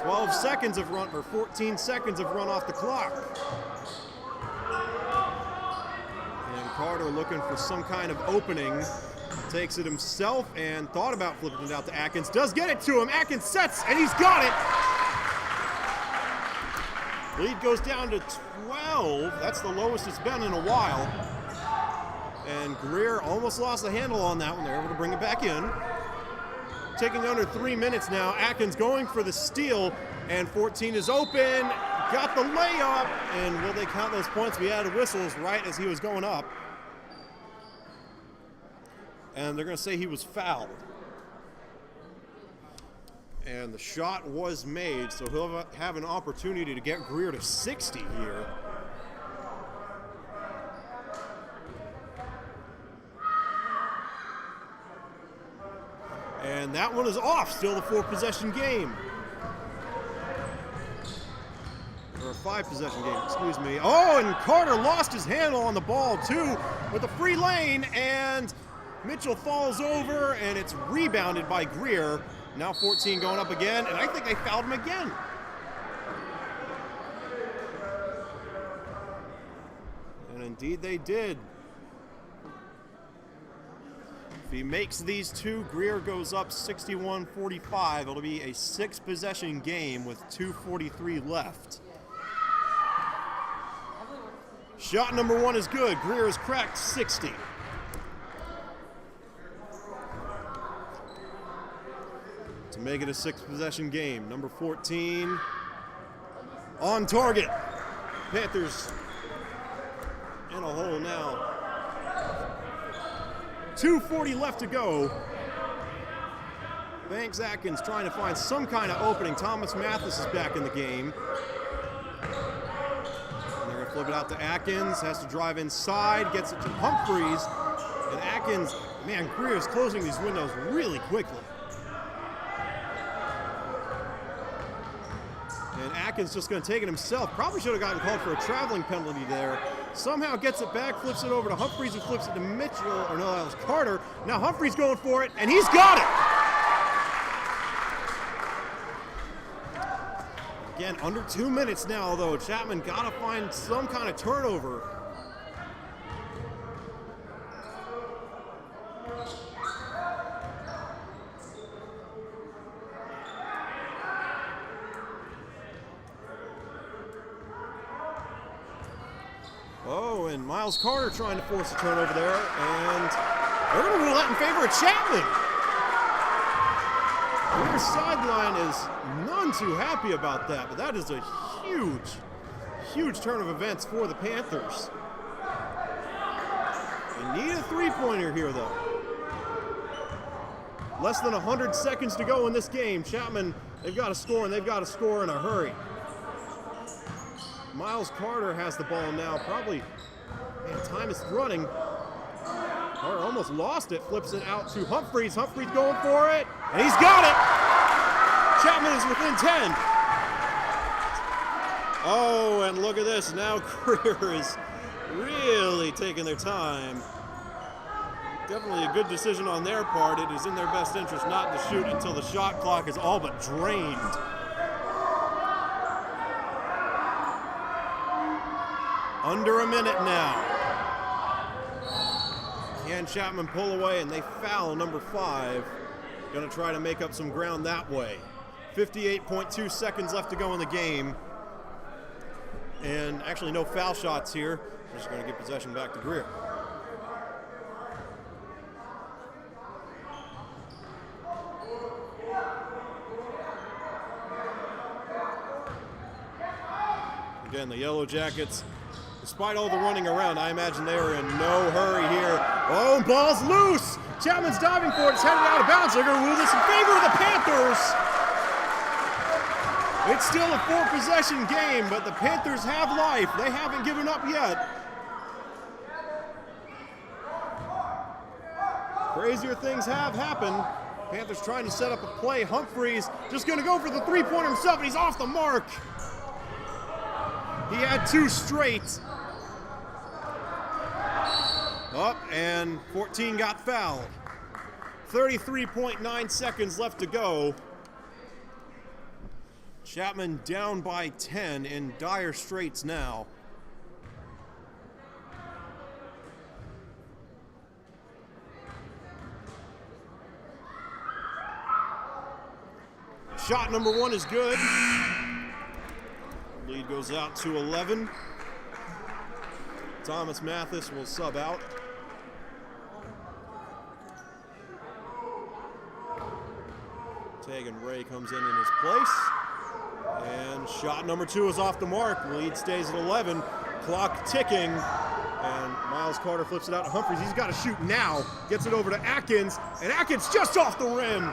12 seconds have run, or 14 seconds have run off the clock. And Carter looking for some kind of opening. Takes it himself and thought about flipping it out to Atkins. Does get it to him. Atkins sets, and he's got it. Lead goes down to 12. That's the lowest it's been in a while. And Greer almost lost the handle on that one. They're able to bring it back in. Taking under 3 minutes now. Atkins going for the steal, and 14 is open. Got the layup, and will they count those points? We had whistles right as he was going up. And they're going to say he was fouled. And the shot was made, so he'll have an opportunity to get Greer to 60 here. And And that one is off. Still a 4-possession game. Or a 5-possession game, excuse me. Oh, and Carter lost his handle on the ball too with a free lane, and Mitchell falls over, and it's rebounded by Greer. Now 14 going up again, and I think they fouled him again. And indeed they did. If he makes these two, Greer goes up 61-45. It'll be a 6-possession game with 2:43 left. Shot number 1 is good. Greer has cracked 60. To make it a 6-possession game. Number 14 on target. Panthers in a hole now. 2:40 left to go. Banks Atkins trying to find some kind of opening. Thomas Mathis is back in the game. And they're going to flip it out to Atkins. Has to drive inside. Gets it to Humphreys. And Atkins, man, Greer is closing these windows really quickly. And Atkins just going to take it himself. Probably should have gotten called for a traveling penalty there. Somehow gets it back, flips it over to Humphreys, who flips it to Mitchell. Or no, that was Carter. Now Humphreys going for it, and he's got it! Again, under 2 minutes now, though. Chapman got to find some kind of turnover. Oh, and Miles Carter trying to force a turnover there, and they're going to rule that in favor of Chapman. Their sideline is none too happy about that, but that is a huge, huge turn of events for the Panthers. They need a three-pointer here, though. Less than 100 seconds to go in this game. Chapman, they've got to score, and they've got to score in a hurry. Miles Carter has the ball now. Probably, man, time is running. Carter almost lost it. Flips it out to Humphreys. Humphreys going for it, and he's got it. Chapman is within 10. Oh, and look at this. Now Greer is really taking their time. Definitely a good decision on their part. It is in their best interest not to shoot until the shot clock is all but drained. Under a minute now. Can Chapman pull away, and they foul number 5. Gonna try to make up some ground that way. 58.2 seconds left to go in the game. And actually no foul shots here. We're just gonna give possession back to Greer. Again, the Yellowjackets, despite all the running around, I imagine they are in no hurry here. Oh, ball's loose! Chapman's diving for it. It's headed out of bounds. They're going to rule this in favor of the Panthers. It's still a 4-possession game, but the Panthers have life. They haven't given up yet. Crazier things have happened. Panthers trying to set up a play. Humphreys just going to go for the three-pointer himself, and he's off the mark. He had 2 straight. Up, and 14 got fouled. 33.9 seconds left to go. Chapman down by 10 in dire straits now. Shot number 1 is good. Lead goes out to 11. Thomas Mathis will sub out. Tegan Ray comes in his place. And shot number 2 is off the mark. Lead stays at 11. Clock ticking. And Miles Carter flips it out to Humphreys. He's got to shoot now. Gets it over to Atkins. And Atkins just off the rim.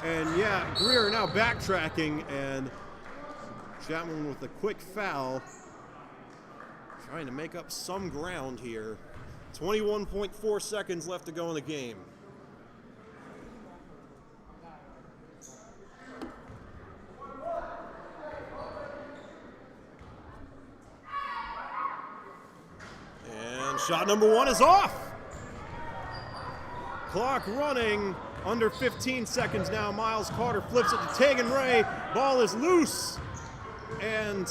And yeah, Greer now backtracking. And Chapman with a quick foul. Trying to make up some ground here. 21.4 seconds left to go in the game. And shot number 1 is off. Clock running, under 15 seconds now. Miles Carter flips it to Tegan Ray. Ball is loose. And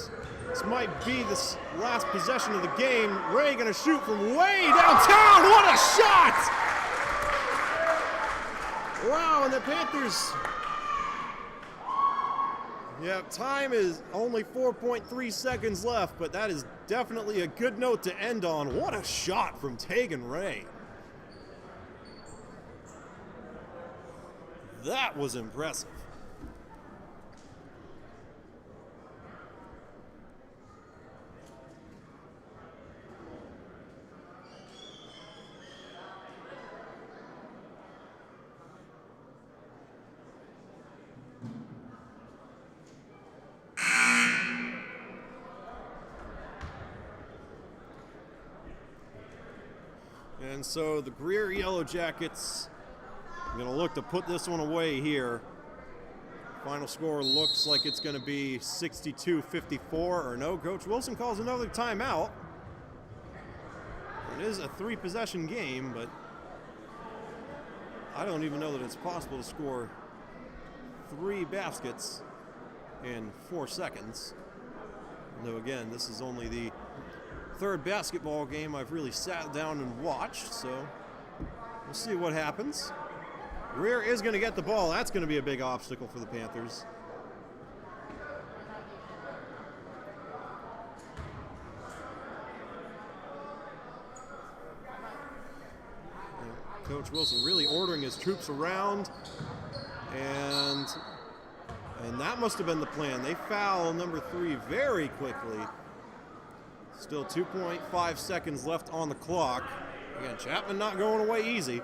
this might be the last possession of the game. Ray gonna shoot from way downtown. What a shot! Wow, and the Panthers, yeah, time is only 4.3 seconds left, but that is definitely a good note to end on. What a shot from Tegan Ray. That was impressive. And so the Greer Yellowjackets are going to look to put this one away here. Final score looks like it's going to be 62-54, or no, Coach Wilson calls another timeout. It is a 3-possession game, but I don't even know that it's possible to score 3 baskets in 4 seconds. Though again, this is only the 3rd basketball game I've really sat down and watched, so we'll see what happens. Greer is going to get the ball. That's going to be a big obstacle for the Panthers. Coach Wilson really ordering his troops around, and that must have been the plan. They foul number 3 very quickly. Still 2.5 seconds left on the clock. Again, Chapman not going away easy.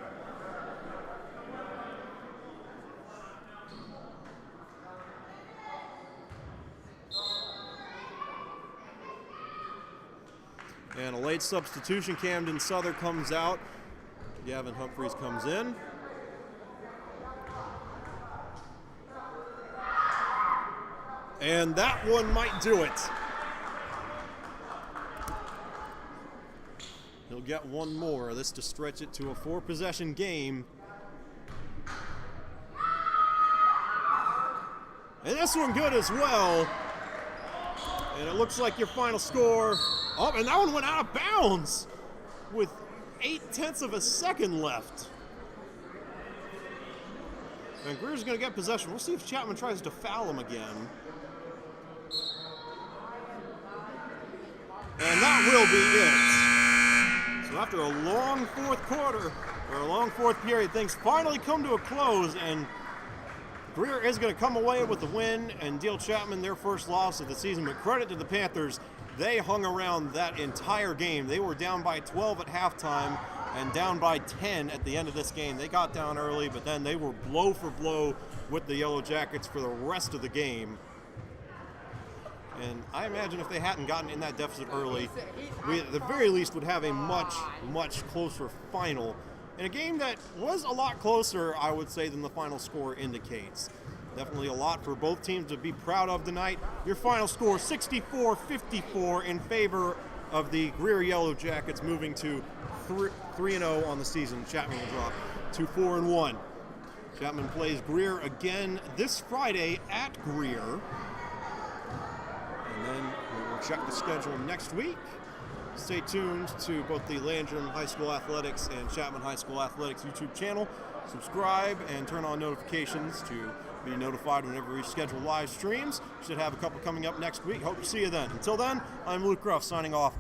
And a late substitution. Camden Souther comes out. Gavin Humphreys comes in. And that one might do it. He'll get one more. This to stretch it to a 4-possession game. And this one good as well. And it looks like your final score. Oh, and that one went out of bounds with 0.8 of a second left. And Greer's going to get possession. We'll see if Chapman tries to foul him again. And that will be it. So after a long 4th quarter, or a long 4th period, things finally come to a close, and Greer is going to come away with the win and deal Chapman their first loss of the season. But credit to the Panthers, they hung around that entire game. They were down by 12 at halftime and down by 10 at the end of this game. They got down early, but then they were blow for blow with the Yellowjackets for the rest of the game. And I imagine if they hadn't gotten in that deficit early, we at the very least would have a much, much closer final. In a game that was a lot closer, I would say, than the final score indicates. Definitely a lot for both teams to be proud of tonight. Your final score, 64-54 in favor of the Greer Yellowjackets, moving to 3-0 on the season. Chapman will drop to 4-1. Chapman plays Greer again this Friday at Greer. And then we will check the schedule next week. Stay tuned to both the Landrum High School Athletics and Chapman High School Athletics YouTube channel. Subscribe and turn on notifications to be notified whenever we schedule live streams. Should have a couple coming up next week. Hope to see you then. Until then, I'm Luke Gruff signing off